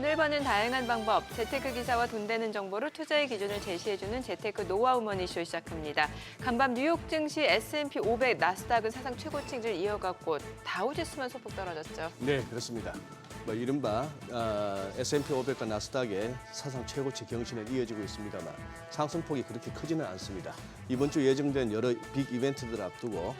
돈을 버는 다양한 방법, 재테크 기사와 돈 되는 정보로 투자의 기준을 제시해주는 재테크 노하우 머니쇼 시작합니다. 간밤 뉴욕 증시 S&P 500, 나스닥은 사상 최고치를 이어갔고 다우지수만 소폭 떨어졌죠. 네, 그렇습니다. 이른바 S&P 500과 나스닥의 사상 최고치 경신에 이어지고 있습니다만 상승폭이 그렇게 크지는 않습니다. 이번 주 예정된 여러 빅 이벤트들 앞두고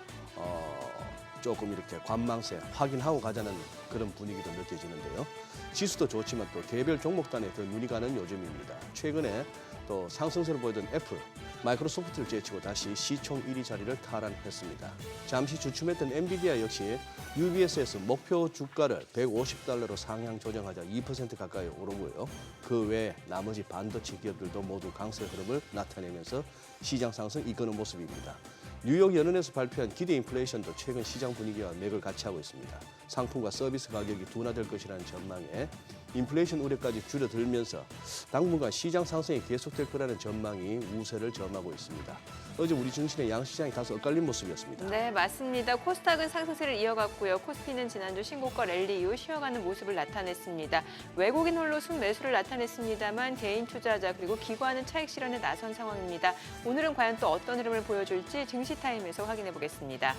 조금 이렇게 관망세 확인하고 가자는 그런 분위기도 느껴지는데요. 지수도 좋지만 또 개별 종목단에 더 눈이 가는 요즘입니다. 최근에 또 상승세를 보이던 애플, 마이크로소프트를 제치고 다시 시총 1위 자리를 탈환했습니다. 잠시 주춤했던 엔비디아 역시 UBS에서 목표 주가를 150달러로 상향 조정하자 2% 가까이 오르고요. 그 외 나머지 반도체 기업들도 모두 강세 흐름을 나타내면서 시장 상승 이끄는 모습입니다. 뉴욕 연은에서 발표한 기대 인플레이션도 최근 시장 분위기와 맥을 같이 하고 있습니다. 상품과 서비스 가격이 둔화될 것이라는 전망에 인플레이션 우려까지 줄어들면서 당분간 시장 상승이 계속될 거라는 전망이 우세를 점하고 있습니다. 어제 우리 증시의 양시장이 다소 엇갈린 모습이었습니다. 네, 맞습니다. 코스닥은 상승세를 이어갔고요. 코스피는 지난주 신고가 랠리 이후 쉬어가는 모습을 나타냈습니다. 외국인 홀로 순매수를 나타냈습니다만 개인 투자자 그리고 기관은 차익 실현에 나선 상황입니다. 오늘은 과연 또 어떤 흐름을 보여줄지 증시타임에서 확인해 보겠습니다.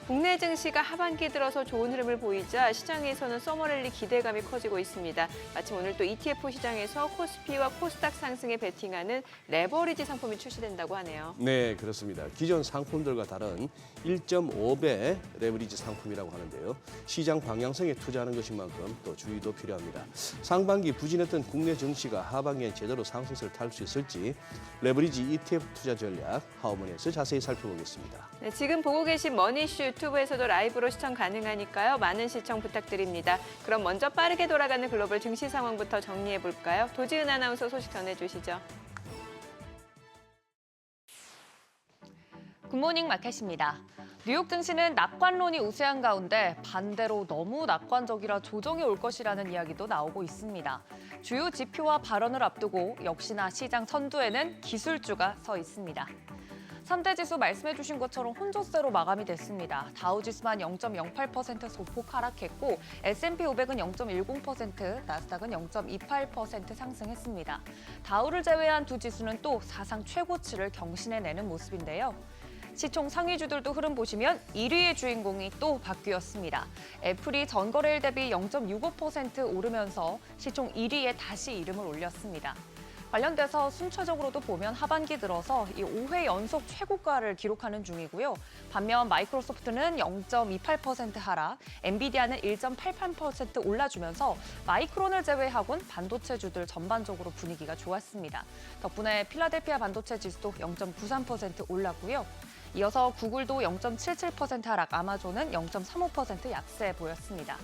국내 증시가 하반기 들어서 좋은 흐름을 보이자 시장에서는 서머랠리 기대감이 커지고 있습니다. 마침 오늘 또 ETF 시장에서 코스피와 코스닥 상승에 베팅하는 레버리지 상품이 출시된다고 하네요. 네, 그렇습니다. 기존 상품들과 다른 1.5배 레버리지 상품이라고 하는데요. 시장 방향성에 투자하는 것인 만큼 또 주의도 필요합니다. 상반기 부진했던 국내 증시가 하반기에 제대로 상승세를 탈 수 있을지 레버리지 ETF 투자 전략 하우머니에서 자세히 살펴보겠습니다. 네, 지금 보고 계신 머니쇼 유튜브에서도 라이브로 시청 가능하니까요. 많은 시청 부탁드립니다. 그럼 먼저 빠르게 돌아가는 글로벌 증시 상황부터 정리해 볼까요? 도지은 아나운서 소식 전해주시죠. 굿모닝 마켓입니다. 뉴욕 증시는 낙관론이 우세한 가운데 반대로 너무 낙관적이라 조정이 올 것이라는 이야기도 나오고 있습니다. 주요 지표와 발언을 앞두고 역시나 시장 선두에는 기술주가 서 있습니다. 3대 지수 말씀해 주신 것처럼 혼조세로 마감이 됐습니다. 다우지수만 0.08% 소폭 하락했고 S&P 500은 0.10%, 나스닥은 0.28% 상승했습니다. 다우를 제외한 두 지수는 또 사상 최고치를 경신해내는 모습인데요. 시총 상위주들도 흐름 보시면 1위의 주인공이 또 바뀌었습니다. 애플이 전거래일 대비 0.65% 오르면서 시총 1위에 다시 이름을 올렸습니다. 관련돼서 순차적으로도 보면 하반기 들어서 이 5회 연속 최고가를 기록하는 중이고요. 반면 마이크로소프트는 0.28% 하락, 엔비디아는 1.88% 올라주면서 마이크론을 제외하곤 반도체주들 전반적으로 분위기가 좋았습니다. 덕분에 필라델피아 반도체 지수도 0.93% 올랐고요. 이어서 구글도 0.77% 하락, 아마존은 0.35% 약세 보였습니다.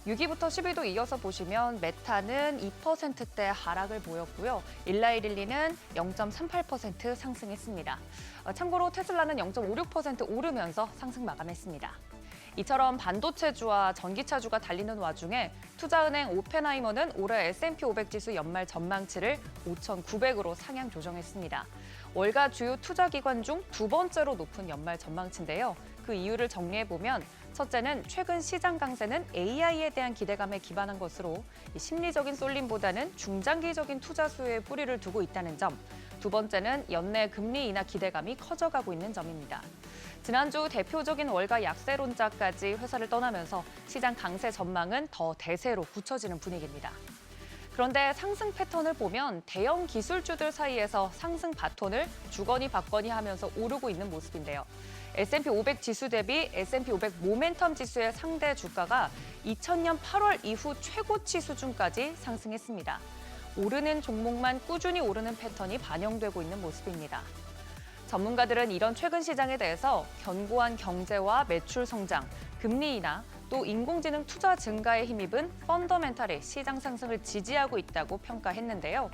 6위부터 10위도 이어서 보시면 메타는 2%대 하락을 보였고요. 일라이릴리는 0.38% 상승했습니다. 참고로 테슬라는 0.56% 오르면서 상승 마감했습니다. 이처럼 반도체주와 전기차주가 달리는 와중에 투자은행 오펜하이머는 올해 S&P 500 지수 연말 전망치를 5,900으로 상향 조정했습니다. 월가 주요 투자기관 중 두 번째로 높은 연말 전망치인데요. 그 이유를 정리해보면 첫째는 최근 시장 강세는 AI에 대한 기대감에 기반한 것으로 심리적인 쏠림보다는 중장기적인 투자 수요에 뿌리를 두고 있다는 점. 두 번째는 연내 금리 인하 기대감이 커져가고 있는 점입니다. 지난주 대표적인 월가 약세론자까지 회사를 떠나면서 시장 강세 전망은 더 대세로 굳혀지는 분위기입니다. 그런데 상승 패턴을 보면 대형 기술주들 사이에서 상승 바톤을 주거니 받거니 하면서 오르고 있는 모습인데요. S&P 500 지수 대비 S&P 500 모멘텀 지수의 상대 주가가 2000년 8월 이후 최고치 수준까지 상승했습니다. 오르는 종목만 꾸준히 오르는 패턴이 반영되고 있는 모습입니다. 전문가들은 이런 최근 시장에 대해서 견고한 경제와 매출 성장, 금리 인하, 또 인공지능 투자 증가에 힘입은 펀더멘탈이 시장 상승을 지지하고 있다고 평가했는데요.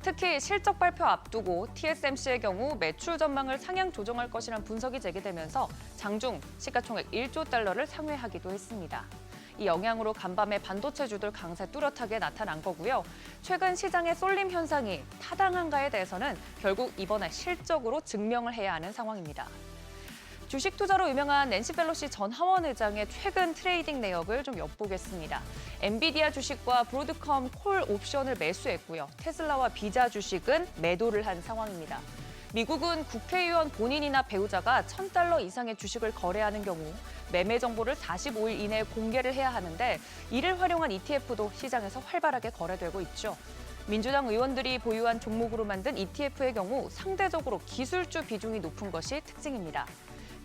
특히 실적 발표 앞두고 TSMC의 경우 매출 전망을 상향 조정할 것이란 분석이 제기되면서 장중 시가총액 1조 달러를 상회하기도 했습니다. 이 영향으로 간밤에 반도체주들 강세 뚜렷하게 나타난 거고요. 최근 시장의 쏠림 현상이 타당한가에 대해서는 결국 이번에 실적으로 증명을 해야 하는 상황입니다. 주식 투자로 유명한 낸시 펠로시 전 하원 의장의 최근 트레이딩 내역을 좀 엿보겠습니다. 엔비디아 주식과 브로드컴 콜 옵션을 매수했고요. 테슬라와 비자 주식은 매도를 한 상황입니다. 미국은 국회의원 본인이나 배우자가 $1,000 이상의 주식을 거래하는 경우 매매 정보를 45일 이내에 공개를 해야 하는데 이를 활용한 ETF도 시장에서 활발하게 거래되고 있죠. 민주당 의원들이 보유한 종목으로 만든 ETF의 경우 상대적으로 기술주 비중이 높은 것이 특징입니다.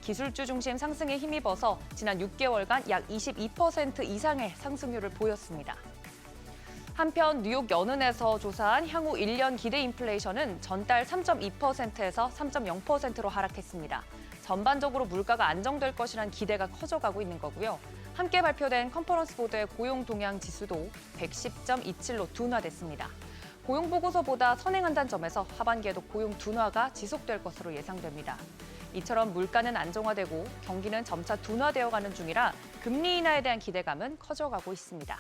기술주 중심 상승에 힘입어서 지난 6개월간 약 22% 이상의 상승률을 보였습니다. 한편 뉴욕 연은에서 조사한 향후 1년 기대 인플레이션은 전달 3.2%에서 3.0%로 하락했습니다. 전반적으로 물가가 안정될 것이란 기대가 커져가고 있는 거고요. 함께 발표된 컨퍼런스 보드의 고용 동향 지수도 110.27로 둔화됐습니다. 고용 보고서보다 선행한다는 점에서 하반기에도 고용 둔화가 지속될 것으로 예상됩니다. 이처럼 물가는 안정화되고 경기는 점차 둔화되어가는 중이라 금리 인하에 대한 기대감은 커져가고 있습니다.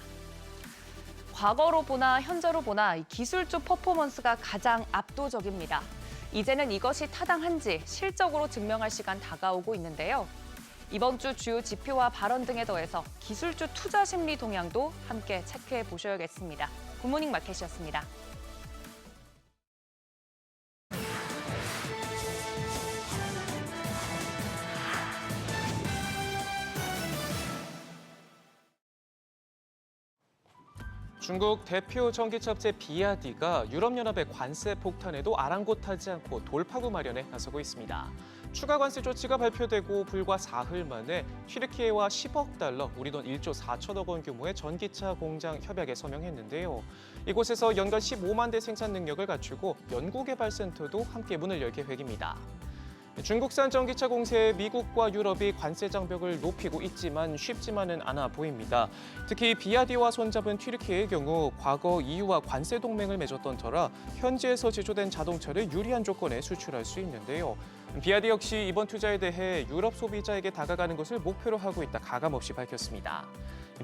과거로 보나 현재로 보나 기술주 퍼포먼스가 가장 압도적입니다. 이제는 이것이 타당한지 실적으로 증명할 시간 다가오고 있는데요. 이번 주 주요 지표와 발언 등에 더해서 기술주 투자 심리 동향도 함께 체크해 보셔야겠습니다. 굿모닝 마켓이었습니다. 중국 대표 전기차업체 비아디가 유럽연합의 관세 폭탄에도 아랑곳하지 않고 돌파구 마련에 나서고 있습니다. 추가 관세 조치가 발표되고 불과 사흘 만에 튀르키예와 10억 달러, 우리 돈 1조 4천억 원 규모의 전기차 공장 협약에 서명했는데요. 이곳에서 연간 15만 대 생산 능력을 갖추고 연구개발센터도 함께 문을 열 계획입니다. 중국산 전기차 공세에 미국과 유럽이 관세 장벽을 높이고 있지만 쉽지만은 않아 보입니다. 특히 비아디와 손잡은 튀르키예의 경우 과거 EU와 관세 동맹을 맺었던 터라 현지에서 제조된 자동차를 유리한 조건에 수출할 수 있는데요. 비아디 역시 이번 투자에 대해 유럽 소비자에게 다가가는 것을 목표로 하고 있다 가감없이 밝혔습니다.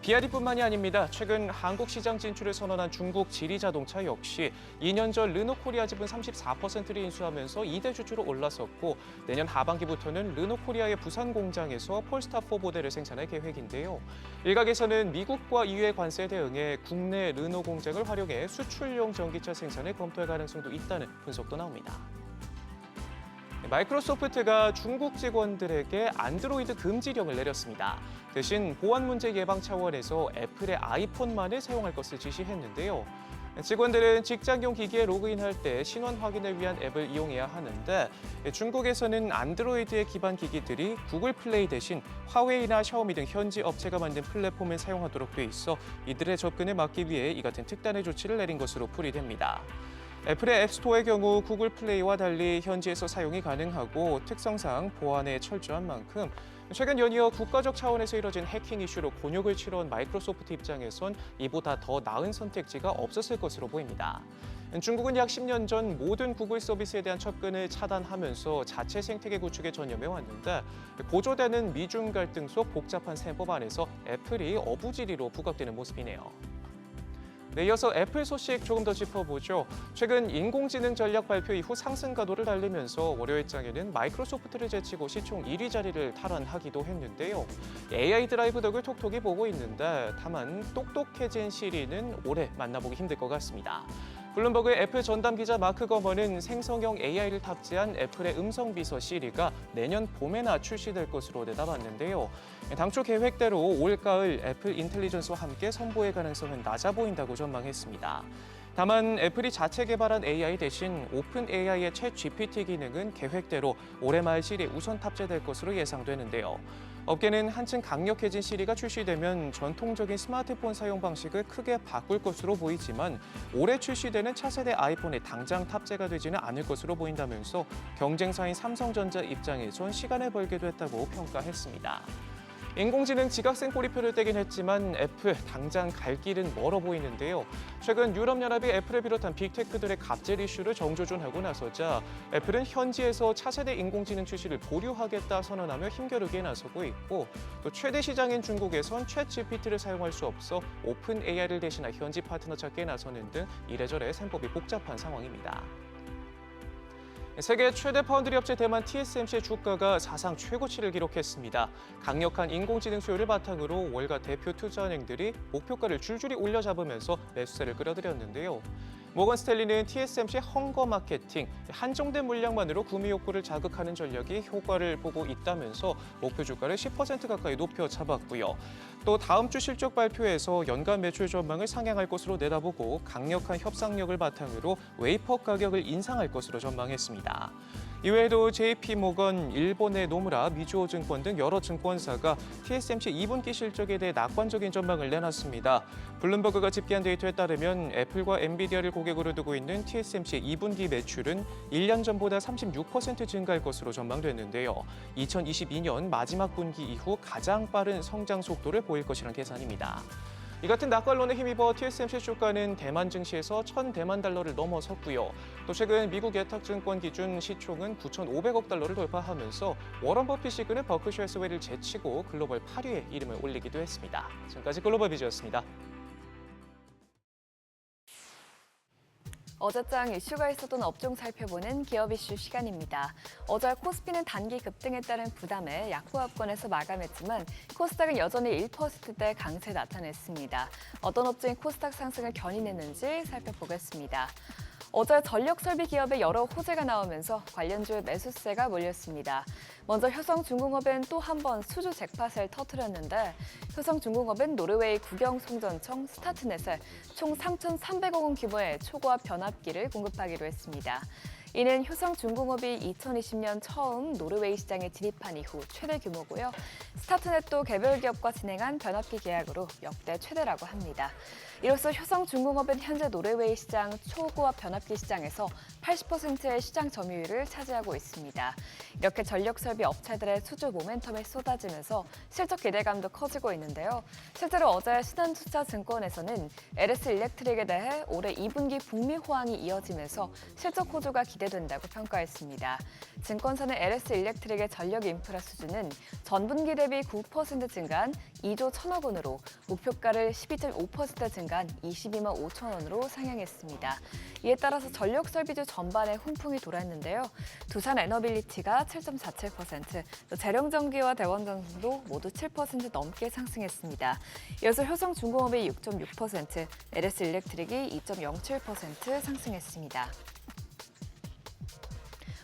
비아디뿐만이 아닙니다. 최근 한국 시장 진출을 선언한 중국 지리자동차 역시 2년 전 르노코리아 지분 34%를 인수하면서 2대 주주로 올라섰고 내년 하반기부터는 르노코리아의 부산 공장에서 폴스타4 모델을 생산할 계획인데요. 일각에서는 미국과 EU의 관세에 대응해 국내 르노 공장을 활용해 수출용 전기차 생산을 검토할 가능성도 있다는 분석도 나옵니다. 마이크로소프트가 중국 직원들에게 안드로이드 금지령을 내렸습니다. 대신 보안 문제 예방 차원에서 애플의 아이폰만을 사용할 것을 지시했는데요. 직원들은 직장용 기기에 로그인할 때 신원 확인을 위한 앱을 이용해야 하는데 중국에서는 안드로이드의 기반 기기들이 구글 플레이 대신 화웨이나 샤오미 등 현지 업체가 만든 플랫폼을 사용하도록 돼 있어 이들의 접근을 막기 위해 이 같은 특단의 조치를 내린 것으로 풀이됩니다. 애플의 앱스토어의 경우 구글 플레이와 달리 현지에서 사용이 가능하고 특성상 보안에 철저한 만큼 최근 연이어 국가적 차원에서 이뤄진 해킹 이슈로 곤욕을 치러온 마이크로소프트 입장에선 이보다 더 나은 선택지가 없었을 것으로 보입니다. 중국은 약 10년 전 모든 구글 서비스에 대한 접근을 차단하면서 자체 생태계 구축에 전념해 왔는데 고조되는 미중 갈등 속 복잡한 셈법 안에서 애플이 어부지리로 부각되는 모습이네요. 네, 이어서 애플 소식 조금 더 짚어보죠. 최근 인공지능 전략 발표 이후 상승 가도를 달리면서 월요일장에는 마이크로소프트를 제치고 시총 1위 자리를 탈환하기도 했는데요. AI 드라이브 덕을 톡톡히 보고 있는데 다만 똑똑해진 시리는 올해 만나보기 힘들 것 같습니다. 블룸버그의 애플 전담 기자 마크 거먼은 생성형 AI를 탑재한 애플의 음성 비서 시리가 내년 봄에나 출시될 것으로 내다봤는데요. 당초 계획대로 올가을 애플 인텔리전스와 함께 선보일 가능성은 낮아 보인다고 전망했습니다. 다만 애플이 자체 개발한 AI 대신 오픈 AI의 챗 GPT 기능은 계획대로 올해 말 시리에 우선 탑재될 것으로 예상되는데요. 업계는 한층 강력해진 시리가 출시되면 전통적인 스마트폰 사용 방식을 크게 바꿀 것으로 보이지만 올해 출시되는 차세대 아이폰에 당장 탑재가 되지는 않을 것으로 보인다면서 경쟁사인 삼성전자 입장에선 시간을 벌기도 했다고 평가했습니다. 인공지능 지각생 꼬리표를 떼긴 했지만 애플 당장 갈 길은 멀어 보이는데요. 최근 유럽연합이 애플을 비롯한 빅테크들의 갑질 이슈를 정조준하고 나서자 애플은 현지에서 차세대 인공지능 출시를 보류하겠다 선언하며 힘겨루기에 나서고 있고 또 최대 시장인 중국에선 챗 GPT를 사용할 수 없어 오픈 AI를 대신할 현지 파트너 찾기에 나서는 등 이래저래 셈법이 복잡한 상황입니다. 세계 최대 파운드리 업체 대만 TSMC의 주가가 사상 최고치를 기록했습니다. 강력한 인공지능 수요를 바탕으로 월가 대표 투자은행들이 목표가를 줄줄이 올려잡으면서 매수세를 끌어들였는데요. 모건 스탠리는 TSMC의 헝거 마케팅, 한정된 물량만으로 구매 욕구를 자극하는 전략이 효과를 보고 있다면서 목표 주가를 10% 가까이 높여 잡았고요. 또 다음 주 실적 발표에서 연간 매출 전망을 상향할 것으로 내다보고 강력한 협상력을 바탕으로 웨이퍼 가격을 인상할 것으로 전망했습니다. 이외에도 JP모건, 일본의 노무라, 미주호 증권 등 여러 증권사가 TSMC 2분기 실적에 대해 낙관적인 전망을 내놨습니다. 블룸버그가 집계한 데이터에 따르면 애플과 엔비디아를 고객으로 두고 있는 TSMC의 2분기 매출은 1년 전보다 36% 증가할 것으로 전망됐는데요. 2022년 마지막 분기 이후 가장 빠른 성장 속도를 보일 것이란 계산입니다. 이 같은 낙관론에 힘입어 TSMC 주가는 대만 증시에서 1,000대만 달러를 넘어섰고요. 또 최근 미국 예탁증권 기준 시총은 9,500억 달러를 돌파하면서 워런 버핏이 이끄는 버크셔 해서웨이를 제치고 글로벌 8위에 이름을 올리기도 했습니다. 지금까지 글로벌 비즈였습니다. 어제장 이슈가 있었던 업종 살펴보는 기업 이슈 시간입니다. 어제 코스피는 단기 급등에 따른 부담에 약보합권에서 마감했지만 코스닥은 여전히 1%대 강세 나타냈습니다. 어떤 업종이 코스닥 상승을 견인했는지 살펴보겠습니다. 어제 전력설비 기업의 여러 호재가 나오면서 관련주의 매수세가 몰렸습니다. 먼저 효성중공업은 또 한 번 수주 잭팟을 터뜨렸는데 효성중공업은 노르웨이 국영송전청 스타트넷에 총 3,300억 원 규모의 초고압 변압기를 공급하기로 했습니다. 이는 효성중공업이 2020년 처음 노르웨이 시장에 진입한 이후 최대 규모고요. 스타트넷도 개별 기업과 진행한 변압기 계약으로 역대 최대라고 합니다. 이로써 효성중공업은 현재 노르웨이 시장 초고압 변압기 시장에서 80%의 시장 점유율을 차지하고 있습니다. 이렇게 전력설비 업체들의 수주 모멘텀이 쏟아지면서 실적 기대감도 커지고 있는데요. 실제로 어제 신한투자증권에서는 LS 일렉트릭에 대해 올해 2분기 북미 호황이 이어지면서 실적 호조가 기대된다고 평가했습니다. 증권사는 LS 일렉트릭의 전력 인프라 수주는 전분기 대비 9% 증가한 2조 1천억 원으로 목표가를 12.5% 증가한 22만 5천 원으로 상향했습니다. 이에 따라서 전력 설비주 전반에 훈풍이 돌았는데요. 두산 에너빌리티가 7.47%, 또 재령전기와 대원전선도 모두 7% 넘게 상승했습니다. 이어서 효성중공업이 6.6%, LS 일렉트릭이 2.07% 상승했습니다.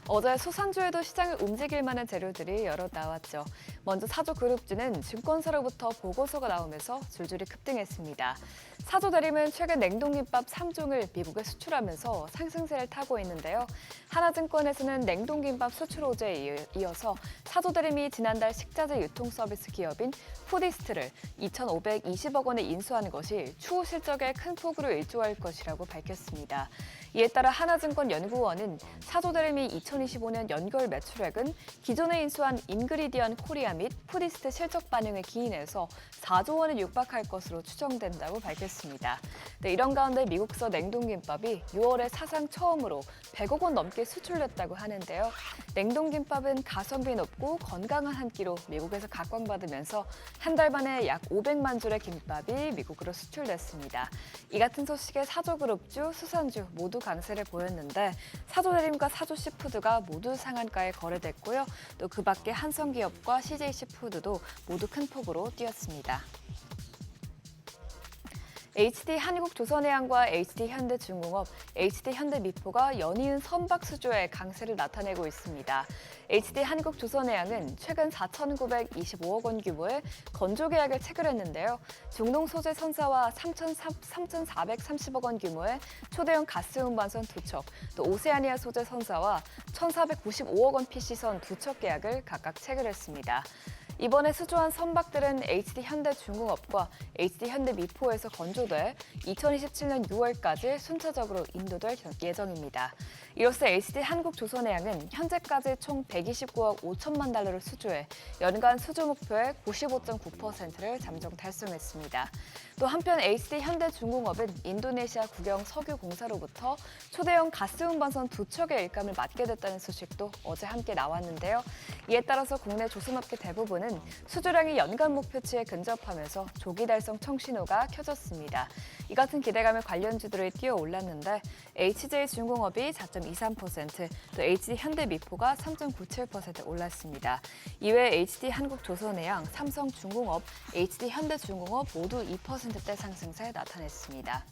어제 수산주에도 시장을 움직일 만한 재료들이 여러 나왔죠. 먼저 사조그룹주는 증권사로부터 보고서가 나오면서 줄줄이 급등했습니다. 사조대림은 최근 냉동김밥 3종을 미국에 수출하면서 상승세를 타고 있는데요. 하나증권에서는 냉동김밥 수출 호재에 이어서 사조대림이 지난달 식자재 유통 서비스 기업인 푸디스트를 2,520억 원에 인수하는 것이 추후 실적에 큰 폭으로 일조할 것이라고 밝혔습니다. 이에 따라 하나증권 연구원은 사조대림이 2025년 연결 매출액은 기존에 인수한 인그리디언 코리아 및 푸디스트 실적 반영에 기인해서 4조 원에 육박할 것으로 추정된다고 밝혔습니다. 네, 이런 가운데 미국서 냉동김밥이 6월에 사상 처음으로 100억 원 넘게 수출됐다고 하는데요. 냉동김밥은 가성비 높고 건강한 한 끼로 미국에서 각광받으면서 한 달 만에 약 500만 줄의 김밥이 미국으로 수출됐습니다. 이 같은 소식에 사조그룹주, 수산주 모두 강세를 보였는데 사조대림과 사조시푸드가 모두 상한가에 거래됐고요. 또 그 밖에 한성기업과 CJ시푸드도 모두 큰 폭으로 뛰었습니다. HD한국조선해양과 HD현대중공업, HD현대미포가 연이은 선박 수주에 강세를 나타내고 있습니다. HD한국조선해양은 최근 4,925억 원 규모의 건조 계약을 체결했는데요. 중동 소재 선사와 3,430억 원 규모의 초대형 가스 운반선 2척, 또 오세아니아 소재 선사와 1,495억 원 PC선 2척 계약을 각각 체결했습니다. 이번에 수주한 선박들은 HD현대중공업과 HD현대미포에서 건조돼 2027년 6월까지 순차적으로 인도될 예정입니다. 이로써 HD한국조선해양은 현재까지 총 129억 5천만 달러를 수주해 연간 수주 목표의 95.9%를 잠정 달성했습니다. 또 한편 HD현대중공업은 인도네시아 국영 석유공사로부터 초대형 가스 운반선 2척의 일감을 맡게 됐다는 소식도 어제 함께 나왔는데요. 이에 따라서 국내 조선업계 대부분은 기관은 수주량이 연간 목표치에 근접하면서 조기 달성 청신호가 켜졌습니다. 이 같은 기대감에 관련주들이 뛰어올랐는데 HJ중공업이 4.23%, 또 HD현대미포가 3.97% 올랐습니다. 이외에 HD한국조선해양, 삼성중공업, HD현대중공업 모두 2%대 상승세 나타냈습니다.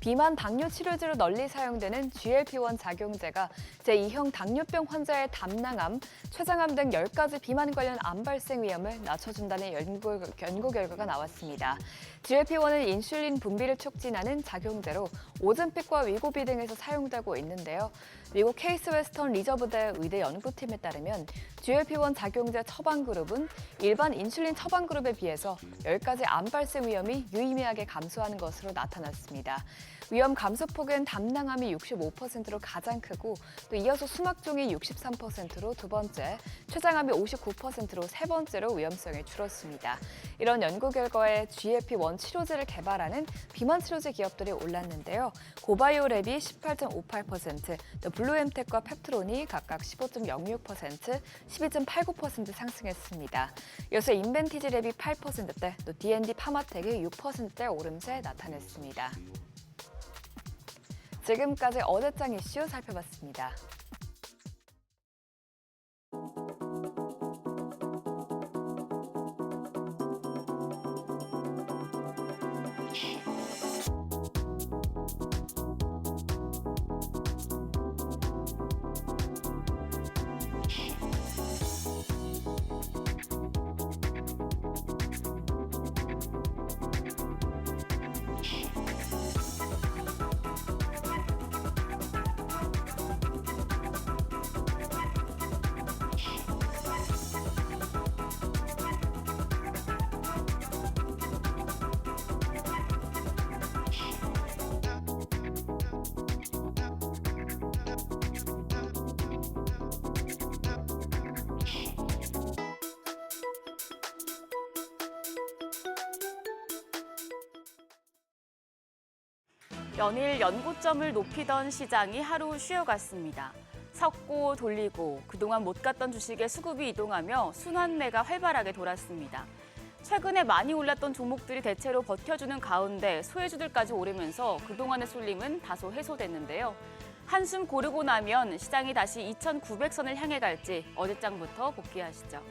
비만 당뇨 치료제로 널리 사용되는 GLP-1 작용제가 제2형 당뇨병 환자의 담낭암, 췌장암 등 10가지 비만 관련 암 발생 위험을 낮춰준다는 연구 결과가 나왔습니다. GLP-1은 인슐린 분비를 촉진하는 작용제로 오즌픽과 위고비 등에서 사용되고 있는데요. 미국 케이스 웨스턴 리저브대 의대 연구팀에 따르면 GLP-1 작용제 처방 그룹은 일반 인슐린 처방 그룹에 비해서 10가지 암 발생 위험이 유의미하게 감소하는 것으로 나타났습니다. 위험 감소폭은 담낭암이 65%로 가장 크고 또 이어서 수막종이 63%로 두 번째, 췌장암이 59%로 세 번째로 위험성이 줄었습니다. 이런 연구 결과에 GLP-1 치료제를 개발하는 비만 치료제 기업들이 올랐는데요. 고바이오랩이 18.58%, 또 블루엠텍과 펩트론이 각각 15.06%, 12.89% 상승했습니다. 이어서 인벤티지랩이 8%대, 또 D&D 파마텍이 6%대 오름세 나타냈습니다. 지금까지 어제장 이슈 살펴봤습니다. 연일 연고점을 높이던 시장이 하루 쉬어갔습니다. 섞고 돌리고 그동안 못 갔던 주식의 수급이 이동하며 순환매가 활발하게 돌았습니다. 최근에 많이 올랐던 종목들이 대체로 버텨주는 가운데 소외주들까지 오르면서 그동안의 쏠림은 다소 해소됐는데요. 한숨 고르고 나면 시장이 다시 2,900선을 향해 갈지 어제장부터 복귀하시죠.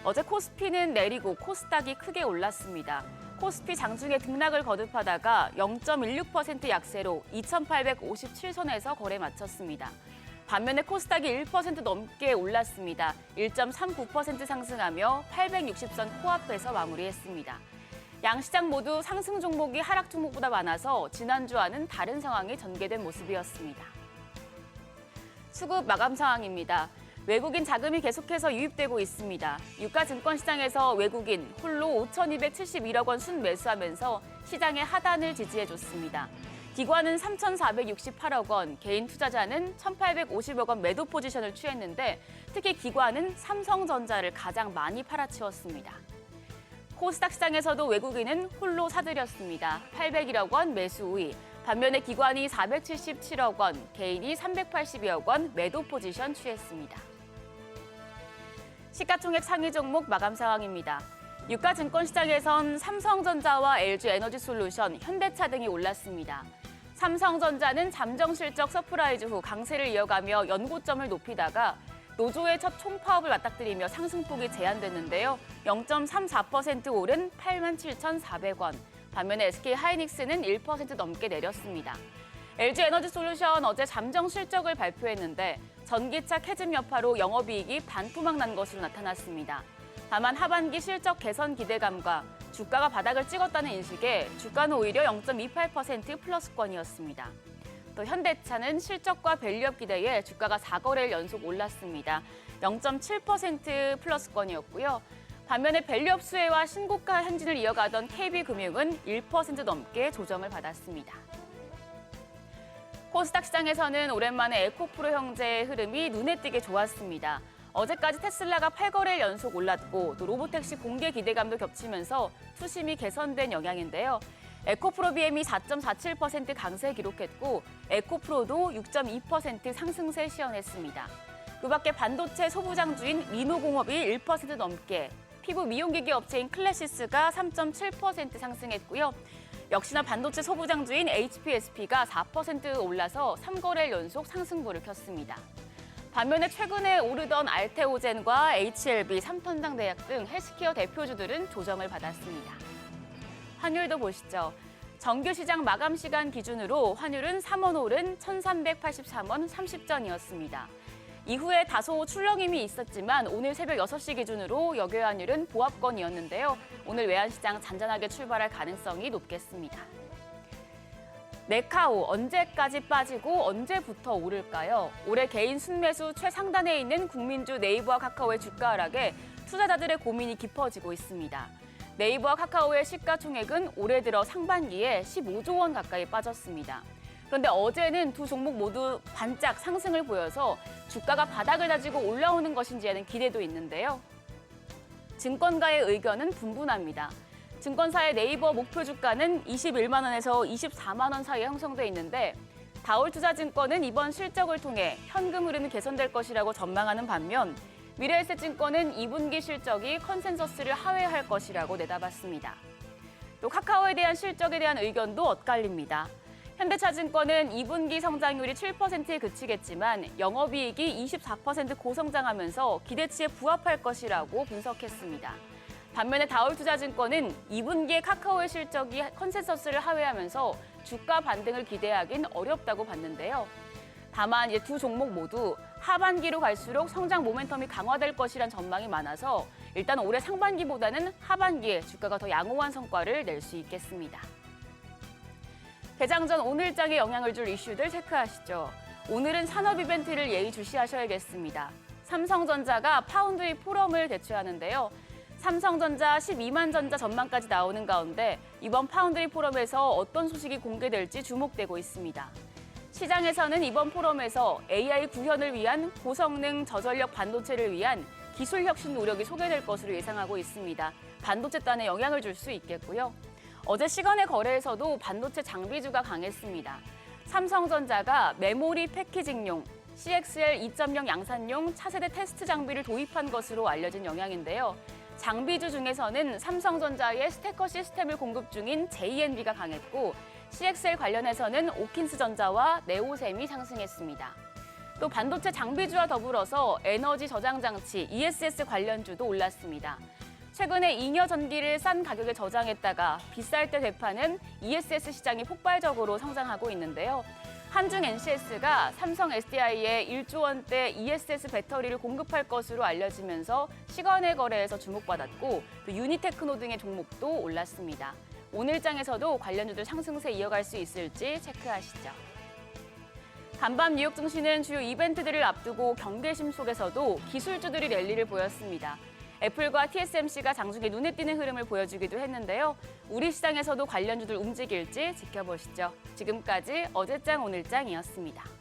어제 코스피는 내리고 코스닥이 크게 올랐습니다. 코스피 장중에 등락을 거듭하다가 0.16% 약세로 2,857선에서 거래 마쳤습니다. 반면에 코스닥이 1% 넘게 올랐습니다. 1.39% 상승하며 860선 코앞에서 마무리했습니다. 양시장 모두 상승 종목이 하락 종목보다 많아서 지난주와는 다른 상황이 전개된 모습이었습니다. 수급 마감 상황입니다. 외국인 자금이 계속해서 유입되고 있습니다. 유가증권시장에서 외국인 홀로 5,271억 원 순매수하면서 시장의 하단을 지지해줬습니다. 기관은 3,468억 원, 개인 투자자는 1,850억 원 매도 포지션을 취했는데 특히 기관은 삼성전자를 가장 많이 팔아치웠습니다. 코스닥 시장에서도 외국인은 홀로 사들였습니다. 801억 원 매수 우위. 반면에 기관이 477억 원, 개인이 382억 원 매도 포지션 취했습니다. 시가총액 상위 종목 마감 상황입니다. 유가증권시장에선 삼성전자와 LG에너지솔루션, 현대차 등이 올랐습니다. 삼성전자는 잠정실적 서프라이즈 후 강세를 이어가며 연고점을 높이다가 노조의 첫 총파업을 맞닥뜨리며 상승폭이 제한됐는데요. 0.34% 오른 87,400원. 반면에 SK하이닉스는 1% 넘게 내렸습니다. LG에너지솔루션 어제 잠정 실적을 발표했는데 전기차 캐즘 여파로 영업이익이 반토막 난 것으로 나타났습니다. 다만 하반기 실적 개선 기대감과 주가가 바닥을 찍었다는 인식에 주가는 오히려 0.28% 플러스권이었습니다. 또 현대차는 실적과 밸류업 기대에 주가가 4거래일 연속 올랐습니다. 0.7% 플러스권이었고요. 반면에 밸류업 수혜와 신고가 행진을 이어가던 KB금융은 1% 넘게 조정을 받았습니다. 코스닥 시장에서는 오랜만에 에코프로 형제의 흐름이 눈에 띄게 좋았습니다. 어제까지 테슬라가 8거래일 연속 올랐고 또 로보택시 공개 기대감도 겹치면서 투심이 개선된 영향인데요. 에코프로 BM이 4.47% 강세 기록했고 에코프로도 6.2% 상승세 시현했습니다. 그 밖에 반도체 소부장주인 리노공업이 1% 넘게, 피부 미용기기 업체인 클래시스가 3.7% 상승했고요. 역시나 반도체 소부장주인 HPSP가 4% 올라서 3거래일 연속 상승부를 켰습니다. 반면에 최근에 오르던 알테오젠과 HLB, 삼천장대약 등 헬스케어 대표주들은 조정을 받았습니다. 환율도 보시죠. 정규시장 마감 시간 기준으로 환율은 3원 오른 1,383원 30전이었습니다. 이후에 다소 출렁임이 있었지만 오늘 새벽 6시 기준으로 역외 환율은 보합권이었는데요. 오늘 외환시장 잔잔하게 출발할 가능성이 높겠습니다. 네카오 언제까지 빠지고 언제부터 오를까요? 올해 개인 순매수 최상단에 있는 국민주 네이버와 카카오의 주가 하락에 투자자들의 고민이 깊어지고 있습니다. 네이버와 카카오의 시가총액은 올해 들어 상반기에 15조 원 가까이 빠졌습니다. 그런데 어제는 두 종목 모두 반짝 상승을 보여서 주가가 바닥을 다지고 올라오는 것인지에는 기대도 있는데요. 증권가의 의견은 분분합니다. 증권사의 네이버 목표 주가는 21만 원에서 24만 원 사이에 형성돼 있는데 다올투자증권은 이번 실적을 통해 현금 흐름이 개선될 것이라고 전망하는 반면 미래에셋증권은 2분기 실적이 컨센서스를 하회할 것이라고 내다봤습니다. 또 카카오에 대한 실적에 대한 의견도 엇갈립니다. 현대차증권은 2분기 성장률이 7%에 그치겠지만 영업이익이 24% 고성장하면서 기대치에 부합할 것이라고 분석했습니다. 반면에 다올투자증권은 2분기에 카카오의 실적이 컨센서스를 하회하면서 주가 반등을 기대하긴 어렵다고 봤는데요. 다만 이제 두 종목 모두 하반기로 갈수록 성장 모멘텀이 강화될 것이란 전망이 많아서 일단 올해 상반기보다는 하반기에 주가가 더 양호한 성과를 낼 수 있겠습니다. 개장 전 오늘장에 영향을 줄 이슈들 체크하시죠. 오늘은 산업 이벤트를 예의주시하셔야겠습니다. 삼성전자가 파운드리 포럼을 개최하는데요. 삼성전자 12만 전자 전망까지 나오는 가운데 이번 파운드리 포럼에서 어떤 소식이 공개될지 주목되고 있습니다. 시장에서는 이번 포럼에서 AI 구현을 위한 고성능 저전력 반도체를 위한 기술 혁신 노력이 소개될 것으로 예상하고 있습니다. 반도체 단에 영향을 줄 수 있겠고요. 어제 시간의 거래에서도 반도체 장비주가 강했습니다. 삼성전자가 메모리 패키징용 CXL 2.0 양산용 차세대 테스트 장비를 도입한 것으로 알려진 영향인데요. 장비주 중에서는 삼성전자의 스태커 시스템을 공급 중인 JNB가 강했고 CXL 관련해서는 오킨스전자와 네오셈이 상승했습니다. 또 반도체 장비주와 더불어서 에너지 저장 장치 ESS 관련주도 올랐습니다. 최근에 잉여 전기를 싼 가격에 저장했다가 비쌀 때 되파는 ESS 시장이 폭발적으로 성장하고 있는데요. 한중 NCS가 삼성 SDI에 1조 원대 ESS 배터리를 공급할 것으로 알려지면서 시간의 거래에서 주목받았고 또 유니테크노 등의 종목도 올랐습니다. 오늘장에서도 관련주들 상승세 이어갈 수 있을지 체크하시죠. 간밤 뉴욕 증시는 주요 이벤트들을 앞두고 경계심 속에서도 기술주들이 랠리를 보였습니다. 애플과 TSMC가 장중에 눈에 띄는 흐름을 보여주기도 했는데요. 우리 시장에서도 관련주들 움직일지 지켜보시죠. 지금까지 어제장 오늘장이었습니다.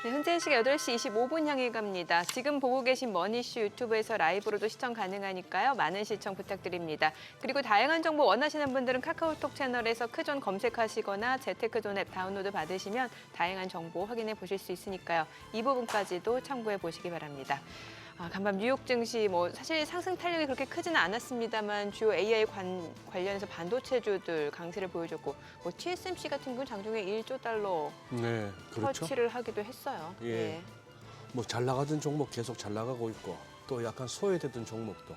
네, 현재 시각 8시 25분 향해 갑니다. 지금 보고 계신 머니쇼 유튜브에서 라이브로도 시청 가능하니까요. 많은 시청 부탁드립니다. 그리고 다양한 정보 원하시는 분들은 카카오톡 채널에서 크존 검색하시거나 재테크존 앱 다운로드 받으시면 다양한 정보 확인해 보실 수 있으니까요. 이 부분까지도 참고해 보시기 바랍니다. 간밤 뉴욕 증시 사실 상승 탄력이 그렇게 크지는 않았습니다만 주요 AI 관련해서 반도체주들 강세를 보여줬고 TSMC 같은 경우는 장중에 1조 달러 네, 그렇죠. 터치를 하기도 했어요. 예. 뭐 잘 나가던 종목 계속 잘 나가고 있고 또 약간 소외됐던 종목도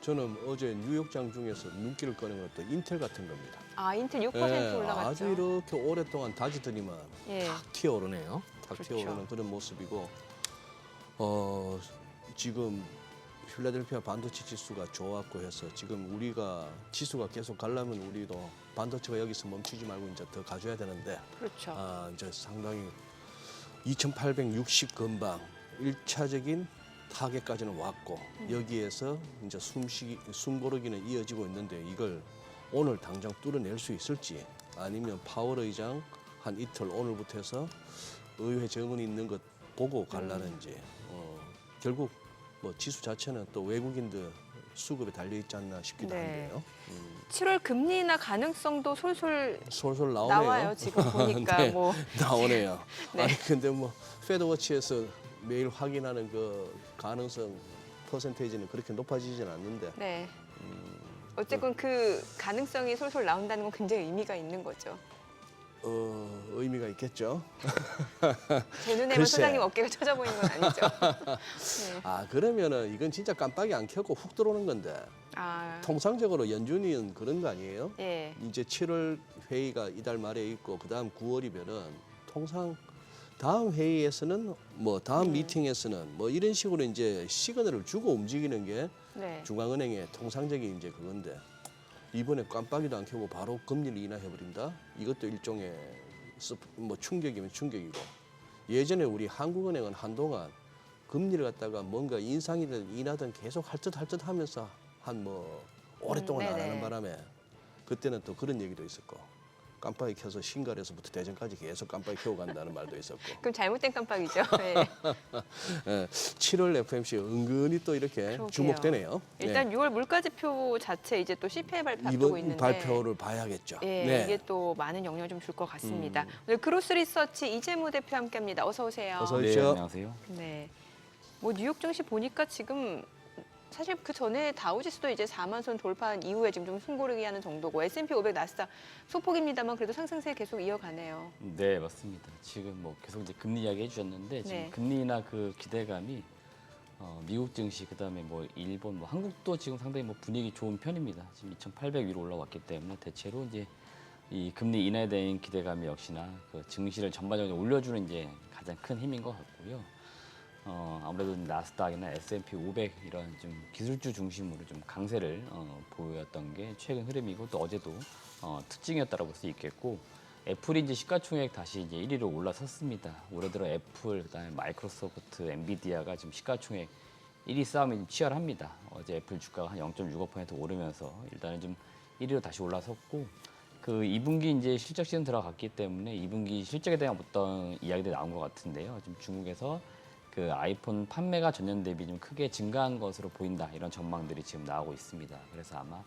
저는 어제 뉴욕 장중에서 눈길을 꺼낸 것도 인텔 같은 겁니다. 인텔 6% 예, 올라갔죠. 아주 이렇게 오랫동안 다지더니만 예. 탁 튀어오르네요. 탁 그렇죠. 튀어오르는 그런 모습이고 지금 필라델피아 반도체 지수가 좋았고 해서 지금 우리가 지수가 계속 가려면 우리도 반도체가 여기서 멈추지 말고 이제 더 가져야 되는데 그렇죠. 이제 상당히 2,860 근방 1차적인 타겟까지는 왔고 여기에서 이제 숨 고르기는 이어지고 있는데 이걸 오늘 당장 뚫어낼 수 있을지 아니면 파월 의장 한 이틀 오늘부터 해서 의회 증언이 있는 것 보고 갈라는지 결국 뭐 지수 자체는 또 외국인들 수급에 달려 있지 않나 싶기도 네. 한데요. 7월 금리 인하 가능성도 솔솔 솔솔 나오네요. 나와요. 지금 보니까 네, 뭐 나오네요. 네. 아니 근데 뭐 페드워치에서 매일 확인하는 그 가능성 퍼센테이지는 그렇게 높아지지는 않는데 네. 어쨌건 그 가능성이 솔솔 나온다는 건 굉장히 의미가 있는 거죠. 의미가 있겠죠. 제 눈에만 글쎄. 소장님 어깨가 쳐져 보이는 건 아니죠. 네. 그러면은 이건 진짜 깜빡이 안 켜고 훅 들어오는 건데 통상적으로 연준이는 그런 거 아니에요? 예. 이제 7월 회의가 이달 말에 있고 그다음 9월이면은 통상 다음 회의에서는 뭐 다음 미팅에서는 뭐 이런 식으로 이제 시그널을 주고 움직이는 게 네. 중앙은행의 통상적인 이제 그건데 이번에 깜빡이도 안 켜고 바로 금리를 인하해버린다? 이것도 일종의 뭐 충격이면 충격이고 예전에 우리 한국은행은 한동안 금리를 갖다가 뭔가 인상이든 인하든 계속 할 듯 하면서 한 뭐 오랫동안 안 네네. 하는 바람에 그때는 또 그런 얘기도 있었고 깜빡이 켜서 신갈에서부터 대전까지 계속 깜빡이 켜고 간다는 말도 있었고 그럼 잘못된 깜빡이죠. 네. 7월 FMC 은근히 또 이렇게 그러게요. 주목되네요. 일단 6월 물가지표 자체 이제 또 CPI 발표 앞두고 이번 있는데 발표를 봐야겠죠. 예, 네. 이게 또 많은 영향을 좀 줄 것 같습니다. 오늘 그로스 리서치 이재무 대표 함께합니다. 어서 오세요. 어서 네, 오십시오. 안녕하세요. 네. 뭐 뉴욕 증시 보니까 지금 사실 그 전에 다우지수도 이제 4만 선 돌파한 이후에 지금 좀 숨고르기 하는 정도고 S&P 500 나스닥 소폭입니다만 그래도 상승세 계속 이어가네요. 네, 맞습니다. 지금 뭐 계속 이제 금리 이야기 해주셨는데 지금 네. 금리나 그 기대감이 미국 증시 그다음에 뭐 일본 뭐 한국도 지금 상당히 뭐 분위기 좋은 편입니다. 지금 2,800 위로 올라왔기 때문에 대체로 이제 이 금리 인하에 대한 기대감이 역시나 그 증시를 전반적으로 올려주는 이제 가장 큰 힘인 것 같고요. 아무래도 나스닥이나 S&P 500 이런 좀 기술주 중심으로 좀 강세를 보였던 게 최근 흐름이고 또 어제도 특징이었다고 볼 수 있겠고 애플이 이제 시가총액 다시 이제 1위로 올라섰습니다. 올해 들어 애플 그다음에 마이크로소프트, 엔비디아가 지금 시가총액 1위 싸움이 치열합니다. 어제 애플 주가가 한 0.65% 오르면서 일단은 좀 1위로 다시 올라섰고 그 2분기 이제 실적 시즌 들어갔기 때문에 2분기 실적에 대한 어떤 이야기들이 나온 것 같은데요. 지금 중국에서 그 아이폰 판매가 전년 대비 좀 크게 증가한 것으로 보인다 이런 전망들이 지금 나오고 있습니다. 그래서 아마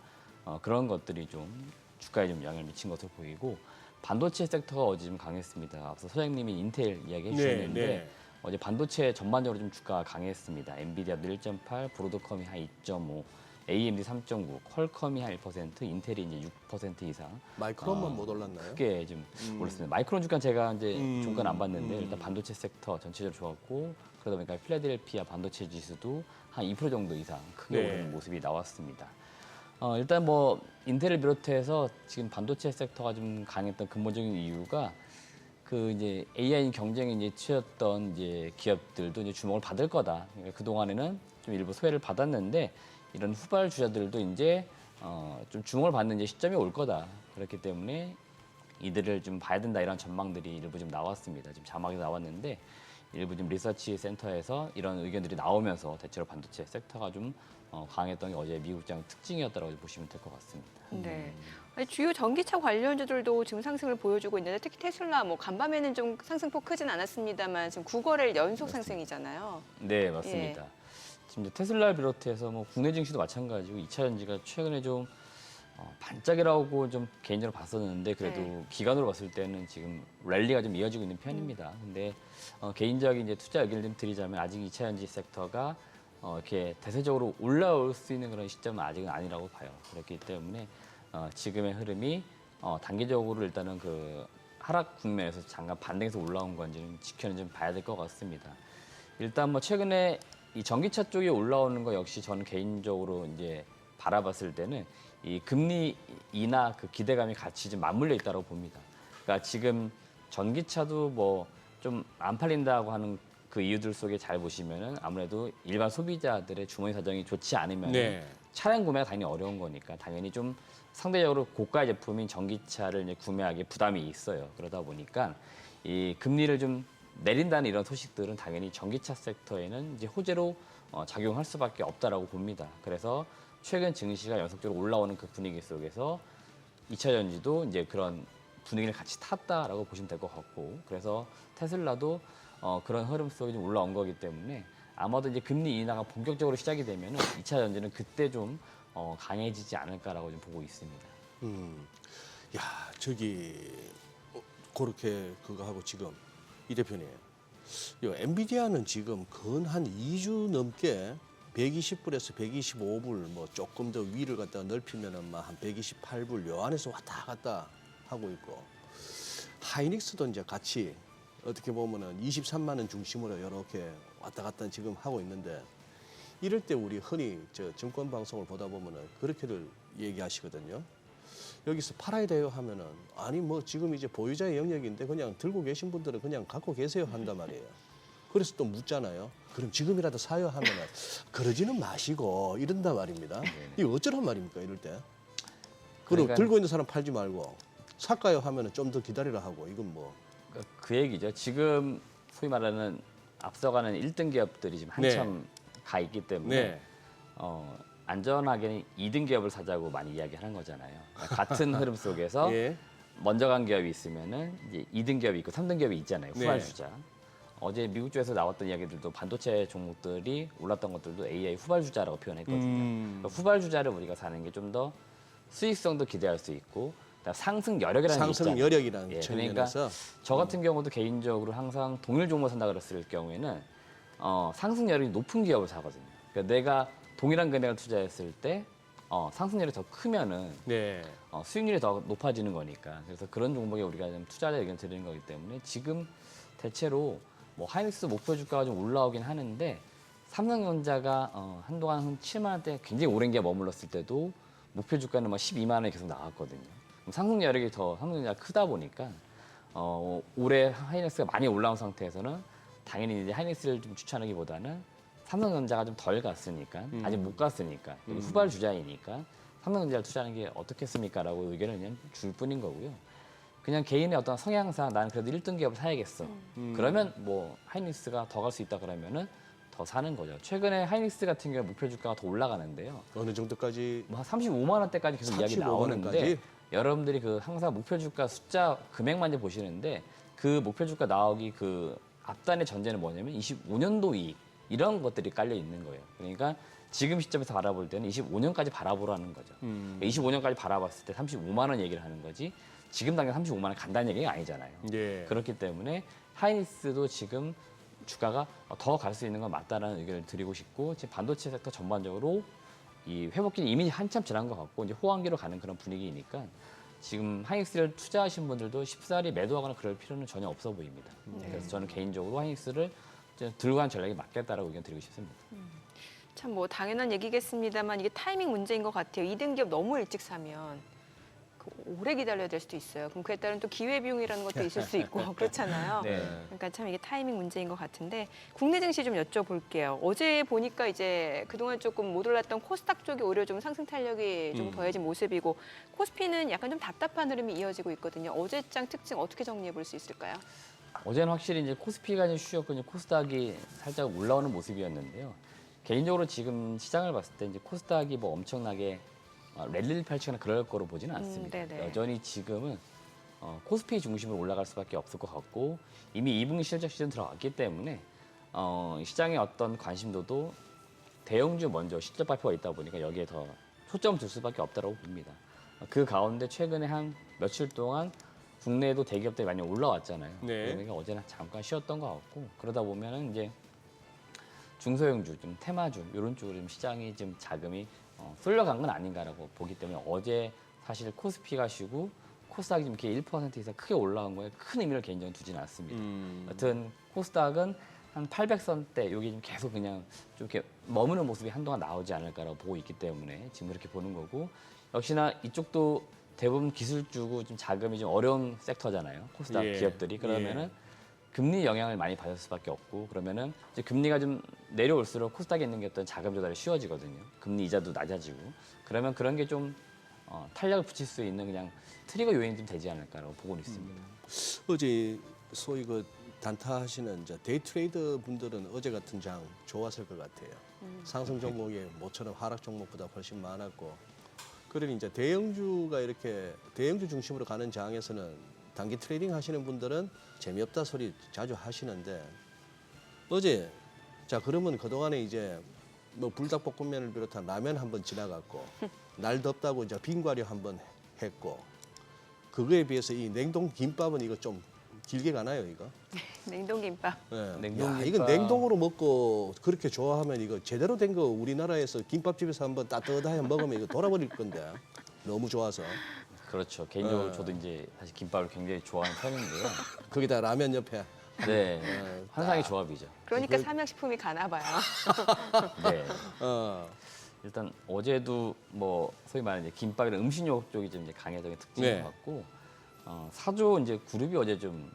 그런 것들이 좀 주가에 좀 영향을 미친 것으로 보이고 반도체 섹터가 어제 좀 강했습니다. 앞서 소장님이 인텔 이야기 해주셨는데 네. 어제 반도체 전반적으로 좀 주가가 강했습니다. 엔비디아도 1.8, 브로드컴이 한 2.5, AMD 3.9, 퀄컴이 한 1%, 인텔이 이제 6% 이상 마이크론만 못 올랐나요? 크게 좀 올랐습니다. 마이크론 주가 제가 이제 종가는 안 봤는데 음. 일단 반도체 섹터 전체적으로 좋았고 그러다 보니까 필라델피아 반도체 지수도 한 2% 정도 이상 크게 네. 오르는 모습이 나왔습니다. 일단 뭐 인텔을 비롯해서 지금 반도체 섹터가 좀 강했던 근본적인 이유가 그 이제 AI 경쟁에 이제 치였던 이제 기업들도 이제 주목을 받을 거다. 그러니까 그 동안에는 좀 일부 소외를 받았는데 이런 후발 주자들도 이제 좀 주목을 받는 이제 시점이 올 거다. 그렇기 때문에 이들을 좀 봐야 된다 이런 전망들이 일부 좀 나왔습니다. 지금 자막이 나왔는데 일부 좀 리서치 센터에서 이런 의견들이 나오면서 대체로 반도체 섹터가 좀 강했던 게 어제 미국 장 특징이었다고 보시면 될 것 같습니다. 네. 아니, 주요 전기차 관련주들도 지금 상승을 보여주고 있는데 특히 테슬라 뭐 간밤에는 좀 상승폭 크진 않았습니다만 지금 9거래일 연속 상승이잖아요. 네, 맞습니다. 지금 이제 테슬라를 비롯해서 뭐 국내 증시도 마찬가지고 2차 전지가 최근에 좀 반짝이라고 좀 개인적으로 봤었는데 그래도 네. 기간으로 봤을 때는 지금 랠리가 좀 이어지고 있는 편입니다. 근데 개인적인 이제 투자 의견을 좀 드리자면 아직 2차 전지 섹터가 이렇게 대세적으로 올라올 수 있는 그런 시점은 아직은 아니라고 봐요. 그렇기 때문에 지금의 흐름이 단기적으로 일단은 그 하락 국면에서 잠깐 반등해서 올라온 건지는 지켜는 좀 봐야 될 것 같습니다. 일단 뭐 최근에 이 전기차 쪽에 올라오는 거 역시 저는 개인적으로 이제 바라봤을 때는 이 금리 인하 그 기대감이 같이 좀 맞물려 있다고 봅니다. 그러니까 지금 전기차도 뭐 좀 안 팔린다고 하는 그 이유들 속에 잘 보시면은 아무래도 일반 소비자들의 주머니 사정이 좋지 않으면 차량 구매가 당연히 어려운 거니까 당연히 좀 상대적으로 고가 제품인 전기차를 이제 구매하기에 부담이 있어요. 그러다 보니까 이 금리를 좀 내린다는 이런 소식들은 당연히 전기차 섹터에는 이제 호재로 작용할 수밖에 없다라고 봅니다. 그래서 최근 증시가 연속적으로 올라오는 그 분위기 속에서 2차 전지도 이제 그런 분위기를 같이 탔다라고 보시면 될 것 같고, 그래서 테슬라도 그런 흐름 속에 좀 올라온 거기 때문에 아마도 이제 금리 인하가 본격적으로 시작이 되면은 2차 전지는 그때 좀 강해지지 않을까라고 좀 보고 있습니다. 야, 저기 그렇게 그거 하고 지금 이 대표님, 요 엔비디아는 지금 근 한 2주 넘게 120불에서 125불 뭐 조금 더 위를 갖다가 넓히면은 막 한 128불 요 안에서 왔다 갔다 하고 있고, 하이닉스도 이제 같이 어떻게 보면은 23만 원 중심으로 이렇게 왔다 갔다 지금 하고 있는데, 이럴 때 우리 흔히 저 증권 방송을 보다 보면은 그렇게들 얘기하시거든요. 여기서 팔아야 돼요 하면은 아니 뭐 지금 이제 보유자의 영역인데 그냥 들고 계신 분들은 그냥 갖고 계세요 한단 말이에요. 그래서 또 묻잖아요. 그럼 지금이라도 사요 하면은 그러지는 마시고 이런단 말입니다. 이거 어쩌란 말입니까 이럴 때? 그리고 그러니까- 들고 있는 사람 팔지 말고 살까요 하면은 좀 더 기다리라 하고, 이건 뭐. 그 얘기죠. 지금 소위 말하는 앞서가는 1등 기업들이 지금 한참 가 있기 때문에 안전하게는 2등 기업을 사자고 많이 이야기하는 거잖아요. 같은 흐름 속에서 예. 먼저 간 기업이 있으면은 이제 2등 기업이 있고 3등 기업이 있잖아요. 후발주자. 어제 미국 쪽에서 나왔던 이야기들도 반도체 종목들이 올랐던 것들도 AI 후발주자라고 표현했거든요. 그러니까 후발주자를 우리가 사는 게 좀 더 수익성도 기대할 수 있고 상승 여력이라는 게 상승 있잖아요. 여력이라는 예, 측면에서 저 같은 경우도 개인적으로 항상 동일 종목 산다 그랬을 경우에는 상승 여력이 높은 기업을 사거든요. 그러니까 내가 동일한 금액을 투자했을 때 상승률이 더 크면은 네. 수익률이 더 높아지는 거니까. 그래서 그런 종목에 우리가 좀 투자자 의견 드리는 거기 때문에 지금 대체로 뭐 하이닉스 목표 주가가 좀 올라오긴 하는데 삼성전자가 한동안 한 7만 원대 굉장히 오랜 기간 머물렀을 때도 목표 주가는 막 12만 원에 계속 나왔거든요. 상승 여력이 더 삼성전자가 크다 보니까 올해 하이닉스가 많이 올라온 상태에서는 당연히 이제 하이닉스를 좀 추천하기보다는 삼성전자가 좀 덜 갔으니까 아직 못 갔으니까 후발 주자이니까 삼성전자를 투자하는 게 어떻겠습니까라고 의견을 그냥 줄 뿐인 거고요. 그냥 개인의 어떤 성향상 나는 그래도 1등 기업을 사야겠어. 그러면 뭐 하이닉스가 더 갈 수 있다 그러면은 더 사는 거죠. 최근에 하이닉스 같은 경우 목표 주가가 더 올라가는데요. 어느 정도까지? 뭐 한 35만 원대까지 계속 이야기 35만 나오는데 원까지? 여러분들이 그 항상 목표 주가 숫자 금액만 이제 보시는데 그 목표 주가 나오기 그 앞단의 전제는 뭐냐면 25년도 이익 이런 것들이 깔려 있는 거예요. 그러니까 지금 시점에서 바라볼 때는 25년까지 바라보라는 거죠. 25년까지 바라봤을 때 35만 원 얘기를 하는 거지 지금 당장 35만 원 간다는 얘기가 아니잖아요. 예. 그렇기 때문에 하이닉스도 지금 주가가 더 갈 수 있는 건 맞다라는 의견을 드리고 싶고, 지금 반도체 섹터 전반적으로 이 회복기는 이미 한참 지난 것 같고 이제 호황기로 가는 그런 분위기니까 지금 하이닉스를 투자하신 분들도 쉽사리 매도하거나 그럴 필요는 전혀 없어 보입니다. 그래서 저는 개인적으로 하이닉스를 들고 간 전략이 맞겠다라고 의견 드리고 싶습니다. 참 뭐 당연한 얘기겠습니다만 이게 타이밍 문제인 것 같아요. 2등 기업 너무 일찍 사면 오래 기다려야 될 수도 있어요. 그럼 그에 따른 또 기회 비용이라는 것도 있을 수 있고 그렇잖아요. 네. 그러니까 참 이게 타이밍 문제인 것 같은데 국내 증시 좀 여쭤볼게요. 어제 보니까 이제 그동안 조금 못 올랐던 코스닥 쪽이 오히려 좀 상승 탄력이 좀 더해진 모습이고 코스피는 약간 좀 답답한 흐름이 이어지고 있거든요. 어제장 특징 어떻게 정리해 볼 수 있을까요? 어제는 확실히 이제 코스피가 이제 쉬었고 이제 코스닥이 살짝 올라오는 모습이었는데요. 개인적으로 지금 시장을 봤을 때 이제 코스닥이 뭐 엄청나게 랠리를 펼치거나 그럴 거로 보지는 않습니다. 네네. 여전히 지금은 코스피 중심으로 올라갈 수밖에 없을 것 같고 이미 2분기 실적 시즌 들어갔기 때문에 시장의 어떤 관심도도 대형주 먼저 실적 발표가 있다 보니까 여기에 더 초점을 둘 수밖에 없다고 봅니다. 그 가운데 최근에 한 며칠 동안 국내에도 대기업들이 많이 올라왔잖아요. 네. 그러니까 어제는 잠깐 쉬었던 것 같고 그러다 보면은 이제 중소형주, 좀 테마주 이런 쪽으로 좀 시장이 좀 자금이 쏠려간 건 아닌가라고 보기 때문에 어제 사실 코스피가 쉬고 코스닥이 좀 이렇게 1% 이상 크게 올라간 거에 큰 의미를 개인적으로 두지는 않습니다. 여튼 코스닥은 한 800선대 여기 좀 계속 그냥 좀 이렇게 머무는 모습이 한동안 나오지 않을까라고 보고 있기 때문에 지금 이렇게 보는 거고 역시나 이쪽도 대부분 기술주고 좀 자금이 좀 어려운 섹터잖아요. 코스닥 예. 기업들이 그러면은 금리 영향을 많이 받을 수밖에 없고 그러면은 이제 금리가 좀 내려올수록 코스닥에 있는 게 어떤 자금 조달이 쉬워지거든요. 금리 이자도 낮아지고 그러면 그런 게 좀 탄력을 붙일 수 있는 그냥 트리거 요인이 좀 되지 않을까라고 보고는 있습니다. 어제 소위 그 단타하시는 이제 데이 트레이더 분들은 어제 같은 장 좋았을 것 같아요. 상승 종목이 모처럼 하락 종목보다 훨씬 많았고, 그러니 이제 대형주가 이렇게 대형주 중심으로 가는 장에서는 단기 트레이딩 하시는 분들은 재미없다 소리 자주 하시는데 어제 자 그러면 그동안에 이제 뭐 불닭볶음면을 비롯한 라면 한번 지나갔고 날 덥다고 이제 빈과류 한번 했고 그거에 비해서 이 냉동 김밥은 이거 좀 길게 가나요 이거? 냉동김밥. 네. 냉동김밥. 야, 이거 냉동으로 먹고 그렇게 좋아하면 이거 제대로 된 거 우리나라에서 김밥집에서 한번 따뜻하게 먹으면 이거 돌아버릴 건데 너무 좋아서 그렇죠. 개인적으로 저도 이제 사실 김밥을 굉장히 좋아하는 편인데요. 거기다 라면 옆에 네, 환상의 조합이죠. 그러니까 삼양식품이 가나 봐요. 네. 어, 일단 어제도 뭐 소위 말하는 이제 김밥이나 음식료 쪽이 좀 이제 강해적인 특징인 네. 것 같고 사조 이제 그룹이 어제 좀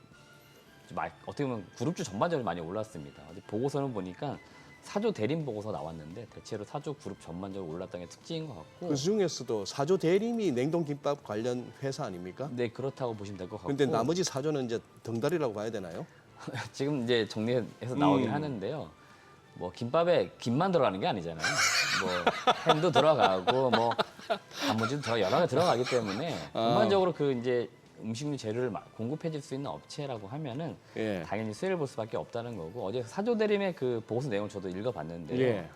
어떻게 보면 그룹주 전반적으로 많이 올랐습니다. 어제 보고서는 보니까 사조 대림 보고서 나왔는데 대체로 사조 그룹 전반적으로 올랐다는 게 특징인 것 같고. 그 중에서도 사조 대림이 냉동김밥 관련 회사 아닙니까? 네, 그렇다고 보시면 될 것 같고. 근데 나머지 사조는 이제 덩다리라고 봐야 되나요? 지금 이제 정리해서 나오긴 하는데요. 뭐 김밥에 김만 들어가는 게 아니잖아요. 뭐 햄도 들어가고 뭐 단무지도 여러 개 들어가기 때문에 전반적으로 그 이제 음식료 재료를 공급해줄 수 있는 업체라고 하면은 예. 당연히 수혜를 볼 수밖에 없다는 거고 어제 사조 대림의 그 보고서 내용 저도 읽어봤는데요. 예.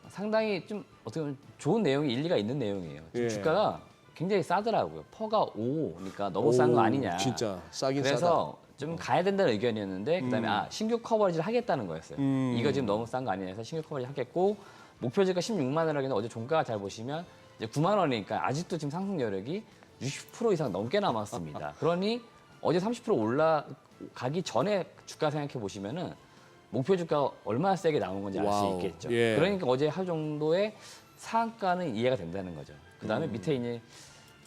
상당히 좀 어떻게 보면 좋은 내용이 일리가 있는 내용이에요. 지금 예. 주가가 굉장히 싸더라고요. 퍼가 5니까 너무 싼 거 오, 아니냐. 진짜 싸긴 그래서 좀 가야 된다는 의견이었는데 그다음에 신규 커버리지를 하겠다는 거였어요. 이거 지금 너무 싼 거 아니냐 해서 신규 커버리지 하겠고 목표주가 16만 원이라는데 어제 종가가 잘 보시면 이제 9만 원이니까 아직도 지금 상승 여력이 60% 이상 넘게 남았습니다. 그러니 어제 30% 올라가기 전에 주가 생각해 보시면은 목표 주가가 얼마나 세게 나온 건지 알 수 와우. 있겠죠. 예. 그러니까 어제 하루 정도의 상한가는 이해가 된다는 거죠. 그다음에 밑에 이제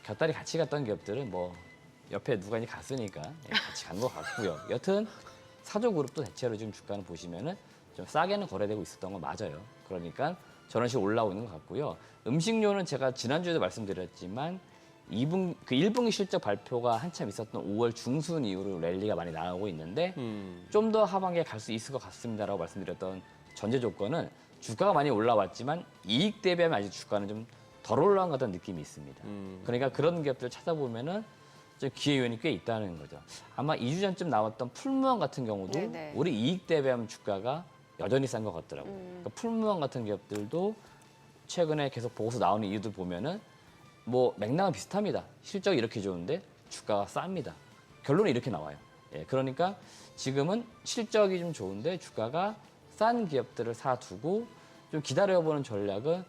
곁다리 같이 갔던 기업들은 뭐 옆에 누가 이제 갔으니까 같이 간 것 같고요. 여튼 사조 그룹도 대체로 지금 주가는 보시면은 좀 싸게는 거래되고 있었던 건 맞아요. 그러니까 저런 식으로 올라오고 있는 것 같고요. 음식료는 제가 지난주에도 말씀드렸지만 1분기 실적 발표가 한참 있었던 5월 중순 이후로 랠리가 많이 나오고 있는데 좀 더 하반기에 갈 수 있을 것 같습니다라고 말씀드렸던 전제 조건은 주가가 많이 올라왔지만 이익 대비하면 아직 주가는 좀 덜 올라간 것 같은 느낌이 있습니다. 그러니까 그런 기업들을 찾아보면은 좀 기회 요인이 꽤 있다는 거죠. 아마 2주 전쯤 나왔던 풀무원 같은 경우도 네네. 우리 이익 대비하면 주가가 여전히 싼 것 같더라고요. 그러니까 풀무원 같은 기업들도 최근에 계속 보고서 나오는 이유들 보면은 뭐 맥락은 비슷합니다. 실적이 이렇게 좋은데 주가가 쌉니다. 결론은 이렇게 나와요. 예, 그러니까 지금은 실적이 좀 좋은데 주가가 싼 기업들을 사두고 좀 기다려보는 전략은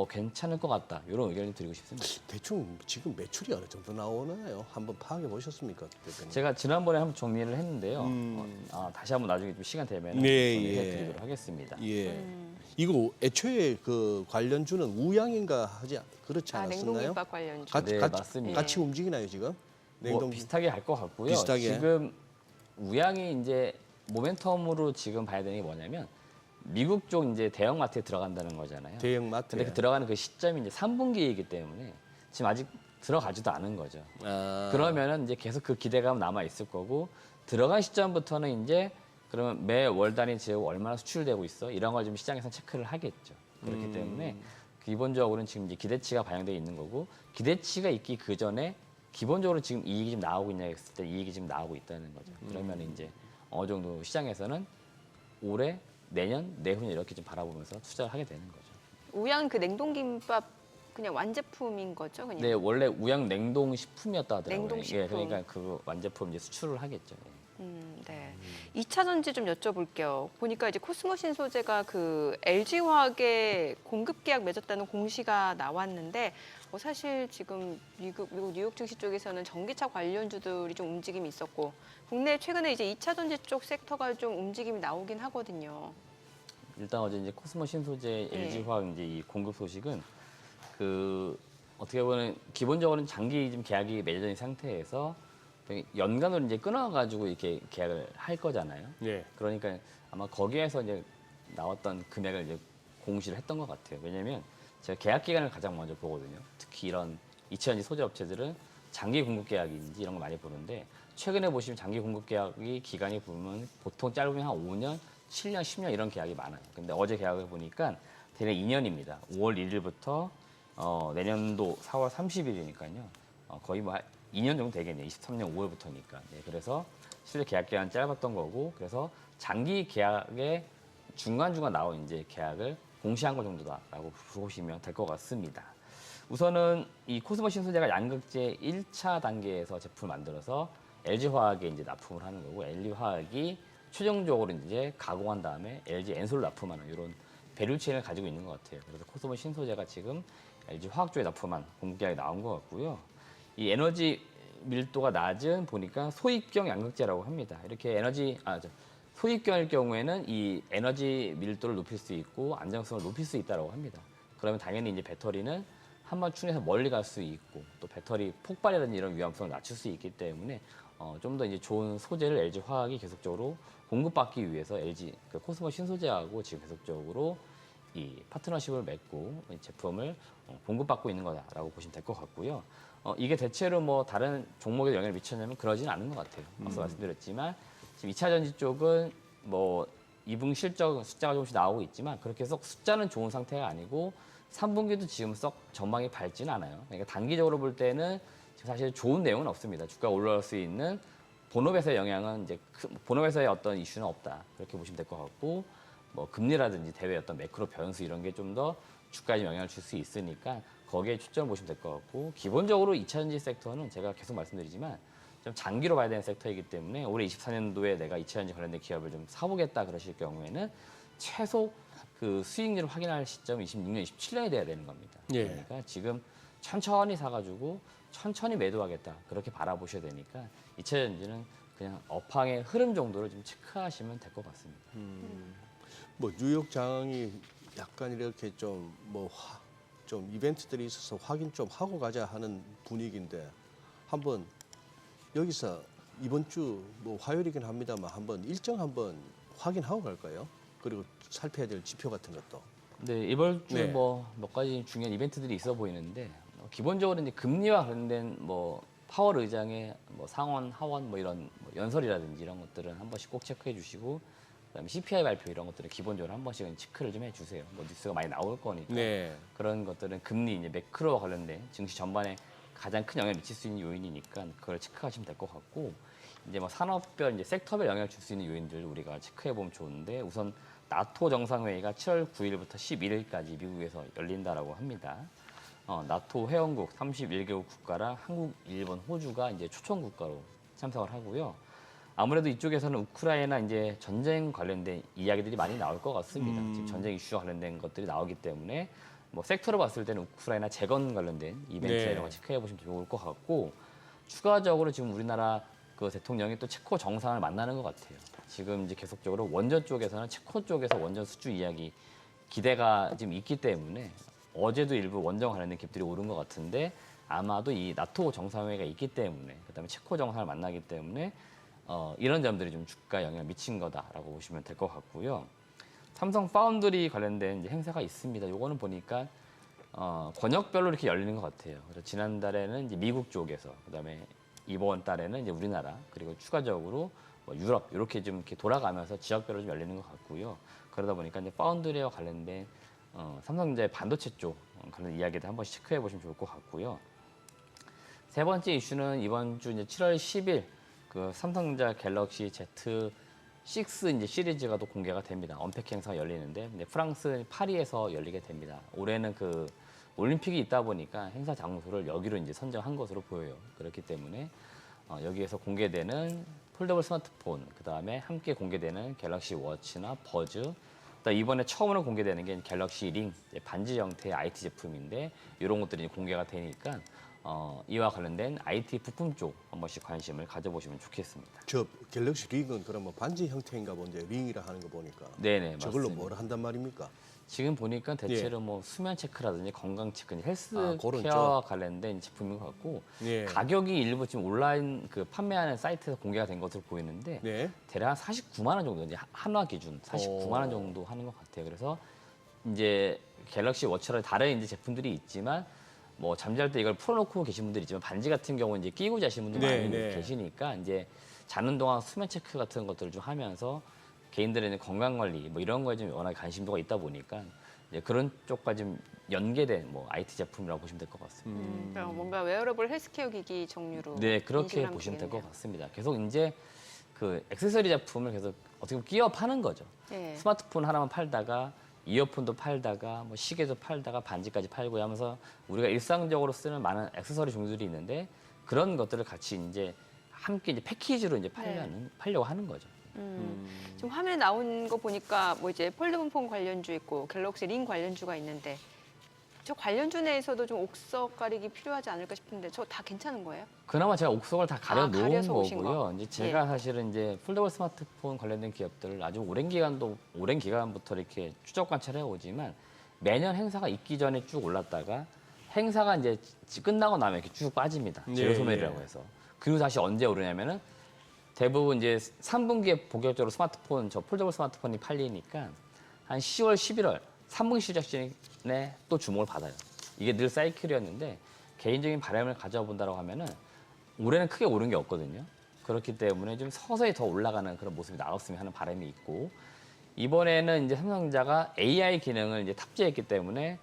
괜찮을 것 같다. 이런 의견을 드리고 싶습니다. 대충 지금 매출이 어느 정도 나오나요? 한번 파악해 보셨습니까, 대표님? 제가 지난번에 한번 정리를 했는데요. 다시 한번 나중에 좀 시간 되면 네, 정리해 예. 드리도록 하겠습니다. 예. 이거 애초에 그 관련주는 우양인가 그렇지 않았었나요? 냉동김밥 관련주. 네, 맞습니다. 같이 움직이나요 지금? 뭐 비슷하게 갈 것 같고요. 비슷하게. 지금 우양이 이제 모멘텀으로 지금 봐야 되는 게 뭐냐면 미국 쪽 이제 대형마트에 들어간다는 거잖아요. 대형마트. 근데 그 들어가는 그 시점이 이제 3분기이기 때문에 지금 아직 들어가지도 않은 거죠. 그러면은 이제 계속 그 기대감 남아 있을 거고 들어간 시점부터는 이제 그러면 매 월 단위 재고 얼마나 수출되고 있어 이런 걸 좀 시장에서 체크를 하겠죠. 그렇기 때문에 기본적으로는 지금 이제 기대치가 반영되어 있는 거고 기대치가 있기 그 전에 기본적으로 지금 이익이 좀 나오고 있냐 했을 때 이익이 지금 나오고 있다는 거죠. 그러면 이제 어느 정도 시장에서는 올해, 내년, 내후년 이렇게 좀 바라보면서 투자를 하게 되는 거죠. 우양 그 냉동김밥 그냥 완제품인 거죠, 그냥? 네, 원래 우양 냉동 식품이었다 하더라고요. 냉동식품. 예, 그러니까 그 완제품 이제 수출을 하겠죠. 예. 네. 2차 전지 좀 여쭤볼게요. 보니까 이제 코스모 신소재가 그 LG화학에 공급 계약 맺었다는 공시가 나왔는데 사실 지금 미국 뉴욕 증시 쪽에서는 전기차 관련주들이 좀 움직임이 있었고 국내 최근에 이제 2차 전지 쪽 섹터가 좀 움직임이 나오긴 하거든요. 일단 어제 이제 코스모 신소재 네. LG화학 이제 이 공급 소식은 그 어떻게 보면 기본적으로는 장기 좀 계약이 맺어져 있는 상태에서 연간으로 이제 끊어가지고 이렇게 계약을 할 거잖아요. 예. 그러니까 아마 거기에서 이제 나왔던 금액을 이제 공시를 했던 것 같아요. 왜냐하면 제가 계약 기간을 가장 먼저 보거든요. 특히 이런 2차전지 소재 업체들은 장기 공급 계약인지 이런 거 많이 보는데 최근에 보시면 장기 공급 계약이 기간이 보면 보통 짧으면 한 5년, 7년, 10년 이런 계약이 많아요. 근데 어제 계약을 보니까 대략 2년입니다. 5월 1일부터 내년도 4월 30일이니까요. 거의 뭐 2년 정도 되겠네요. 23년 5월부터니까. 네, 그래서 실제 계약 기간은 짧았던 거고, 그래서 장기 계약의 중간중간 나온 이제 계약을 공시한 것 정도다라고 보시면 될 것 같습니다. 우선은 이 코스모 신소재가 양극재 1차 단계에서 제품을 만들어서 LG화학에 이제 납품을 하는 거고, LG화학이 최종적으로 이제 가공한 다음에 LG 엔솔로 납품하는 이런 배류체인을 가지고 있는 것 같아요. 그래서 코스모 신소재가 지금 LG화학 쪽에 납품한 공급 계약이 나온 것 같고요. 이 에너지 밀도가 낮은 보니까 소입경 양극재라고 합니다. 이렇게 소입경일 경우에는 이 에너지 밀도를 높일 수 있고 안정성을 높일 수 있다고 합니다. 그러면 당연히 이제 배터리는 한번 충전해서 멀리 갈 수 있고 또 배터리 폭발이라든지 이런 위험성을 낮출 수 있기 때문에 좀 더 이제 좋은 소재를 LG화학이 계속적으로 공급받기 위해서 코스모 신소재하고 지금 계속적으로 이 파트너십을 맺고 제품을 공급받고 있는 거다라고 보시면 될 것 같고요. 이게 대체로 뭐 다른 종목에 영향을 미쳤냐면 그러지는 않은 것 같아요. 앞서 말씀드렸지만 지금 2차 전지 쪽은 뭐 2분기 실적 숫자가 조금씩 나오고 있지만 그렇게 썩 숫자는 좋은 상태가 아니고 3분기도 지금 썩 전망이 밝지는 않아요. 그러니까 단기적으로 볼 때는 지금 사실 좋은 내용은 없습니다. 주가가 올라갈 수 있는 본업에서의 영향은 이제 본업에서의 어떤 이슈는 없다. 그렇게 보시면 될 것 같고 뭐 금리라든지 대외 어떤 매크로 변수 이런 게 좀 더 주가에 영향을 줄 수 있으니까 거기에 초점을 보시면 될 것 같고 기본적으로 2차 전지 섹터는 제가 계속 말씀드리지만 좀 장기로 봐야 되는 섹터이기 때문에 올해 24년도에 내가 2차 전지 관련된 기업을 좀 사보겠다 그러실 경우에는 최소 그 수익률을 확인할 시점이 26년, 27년이 돼야 되는 겁니다. 예. 그러니까 지금 천천히 사가지고 천천히 매도하겠다 그렇게 바라보셔야 되니까 2차 전지는 그냥 업황의 흐름 정도를 좀 체크하시면 될 것 같습니다. 뭐 뉴욕 장이 약간 이렇게 좀 좀 이벤트들이 있어서 확인 좀 하고 가자 하는 분위기인데 한번 여기서 이번 주 뭐 화요일이긴 합니다만 한번 일정 한번 확인하고 갈까요? 그리고 살펴야 될 지표 같은 것도. 네, 이번 주 네. 뭐 몇 가지 중요한 이벤트들이 있어 보이는데 기본적으로 이제 금리와 관련된 뭐 파월 의장의 뭐 상원, 하원 뭐 이런 뭐 연설이라든지 이런 것들은 한 번씩 꼭 체크해 주시고 그다음에 CPI 발표 이런 것들은 기본적으로 한 번씩은 체크를 좀 해주세요. 뭐 뉴스가 많이 나올 거니까 네. 그런 것들은 금리 이제 매크로와 관련된 증시 전반에 가장 큰 영향을 미칠 수 있는 요인이니까 그걸 체크하시면 될 것 같고 이제 뭐 산업별 이제 섹터별 영향을 줄 수 있는 요인들 우리가 체크해 보면 좋은데 우선 나토 정상회의가 7월 9일부터 11일까지 미국에서 열린다라고 합니다. 나토 회원국 31개국 국가랑 한국, 일본, 호주가 이제 초청 국가로 참석을 하고요. 아무래도 이쪽에서는 우크라이나 이제 전쟁 관련된 이야기들이 많이 나올 것 같습니다. 지금 전쟁 이슈와 관련된 것들이 나오기 때문에 뭐 섹터로 봤을 때는 우크라이나 재건 관련된 이벤트 네. 이런 거 체크해 보시면 좋을 것 같고 추가적으로 지금 우리나라 그 대통령이 또 체코 정상을 만나는 것 같아요. 지금 이제 계속적으로 원전 쪽에서는 체코 쪽에서 원전 수주 이야기 기대가 지금 있기 때문에 어제도 일부 원전 관련된 기업들이 오른 것 같은데 아마도 이 나토 정상회의가 있기 때문에 그다음에 체코 정상을 만나기 때문에 이런 점들이 좀 주가에 영향을 미친 거다라고 보시면 될 것 같고요. 삼성 파운드리 관련된 이제 행사가 있습니다. 요거는 보니까 권역별로 이렇게 열리는 것 같아요. 그래서 지난달에는 이제 미국 쪽에서 그다음에 이번 달에는 이제 우리나라 그리고 추가적으로 뭐 유럽 이렇게 좀 이렇게 돌아가면서 지역별로 좀 열리는 것 같고요. 그러다 보니까 이제 파운드리와 관련된 삼성전자의 반도체 쪽 그런 이야기도 한 번씩 체크해 보시면 좋을 것 같고요. 세 번째 이슈는 이번 주 이제 7월 10일 그 삼성전자 갤럭시 Z6 이제 시리즈가 또 공개가 됩니다. 언팩 행사가 열리는데 이제 프랑스 파리에서 열리게 됩니다. 올해는 그 올림픽이 있다 보니까 행사 장소를 여기로 이제 선정한 것으로 보여요. 그렇기 때문에 여기에서 공개되는 폴더블 스마트폰, 그 다음에 함께 공개되는 갤럭시 워치나 버즈, 이번에 처음으로 공개되는 게 갤럭시 링, 반지 형태의 IT 제품인데 이런 것들이 공개가 되니까 이와 관련된 IT 부품 쪽 한 번씩 관심을 가져보시면 좋겠습니다. 저 갤럭시 링은 그러면 반지 형태인가 본데 링이라 하는 거 보니까. 네네, 저걸로 맞습니다. 뭘 한단 말입니까? 지금 보니까 대체로 뭐 수면 체크라든지 건강 체크, 헬스 그런 케어와 관련된 제품인 것 같고 예. 가격이 일부 지금 온라인 그 판매하는 사이트에서 공개가 된 것으로 보이는데 네. 대략 한 49만 원 정도, 이제 한화 기준 49만 원 정도 하는 것 같아요. 그래서 이제 갤럭시 워치랑 다른 이제 제품들이 있지만 뭐 잠잘 때 이걸 풀어놓고 계신 분들이 있지만 반지 같은 경우는 이제 끼고 자시는 분들 네, 많이 네. 계시니까 이제 자는 동안 수면 체크 같은 것들을 좀 하면서 개인들의 건강 관리 뭐 이런 거에 좀 워낙 관심도가 있다 보니까 이제 그런 쪽과 좀 연계된 뭐 IT 제품이라고 보시면 될 것 같습니다. 그러니까 뭔가 웨어러블 헬스케어 기기 종류로 네, 그렇게 인식을 하면 보시면 될 것 되겠네요. 같습니다. 계속 이제 그 액세서리 제품을 계속 어떻게 보면 끼워 파는 거죠. 네. 스마트폰 하나만 팔다가 이어폰도 팔다가 뭐 시계도 팔다가 반지까지 팔고 하면서 우리가 일상적으로 쓰는 많은 액세서리 종류들이 있는데 그런 것들을 같이 이제 함께 이제 패키지로 이제 팔려고 하는 거죠. 지금 화면에 나온 거 보니까 뭐 이제 폴더블 폰 관련주 있고 갤럭시 링 관련주가 있는데 저 관련주 내에서도 좀 옥석 가리기 필요하지 않을까 싶은데 저 다 괜찮은 거예요? 그나마 제가 옥석을 다 가려 놓은 가려서 오신 거고요. 거. 이제 제가 사실은 이제 폴더블 스마트폰 관련된 기업들을 아주 오랜 기간부터 이렇게 추적 관찰해 오지만 매년 행사가 있기 전에 쭉 올랐다가 행사가 이제 끝나고 나면 이렇게 쭉 빠집니다. 재료 소멸이라고 해서. 그리고 다시 언제 오르냐면은 대부분 이제 3분기에 본격적으로 스마트폰, 저 폴더블 스마트폰이 팔리니까 한 10월, 11월 3분기 시작전에 또 주목을 받아요. 이게 늘 사이클이었는데 개인적인 바람을 가져본다고 하면은 올해는 크게 오른 게 없거든요. 그렇기 때문에 좀 서서히 더 올라가는 그런 모습이 나왔으면 하는 바람이 있고 이번에는 이제 삼성전자가 AI 기능을 이제 탑재했기 때문에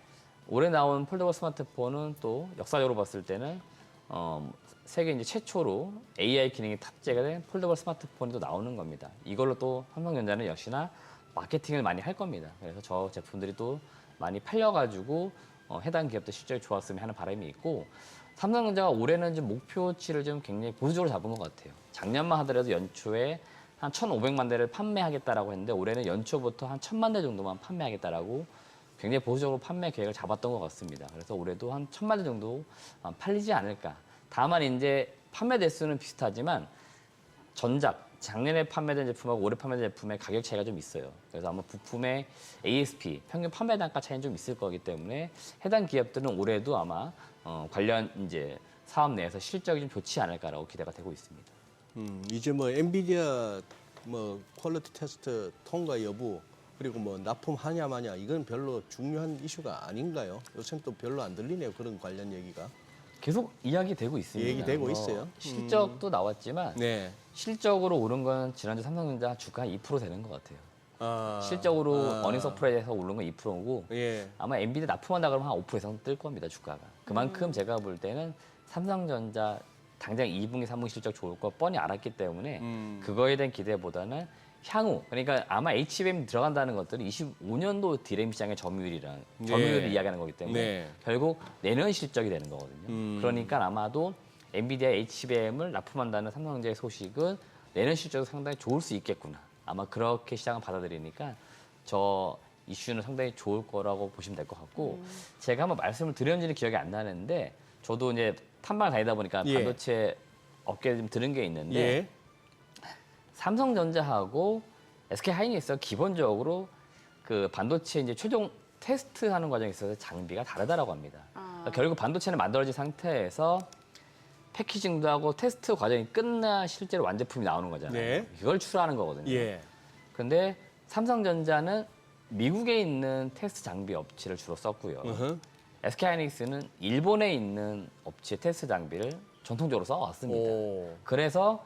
올해 나온 폴더블 스마트폰은 또 역사적으로 봤을 때는 세계 이제 최초로 AI 기능이 탑재가 된 폴더블 스마트폰이 또 나오는 겁니다. 이걸로 또 삼성전자는 역시나 마케팅을 많이 할 겁니다. 그래서 저 제품들이 또 많이 팔려가지고 해당 기업도 실적이 좋았으면 하는 바람이 있고 삼성전자가 올해는 좀 목표치를 좀 굉장히 보수적으로 잡은 것 같아요. 작년만 하더라도 연초에 한 1,500만 대를 판매하겠다라고 했는데 올해는 연초부터 한 1,000만 대 정도만 판매하겠다라고 굉장히 보수적으로 판매 계획을 잡았던 것 같습니다. 그래서 올해도 한 1,000만 대 정도 팔리지 않을까. 다만 이제 판매 대수는 비슷하지만 전작, 작년에 판매된 제품하고 올해 판매된 제품의 가격 차이가 좀 있어요. 그래서 아마 부품의 ASP, 평균 판매 단가 차이는 좀 있을 거기 때문에 해당 기업들은 올해도 아마 관련 이제 사업 내에서 실적이 좀 좋지 않을까라고 기대가 되고 있습니다. 이제 뭐 엔비디아 뭐 퀄리티 테스트 통과 여부 그리고 뭐 납품하냐 마냐 이건 별로 중요한 이슈가 아닌가요? 요새는 또 별로 안 들리네요. 그런 관련 얘기가. 계속 이야기되고 있습니다. 얘기되고 있어요. 실적도 나왔지만 네. 실적으로 오른 건 지난주 삼성전자 주가 2% 되는 것 같아요. 아, 실적으로 어닝 서프라이즈에서 오른 건 2%고 예. 아마 엔비디아 납품한다 그러면 한 5% 이상 뜰 겁니다, 주가가. 그만큼 제가 볼 때는 삼성전자 당장 2분기, 3분기 실적 좋을 거 뻔히 알았기 때문에 그거에 대한 기대보다는 향후, 그러니까 아마 HBM 들어간다는 것들은 25년도 디램 시장의 점유율을 이야기하는 거기 때문에 네. 결국 내년 실적이 되는 거거든요. 그러니까 아마도 엔비디아 HBM을 납품한다는 삼성전자의 소식은 내년 실적도 상당히 좋을 수 있겠구나. 아마 그렇게 시장을 받아들이니까 저 이슈는 상당히 좋을 거라고 보시면 될 것 같고 제가 한번 말씀을 드렸는지는 기억이 안 나는데 저도 이제 탐방을 다니다 보니까 예. 반도체 업계에 좀 들은 게 있는데 예. 삼성전자하고 SK하이닉스가 기본적으로 그 반도체 이제 최종 테스트하는 과정에 있어서 장비가 다르다라고 합니다. 그러니까 결국 반도체는 만들어진 상태에서 패키징도 하고 테스트 과정이 끝나 실제로 완제품이 나오는 거잖아요. 네. 이걸 출하하는 거거든요. 예. 근데 삼성전자는 미국에 있는 테스트 장비 업체를 주로 썼고요. SK하이닉스는 일본에 있는 업체 테스트 장비를 전통적으로 써왔습니다. 오. 그래서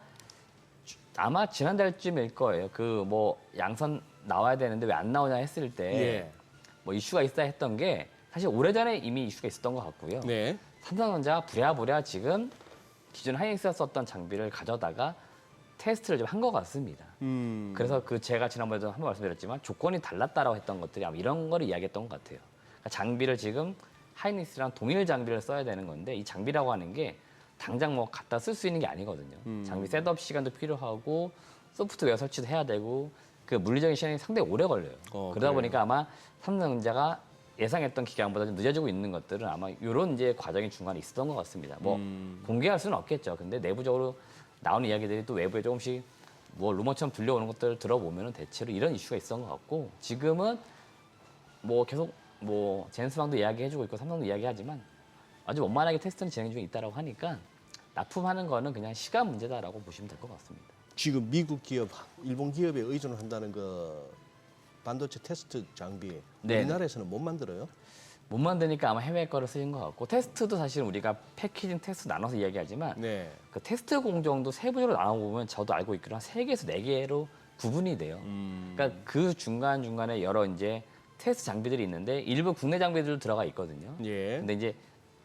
아마 지난달쯤일 거예요. 그 뭐 양선 나와야 되는데 왜 안 나오냐 했을 때 뭐 예. 이슈가 있다 했던 게 사실 오래전에 이미 이슈가 있었던 것 같고요. 네. 삼성전자가 부랴부랴 지금 기존 하이닉스가 썼던 장비를 가져다가 테스트를 좀 한 것 같습니다. 그래서 제가 지난번에도 한번 말씀드렸지만 조건이 달랐다라고 했던 것들이 아마 이런 거를 이야기했던 것 같아요. 그러니까 장비를 지금 하이닉스랑 동일 장비를 써야 되는 건데 이 장비라고 하는 게 당장 뭐 갖다 쓸 수 있는 게 아니거든요. 장비 셋업 시간도 필요하고 소프트웨어 설치도 해야 되고 그 물리적인 시간이 상당히 오래 걸려요. 그러다 그래요? 보니까 아마 삼성전자가 예상했던 기간보다 좀 늦어지고 있는 것들은 아마 이런 이제 과정이 중간에 있었던 것 같습니다. 뭐 공개할 수는 없겠죠. 근데 내부적으로 나오는 이야기들이 또 외부에 조금씩 뭐 루머처럼 들려오는 것들을 들어보면은 대체로 이런 이슈가 있었던 것 같고 지금은 뭐 계속 뭐 제네시스방도 이야기해주고 있고 삼성도 이야기하지만 아주 원만하게 테스트는 진행 중에 있다라고 하니까 납품하는 거는 그냥 시간 문제다라고 보시면 될 것 같습니다. 지금 미국 기업, 일본 기업에 의존한다는 그 반도체 테스트 장비 네. 우리나라에서는 못 만들어요? 못 만드니까 아마 해외 거를 쓰신 것 같고 테스트도 사실 우리가 패키징 테스트 나눠서 이야기하지만 네. 그 테스트 공정도 세부적으로 나눠보면 저도 알고 있기로 한 3개에서 4개로 구분이 돼요. 그러니까 그 중간중간에 여러 이제 테스트 장비들이 있는데 일부 국내 장비들도 들어가 있거든요. 예. 근데 이제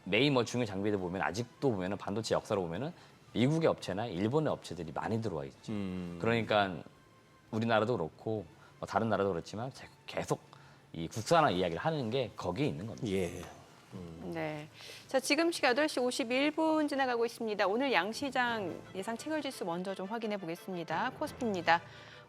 메인 뭐 중요 장비들 보면 아직도 보면은 반도체 역사로 보면은 미국의 업체나 일본의 업체들이 많이 들어와 있죠. 그러니까 우리나라도 그렇고 뭐 다른 나라도 그렇지만 계속 이 국산화 이야기를 하는 게 거기에 있는 겁니다. 예. 네. 자, 지금 시각 8시 51분 지나가고 있습니다. 오늘 양시장 예상 체결지수 먼저 좀 확인해 보겠습니다. 코스피입니다.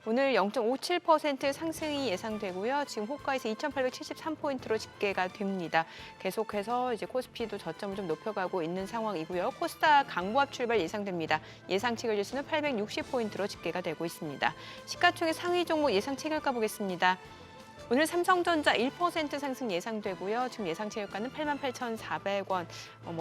오늘 0.57% 상승이 예상되고요. 지금 호가에서 2,873포인트로 집계가 됩니다. 계속해서 이제 코스피도 저점을 좀 높여가고 있는 상황이고요. 코스닥 강보합 출발 예상됩니다. 예상 체결 지수는 860포인트로 집계가 되고 있습니다. 시가총액 상위 종목 예상 체결가 보겠습니다. 오늘 삼성전자 1% 상승 예상되고요. 지금 예상 체결가는 88,400원.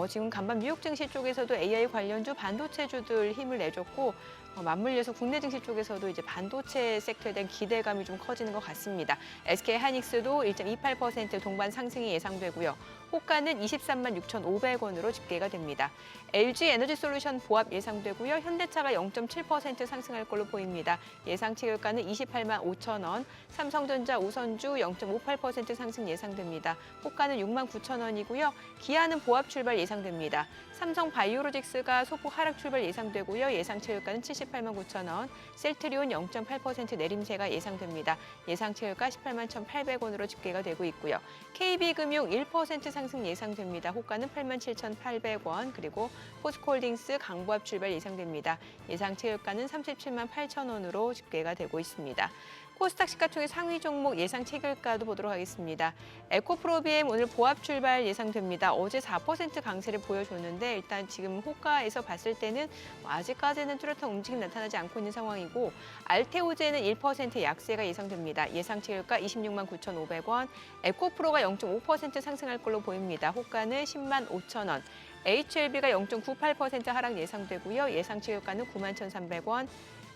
지금 간밤 뉴욕 증시 쪽에서도 AI 관련주 반도체주들 힘을 내줬고 맞물려서 국내 증시 쪽에서도 이제 반도체 섹터에 대한 기대감이 좀 커지는 것 같습니다. SK 하이닉스도 1.28% 동반 상승이 예상되고요. 호가는 23만 6,500원으로 집계가 됩니다. LG 에너지솔루션 보합 예상되고요. 현대차가 0.7% 상승할 걸로 보입니다. 예상 체결가는 28만 5천 원. 삼성전자 우선주 0.58% 상승 예상됩니다. 호가는 6만 9천 원이고요. 기아는 보합 출발 예상됩니다. 삼성 바이오로직스가 소폭 하락 출발 예상되고요. 예상 체결가는 78만 9천 원. 셀트리온 0.8% 내림세가 예상됩니다. 예상 체결가 18만 1,800원으로 집계가 되고 있고요. KB금융 1% 상승 예상됩니다. 호가는 8만 7,800원. 그리고 포스코홀딩스 강보합 출발 예상됩니다. 예상 체결가는 37만 8천 원으로 집계가 되고 있습니다. 코스닥 시가총액 상위 종목 예상 체결가도 보도록 하겠습니다. 에코프로비엠 오늘 보합 출발 예상됩니다. 어제 4% 강세를 보여줬는데 일단 지금 호가에서 봤을 때는 아직까지는 뚜렷한 움직임 나타나지 않고 있는 상황이고 알테오제는 1% 약세가 예상됩니다. 예상 체결가 26만 9,500원, 에코프로가 0.5% 상승할 걸로 보입니다. 호가는 10만 5천 원. HLB가 0.98% 하락 예상되고요. 예상 체결가는 9만 1,300원.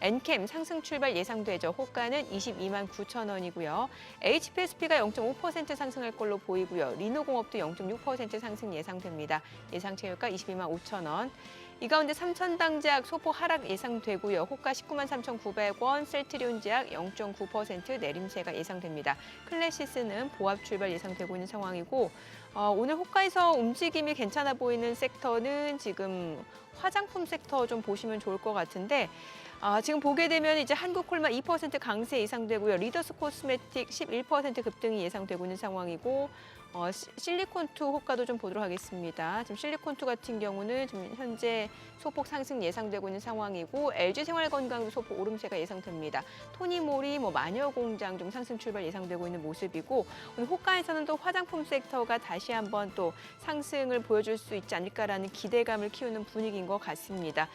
엔캠 상승 출발 예상되죠. 호가는 22만 9천 원이고요. HPSP가 0.5% 상승할 걸로 보이고요. 리노공업도 0.6% 상승 예상됩니다. 예상 체결가 22만 5천 원. 이 가운데 삼천당제약 소폭 하락 예상되고요. 호가 19만 3,900원, 셀트리온제약 0.9% 내림세가 예상됩니다. 클래시스는 보합 출발 예상되고 있는 상황이고 오늘 호가에서 움직임이 괜찮아 보이는 섹터는 지금 화장품 섹터 좀 보시면 좋을 것 같은데 지금 보게 되면 이제 한국콜마 2% 강세 예상되고요. 리더스 코스메틱 11% 급등이 예상되고 있는 상황이고 실리콘2 호가도 좀 보도록 하겠습니다. 지금 실리콘2 같은 경우는 지금 현재 소폭 상승 예상되고 있는 상황이고 LG생활건강도 소폭 오름세가 예상됩니다. 토니모리, 마녀공장 좀 상승 출발 예상되고 있는 모습이고 오늘 호가에서는 또 화장품 섹터가 다시 한번 또 상승을 보여줄 수 있지 않을까라는 기대감을 키우는 분위기인 것 같습니다.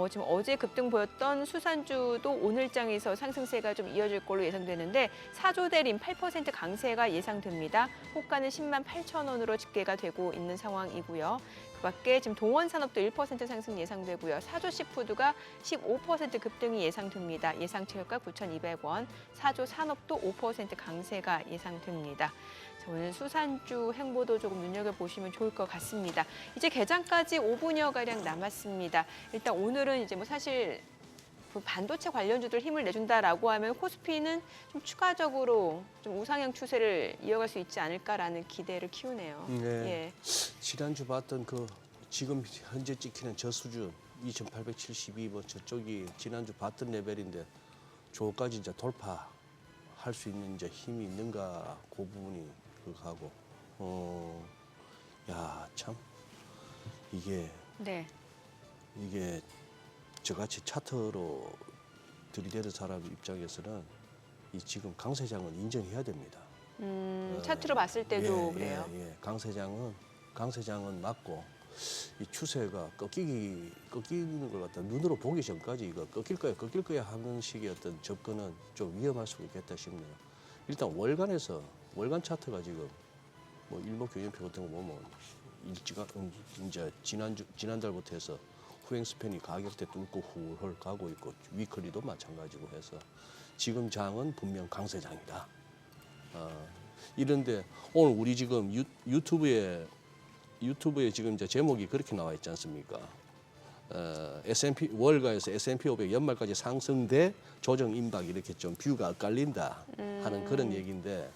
지금 어제 급등 보였던 수산주도 오늘장에서 상승세가 좀 이어질 걸로 예상되는데 사조대림 8% 강세가 예상됩니다. 호가는 10만 8천 원으로 집계가 되고 있는 상황이고요. 그 밖에 지금 동원산업도 1% 상승 예상되고요. 사조시푸드가 15% 급등이 예상됩니다. 예상 체결가 9,200원. 사조산업도 5% 강세가 예상됩니다. 오늘 수산주 행보도 조금 눈여겨보시면 좋을 것 같습니다. 이제 개장까지 5분여가량 남았습니다. 일단 오늘은 이제 사실 그 반도체 관련주들 힘을 내준다라고 하면 코스피는 좀 추가적으로 좀 우상향 추세를 이어갈 수 있지 않을까라는 기대를 키우네요. 네. 예. 지난주 봤던 그 지금 현재 찍히는 저 수준 2,872번 저쪽이 지난주 봤던 레벨인데 저거까지 이제 돌파할 수 있는 이제 힘이 있는가 그 부분이 그거하고 야 참 네. 이게 저같이 차트로 들이대는 사람 입장에서는 이 지금 강세장은 인정해야 됩니다. 차트로 봤을 때도 그래요. 예. 강세장은 맞고 이 추세가 꺾이는 걸 갖다 눈으로 보기 전까지 이거 꺾일 거야 하는 식의 어떤 접근은 좀 위험할 수 있겠다 싶네요. 일단 월간 차트가 지금 뭐 일목균형표 같은 거 보면 이제 지난달부터 해서 후행 스팬이 가격대 뚫고 훌훌 가고 있고 위클리도 마찬가지고 해서 지금 장은 분명 강세장이다. 이런데 오늘 우리 지금 유튜브에 지금 이제 제목이 그렇게 나와 있지 않습니까? S&P 월가에서 S&P 500 연말까지 상승돼 조정 임박 이렇게 좀 뷰가 엇갈린다 하는 그런 얘기인데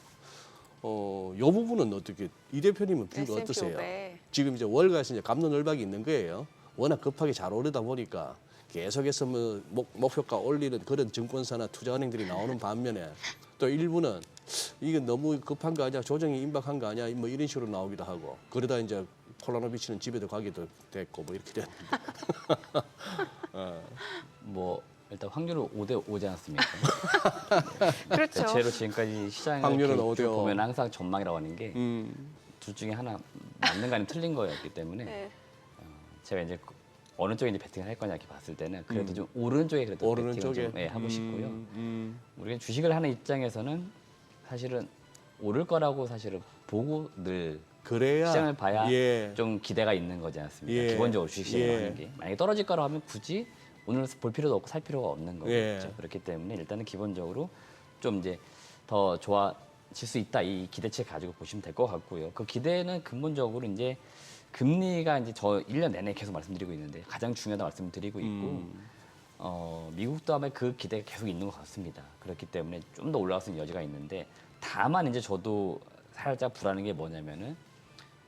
요 부분은 어떻게 이 대표님은 뷰가 S&P 어떠세요? 500. 지금 이제 월가에서 이제 갑론을박이 있는 거예요. 워낙 급하게 잘 오르다 보니까 계속해서 뭐 목표가 올리는 그런 증권사나 투자은행들이 나오는 반면에 또 일부는 이게 너무 급한 거 아니야, 조정이 임박한 거 아니야, 뭐 이런 식으로 나오기도 하고 그러다 이제 폴라노비치는 집에도 가기도 됐고 뭐 이렇게 됐는데. 뭐 일단 확률은 5대 5지 않습니까? 그렇죠. 대체로 지금까지 시장을 확률은 이렇게 5대 5. 보면 항상 전망이라고 하는 게 둘 중에 하나 맞는 거 아니면 틀린 거였기 때문에 네. 제가 이제 어느 쪽에 이제 베팅을 할 거냐 이렇게 봤을 때는 그래도 좀 오른쪽에 그래도 오르는 베팅을 쪽에 좀 하고 싶고요. 우리가 주식을 하는 입장에서는 사실은 오를 거라고 사실은 보고 늘 그래야 시장을 봐야 예. 좀 기대가 있는 거지 않습니까? 예. 기본적으로 주식시장을 예. 하는 게. 만약에 떨어질 거라고 하면 굳이 오늘 볼 필요도 없고 살 필요가 없는 거겠죠. 예. 그렇기 때문에 일단은 기본적으로 좀 이제 더 좋아질 수 있다 이 기대치 가지고 보시면 될 것 같고요. 그 기대는 근본적으로 이제 금리가 이제 저 1년 내내 계속 말씀드리고 있는데 가장 중요하다 말씀드리고 있고 미국도 아마 그 기대가 계속 있는 것 같습니다. 그렇기 때문에 좀 더 올라갈 수 있는 여지가 있는데 다만 이제 저도 살짝 불안한 게 뭐냐면은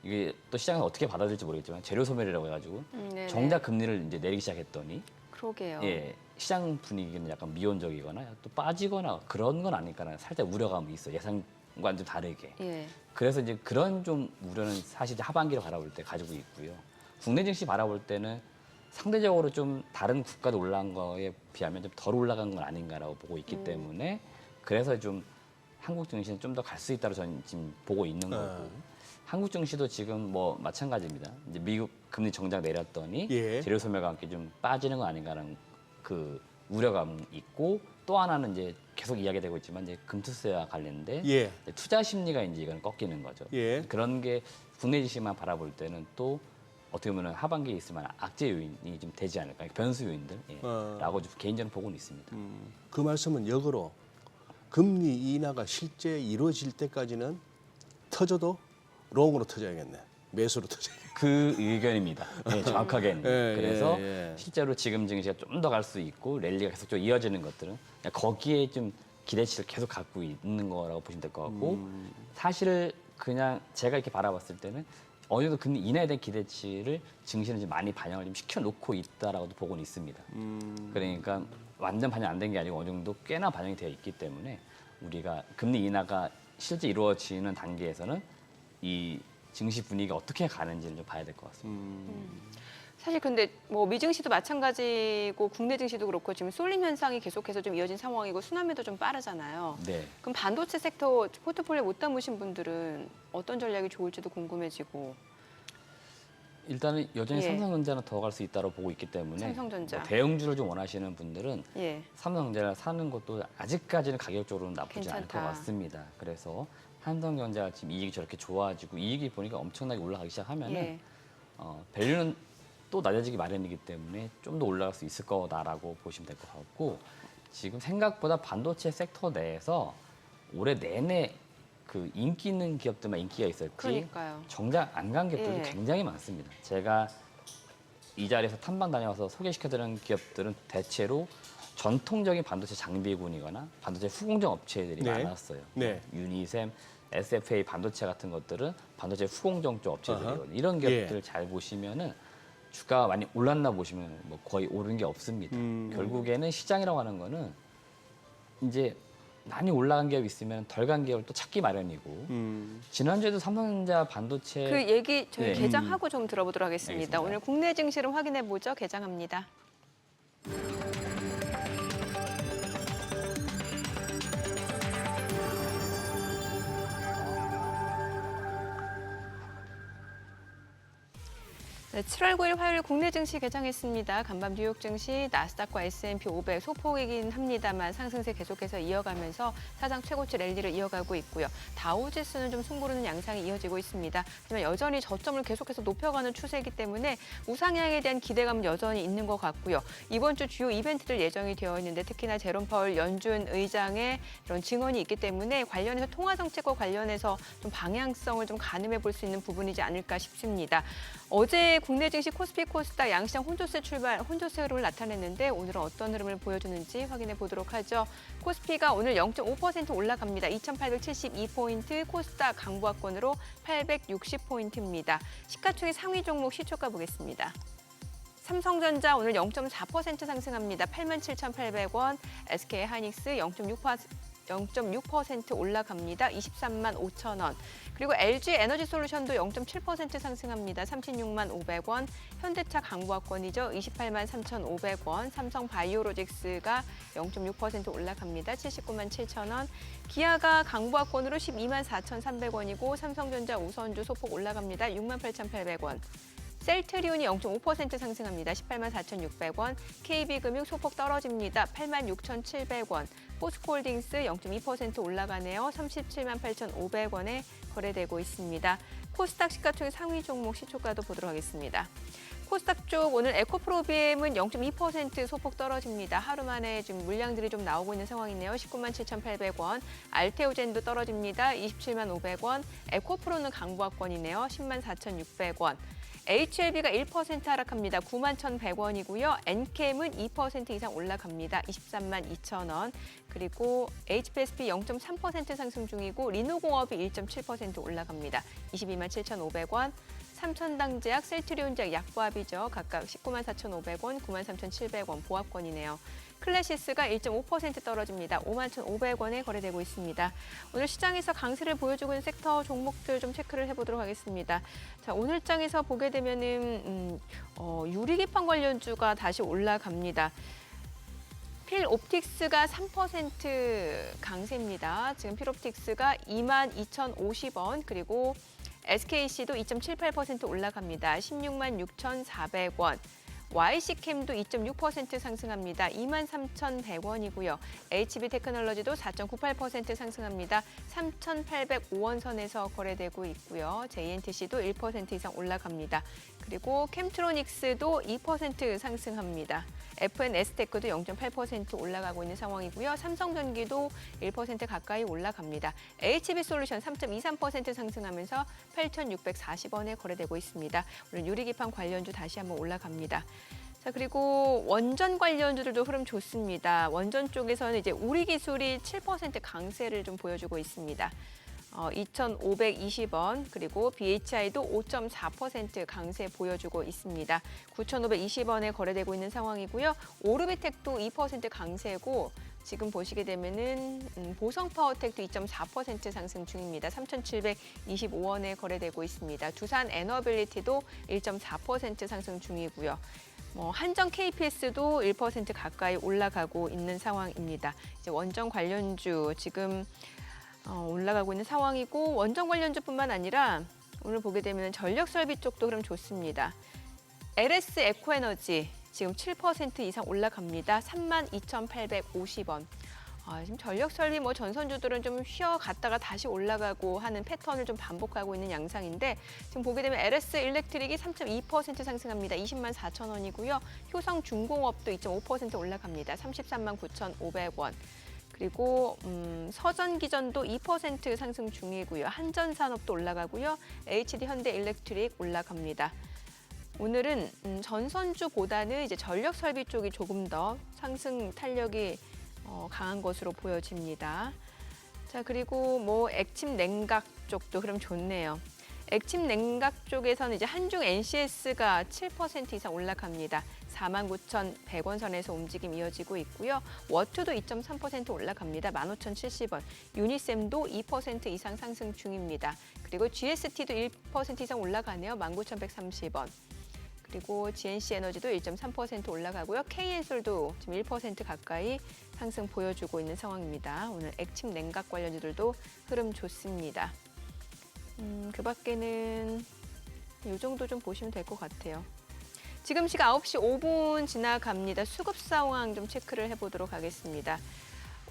이게 또 시장에서 어떻게 받아들일지 모르겠지만 재료 소멸이라고 해가지고 네네. 정작 금리를 이제 내리기 시작했더니 그러게요. 예 시장 분위기는 약간 미온적이거나 또 빠지거나 그런 건 아닐까나 살짝 우려감이 있어 요 예상과는 좀 다르게. 예. 그래서 이제 그런 좀 우려는 사실 이제 하반기를 바라볼 때 가지고 있고요. 국내 증시 바라볼 때는 상대적으로 좀 다른 국가도 올라간 거에 비하면 좀 덜 올라간 건 아닌가라고 보고 있기 때문에 그래서 좀 한국 증시는 좀 더 갈 수 있다고 저는 지금 보고 있는 거고 한국 증시도 지금 뭐 마찬가지입니다. 이제 미국 금리 정작 내렸더니 예. 재료 소멸과 함께 좀 빠지는 거 아닌가라는 그 우려감 있고 또 하나는 이제 계속 이야기되고 있지만 이제 금투세와 관련된 예. 투자 심리가 이제 이건 꺾이는 거죠. 예. 그런 게 국내 지시만 바라볼 때는 또 어떻게 보면 하반기에 있을 만한 악재 요인이 좀 되지 않을까, 변수 요인들 라고 좀 개인적으로 보고는 있습니다. 그 말씀은 역으로 금리 인하가 실제 이루어질 때까지는 터져도 롱으로 터져야겠네. 매수로 터져야겠네. 그 의견입니다. 네, 정확하게는. 예, 그래서 예. 실제로 지금 증시가 좀 더 갈 수 있고 랠리가 계속 좀 이어지는 것들은 그냥 거기에 좀 기대치를 계속 갖고 있는 거라고 보시면 될 것 같고 사실 그냥 제가 이렇게 바라봤을 때는 어느 정도 금리 인하에 대한 기대치를 증시는 좀 많이 반영을 좀 시켜놓고 있다라고도 보고는 있습니다. 그러니까 완전 반영 안 된 게 아니고 어느 정도 꽤나 반영이 되어 있기 때문에 우리가 금리 인하가 실제 이루어지는 단계에서는 이 증시 분위기가 어떻게 가는지를 좀 봐야 될 것 같습니다. 사실 근데 뭐 미증시도 마찬가지고 국내 증시도 그렇고 지금 쏠림 현상이 계속해서 좀 이어진 상황이고 순환매도 좀 빠르잖아요. 네. 그럼 반도체 섹터 포트폴리오 못 담으신 분들은 어떤 전략이 좋을지도 궁금해지고. 일단은 여전히 예. 삼성전자는 더 갈 수 있다고 보고 있기 때문에 삼성전자. 뭐 대형주를 좀 원하시는 분들은 예. 삼성전자를 사는 것도 아직까지는 가격적으로는 나쁘지 않을 것 괜찮다. 같습니다. 그래서 삼성전자가 지금 이익이 저렇게 좋아지고 이익이 보니까 엄청나게 올라가기 시작하면은 예. 밸류는 또 낮아지기 마련이기 때문에 좀 더 올라갈 수 있을 거다라고 보시면 될 것 같고 지금 생각보다 반도체 섹터 내에서 올해 내내 그 인기 있는 기업들만 인기가 있었지 그러니까요. 정작 안 간 기업들이 예. 굉장히 많습니다. 제가 이 자리에서 탐방 다녀와서 소개시켜드리는 기업들은 대체로 전통적인 반도체 장비군이거나 반도체 후공정 업체들이 네. 많았어요. 네. 유니셈, SFA 반도체 같은 것들은 반도체 후공정 쪽 업체들이거든요. 아하. 이런 기업들 예. 잘 보시면은 주가가 많이 올랐나 보시면 뭐 거의 오른 게 없습니다. 결국에는 시장이라고 하는 거는 이제 많이 올라간 기업이 있으면 덜 간 기업을 또 찾기 마련이고 지난주에도 삼성전자 반도체 그 얘기 저희 네. 개장하고 좀 들어보도록 하겠습니다. 알겠습니다. 오늘 국내 증시를 확인해 보죠. 개장합니다. 네, 7월 9일 화요일 국내 증시 개장했습니다. 간밤 뉴욕 증시 나스닥과 S&P 500 소폭이긴 합니다만 상승세 계속해서 이어가면서 사상 최고치 랠리를 이어가고 있고요. 다우지수는 좀 숨고르는 양상이 이어지고 있습니다. 하지만 여전히 저점을 계속해서 높여가는 추세이기 때문에 우상향에 대한 기대감은 여전히 있는 것 같고요. 이번 주 주요 이벤트들 예정이 되어 있는데 특히나 제롬 파월 연준 의장의 이런 증언이 있기 때문에 관련해서 통화 정책과 관련해서 좀 방향성을 좀 가늠해 볼 수 있는 부분이지 않을까 싶습니다. 어제 국내 증시 코스피 코스닥 양시장 혼조세 흐름을 나타냈는데 오늘은 어떤 흐름을 보여주는지 확인해 보도록 하죠. 코스피가 오늘 0.5% 올라갑니다. 2,872포인트, 코스닥 강보합권으로 860포인트입니다. 시가총액 상위 종목 시초가 보겠습니다. 삼성전자 오늘 0.4% 상승합니다. 87,800원, SK하이닉스 0.6% 올라갑니다. 23만 5천 원. 그리고 LG 에너지솔루션도 0.7% 상승합니다. 36만 500원. 현대차 강보합권이죠. 28만 3,500원. 삼성바이오로직스가 0.6% 올라갑니다. 79만 7천 원. 기아가 강보합권으로 12만 4,300원이고 삼성전자 우선주 소폭 올라갑니다. 6만 8,800원. 셀트리온이 0.5% 상승합니다. 18만 4,600원. KB금융 소폭 떨어집니다. 8만 6,700원. 포스코홀딩스 0.2% 올라가네요. 37만 8,500원에 거래되고 있습니다. 코스닥 시가총액 상위 종목 시초가도 보도록 하겠습니다. 코스닥 쪽 오늘 에코프로비엠은 0.2% 소폭 떨어집니다. 하루 만에 지금 물량들이 좀 나오고 있는 상황이네요. 19만 7,800원. 알테오젠도 떨어집니다. 27만 500원. 에코프로는 강보합권이네요. 10만 4,600원. HLB가 1% 하락합니다. 9만 1,100원이고요. 엔캠은 2% 이상 올라갑니다. 23만 2천 원. 그리고 HPSP 0.3% 상승 중이고 리노공업이 1.7% 올라갑니다. 22만 7,500원. 삼천당제약, 셀트리온제약 약보합이죠. 각각 19만 4,500원, 9만 3,700원 보합권이네요. 클래시스가 1.5% 떨어집니다. 5만 1,500원에 거래되고 있습니다. 오늘 시장에서 강세를 보여주고 있는 섹터 종목들 좀 체크를 해보도록 하겠습니다. 자, 오늘 장에서 보게 되면은 유리기판 관련주가 다시 올라갑니다. 필옵틱스가 3% 강세입니다. 지금 필옵틱스가 2만 2,050원 그리고 SKC도 2.78% 올라갑니다. 16만 6,400원. YC캠도 2.6% 상승합니다. 23,100원이고요. HB테크놀로지도 4.98% 상승합니다. 3,805원 선에서 거래되고 있고요. JNTC도 1% 이상 올라갑니다. 그리고 캠트로닉스도 2% 상승합니다. FNS테크도 0.8% 올라가고 있는 상황이고요. 삼성전기도 1% 가까이 올라갑니다. HB솔루션 3.23% 상승하면서 8,640원에 거래되고 있습니다. 오늘 유리기판 관련주 다시 한번 올라갑니다. 자, 그리고 원전 관련주들도 흐름 좋습니다. 원전 쪽에서는 이제 우리기술이 7% 강세를 좀 보여주고 있습니다. 2,520원 그리고 BHI도 5.4% 강세 보여주고 있습니다. 9,520원에 거래되고 있는 상황이고요. 오르비텍도 2% 강세고 지금 보시게 되면은 보성파워텍도 2.4% 상승 중입니다. 3,725원에 거래되고 있습니다. 두산 에너빌리티도 1.4% 상승 중이고요. 한정 KPS도 1% 가까이 올라가고 있는 상황입니다. 이제 원전 관련주 지금 올라가고 있는 상황이고 원전 관련주뿐만 아니라 오늘 보게 되면 전력 설비 쪽도 그럼 좋습니다. LS 에코에너지 지금 7% 이상 올라갑니다. 32,850원. 지금 전력 설비 전선주들은 좀 쉬어갔다가 다시 올라가고 하는 패턴을 좀 반복하고 있는 양상인데 지금 보게 되면 LS 일렉트릭이 3.2% 상승합니다. 20만 4천 원이고요. 효성중공업도 2.5% 올라갑니다. 33만 9,500원. 그리고 서전기전도 2% 상승 중이고요. 한전산업도 올라가고요. HD 현대일렉트릭 올라갑니다. 오늘은 전선주보다는 이제 전력 설비 쪽이 조금 더 상승 탄력이 강한 것으로 보여집니다. 자, 그리고 뭐 액침 냉각 쪽도 흐름 좋네요. 액침 냉각 쪽에서는 이제 한중 NCS가 7% 이상 올라갑니다. 49,100원 선에서 움직임 이어지고 있고요. 워투도 2.3% 올라갑니다. 15,070원. 유니셈도 2% 이상 상승 중입니다. 그리고 GST도 1% 이상 올라가네요. 19,130원. 그리고 GNC 에너지도 1.3% 올라가고요. K엔솔도 지금 1% 가까이 상승 보여주고 있는 상황입니다. 오늘 액침 냉각 관련주들도 흐름 좋습니다. 그 밖에는 이 정도 좀 보시면 될 것 같아요. 지금 시각 9시 5분 지나갑니다. 수급 상황 좀 체크를 해보도록 하겠습니다.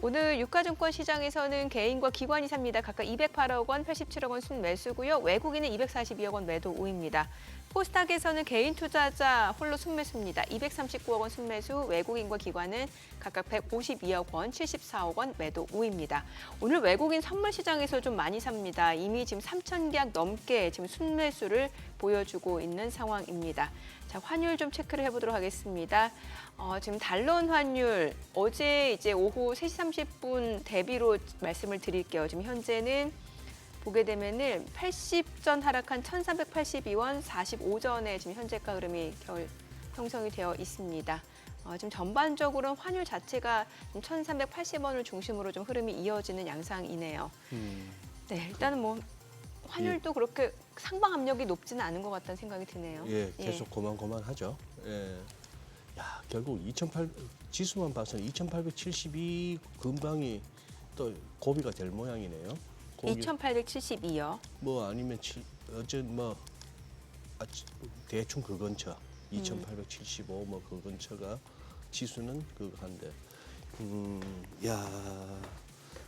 오늘 유가증권 시장에서는 개인과 기관이 삽니다. 각각 208억 원, 87억 원 순매수고요. 외국인은 242억 원 매도 우입니다. 코스닥에서는 개인 투자자 홀로 순매수입니다. 239억 원 순매수, 외국인과 기관은 각각 152억 원, 74억 원 매도 우입니다. 오늘 외국인 선물 시장에서 좀 많이 삽니다. 이미 지금 3,000계약 넘게 지금 순매수를 보여주고 있는 상황입니다. 자, 환율 좀 체크를 해보도록 하겠습니다. 지금 달러원 환율 어제 이제 오후 3시 30분 대비로 말씀을 드릴게요. 지금 현재는 보게 되면은 80전 하락한 1,382원 45전에 지금 현재가 흐름이 형성이 되어 있습니다. 지금 전반적으로 환율 자체가 1,380원을 중심으로 좀 흐름이 이어지는 양상이네요. 네, 일단은 뭐 환율도 그렇게 상방 압력이 높지는 않은 것 같다는 생각이 드네요. 예, 계속 고만고만하죠. 예. 야, 결국 지수만 봐서는 2,872 근방이 또 고비가 될 모양이네요. 2,872요. 뭐 아니면 어제 대충 그 근처 2,875 뭐 그 근처가 지수는 그거 한데 야,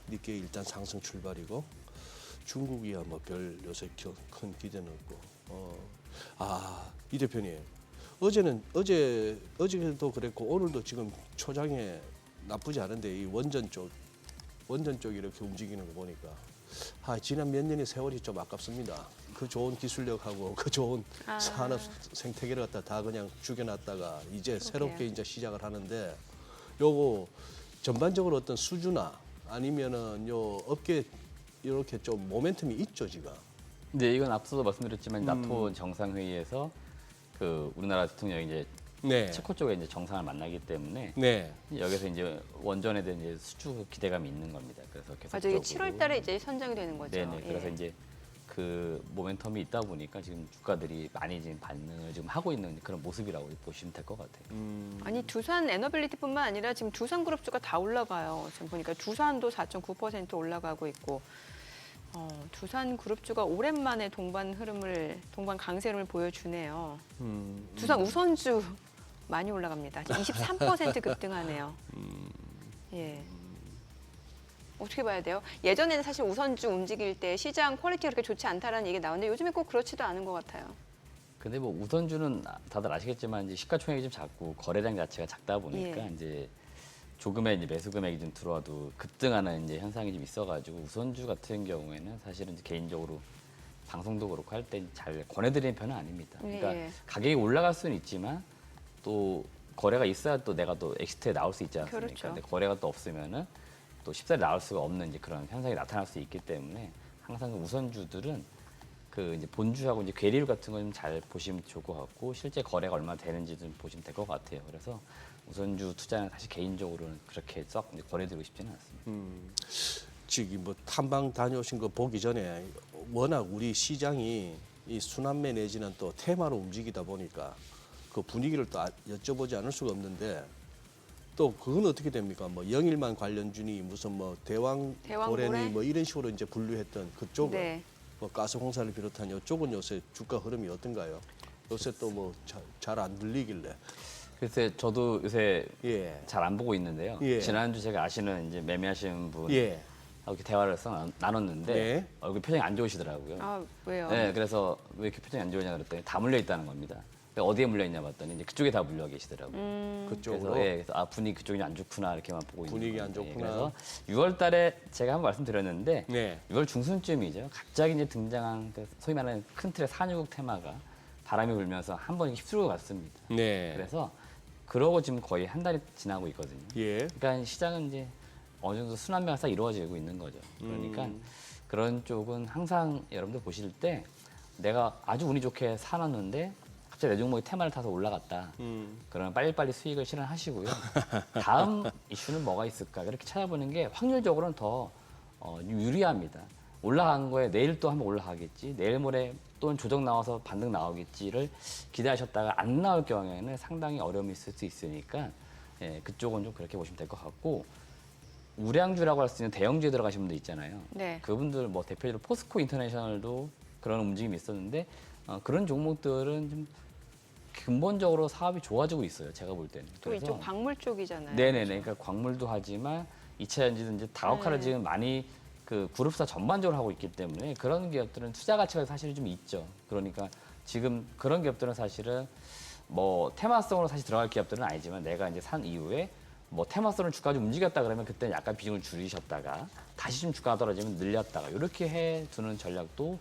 니케 일단 상승 출발이고 중국이야 뭐 별 요새 큰 기대는 없고 이 대표님 어제도 그랬고 오늘도 지금 초장에 나쁘지 않은데 이 원전 쪽 이렇게 움직이는 거 보니까 지난 몇 년의 세월이 좀 아깝습니다. 그 좋은 기술력하고 그 좋은 산업 생태계를 갖다 다 그냥 죽여놨다가 이제 새롭게 이제 시작을 하는데 요거 전반적으로 어떤 수주나 아니면은 요 업계 이렇게 좀 모멘텀이 있죠 지금. 네, 이건 앞서도 말씀드렸지만 나토 정상회의에서 그 우리나라 대통령이 이제 네. 체코 쪽에 이제 정상을 만나기 때문에 네. 여기서 이제 원전에 대한 이제 수주 기대감이 있는 겁니다. 그래서 맞아요. 이게 계속적으로 7월달에 이제 선정이 되는 거죠. 네네. 그래서 예. 이제 그 모멘텀이 있다 보니까 지금 주가들이 많이 지금 반응을 지금 하고 있는 그런 모습이라고 보시면 될 것 같아요. 아니 두산 에너빌리티뿐만 아니라 지금 두산그룹주가 다 올라가요. 지금 보니까 두산도 4.9% 올라가고 있고 두산그룹주가 오랜만에 동반 강세 흐름을 보여주네요. 두산 우선주 많이 올라갑니다. 23% 급등하네요. 예. 어떻게 봐야 돼요? 예전에는 사실 우선주 움직일 때 시장 퀄리티가 그렇게 좋지 않다라는 얘기가 나오는데 요즘에 꼭 그렇지도 않은 것 같아요. 근데 뭐 우선주는 다들 아시겠지만 이제 시가총액이 좀 작고 거래량 자체가 작다 보니까 예. 이제 조금의 이제 매수 금액이 좀 들어와도 급등하는 이제 현상이 좀 있어가지고 우선주 같은 경우에는 사실은 이제 개인적으로 방송도 그렇고 할 때 잘 권해드리는 편은 아닙니다. 그러니까 예. 가격이 올라갈 수는 있지만 또 거래가 있어야 또 내가 또 엑시트에 나올 수 있지 않습니까? 그렇죠. 근데 거래가 또 없으면은 또 쉽사리 나올 수가 없는 이제 그런 현상이 나타날 수 있기 때문에 항상 그 우선주들은 그 이제 본주하고 이제 괴리율 같은 거 좀 잘 보시면 좋을 것 같고 실제 거래가 얼마나 되는지 좀 보시면 될 것 같아요. 그래서 우선주 투자는 사실 개인적으로는 그렇게 썩 이제 권해드리고 싶지는 않습니다. 지금 뭐 탐방 다녀오신 거 보기 전에 워낙 우리 시장이 이 순환매 내지는 또 테마로 움직이다 보니까 그 분위기를 또 여쭤보지 않을 수가 없는데 또 그건 어떻게 됩니까? 뭐 영일만 관련주니 무슨 뭐 대왕고래니 뭐 이런 식으로 이제 분류했던 그쪽은 네. 뭐 가스공사를 비롯한 이쪽은 요새 주가 흐름이 어떤가요? 요새 또 뭐 잘 안 들리길래. 글쎄 저도 요새 예. 잘 안 보고 있는데요. 예. 지난주 제가 아시는 이제 매매하시는 분 예. 이렇게 대화를 나눴는데 네. 얼굴 표정이 안 좋으시더라고요. 아, 왜요? 네, 그래서 왜 이렇게 표정이 안 좋으냐 그랬더니 다 물려 있다는 겁니다. 어디에 물려 있냐 봤더니 이제 그쪽에 다 물려 계시더라고요. 그쪽으로. 그래서 분위기 그쪽이 안 좋구나 이렇게만 보고 있는 분위기 거예요. 안 좋구나. 그래서 6월달에 제가 한번 말씀드렸는데 네. 6월 중순쯤이죠. 갑자기 이제 등장한 그 소위 말하는 큰 틀의 산유국 테마가 바람이 불면서 한 번 휩쓸고 갔습니다. 네. 그래서 그러고 지금 거의 한 달이 지나고 있거든요. 예. 그러니까 시장은 이제 어느 정도 순환매가 싹 이루어지고 있는 거죠. 그러니까 그런 쪽은 항상 여러분들 보실 때 내가 아주 운이 좋게 사놨는데 갑자기 내 종목이 테마를 타서 올라갔다. 그러면 빨리빨리 수익을 실현하시고요. 다음 이슈는 뭐가 있을까? 그렇게 찾아보는 게 확률적으로는 더 유리합니다. 올라간 거에 내일 또 한번 올라가겠지. 내일 모레 또는 조정 나와서 반등 나오겠지를 기대하셨다가 안 나올 경우에는 상당히 어려움이 있을 수 있으니까 예, 그쪽은 좀 그렇게 보시면 될 것 같고 우량주라고 할 수 있는 대형주에 들어가신 분들 있잖아요. 네. 그분들 뭐 대표적으로 포스코 인터내셔널도 그런 움직임이 있었는데 그런 종목들은 좀 근본적으로 사업이 좋아지고 있어요. 제가 볼 때는. 또 이쪽 광물 쪽이잖아요. 네네네. 그러니까 광물도 하지만 2차전지든 이제 다각화를 네. 지금 많이 그 그룹사 전반적으로 하고 있기 때문에 그런 기업들은 투자 가치가 사실 좀 있죠. 그러니까 지금 그런 기업들은 사실은 뭐 테마성으로 사실 들어갈 기업들은 아니지만 내가 이제 산 이후에 뭐 테마성으로 주가가 좀 움직였다 그러면 그때 약간 비중을 줄이셨다가 다시 좀 주가가 떨어지면 늘렸다가 이렇게 해두는 전략도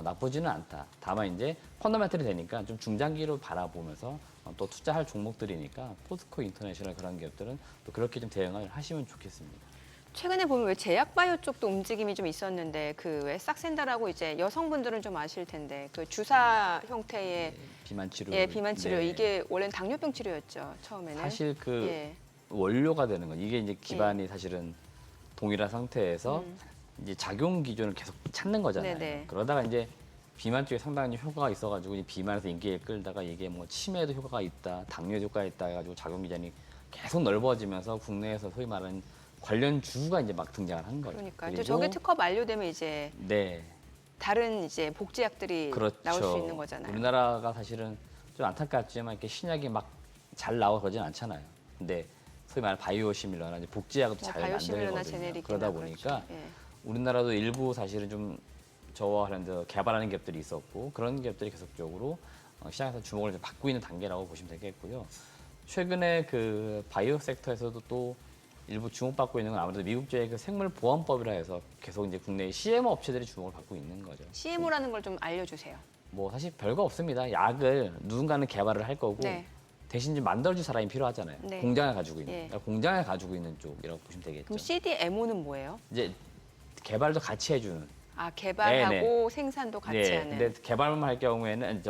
나쁘지는 않다. 다만 이제 펀더멘털이 되니까 좀 중장기로 바라보면서 또 투자할 종목들이니까 포스코 인터내셔널 그런 기업들은 또 그렇게 좀 대응을 하시면 좋겠습니다. 최근에 보면 왜 제약바이오 쪽도 움직임이 좀 있었는데 그 왜 싹센다라고 이제 여성분들은 좀 아실 텐데 그 주사 형태의 비만 치료. 예, 비만 치료 네. 이게 원래는 당뇨병 치료였죠 처음에는. 사실 그 예. 원료가 되는 건 이게 이제 기반이 사실은 동일한 상태에서 이제 작용 기준을 계속 찾는 거잖아요. 네네. 그러다가 이제 비만 쪽에 상당히 효과가 있어가지고 이제 비만에서 인기를 끌다가 이게 뭐 치매에도 효과가 있다, 당뇨 효과가 있다 해가지고 작용 기전이 계속 넓어지면서 국내에서 소위 말하는 관련 주가 이제 막 등장을 한 거예요. 그러니까 또 저게 특허 만료되면 이제 네, 다른 이제 복제약들이 그렇죠. 나올 수 있는 거잖아요. 우리나라가 사실은 좀 안타깝지만 이렇게 신약이 막 잘 나오고 그러진 않잖아요. 근데 소위 말하는 바이오시밀러나 이제 복제약도 뭐 잘 바이오시밀러나 만들거든요. 제네릭이나 그러다 그렇죠. 보니까 예. 우리나라도 일부 사실은 좀 저와 관련돼서 개발하는 기업들이 있었고 그런 기업들이 계속적으로 시장에서 주목을 좀 받고 있는 단계라고 보시면 되겠고요. 최근에 그 바이오 섹터에서도 또 일부 주목받고 있는 건 아무래도 미국제의 그 생물보안법이라 해서 계속 이제 국내 CMO 업체들이 주목을 받고 있는 거죠. CMO라는 걸 좀 알려주세요. 뭐 사실 별거 없습니다. 약을 누군가는 개발을 할 거고 네. 대신 좀 만들어줄 사람이 필요하잖아요. 네. 공장을 가지고 있는. 예. 그러니까 공장을 가지고 있는 쪽이라고 보시면 되겠죠. 그럼 CDMO는 뭐예요? 이제 개발도 같이 해주는. 아 개발하고 네네. 생산도 같이 네. 하는. 근데 개발만 할 경우에는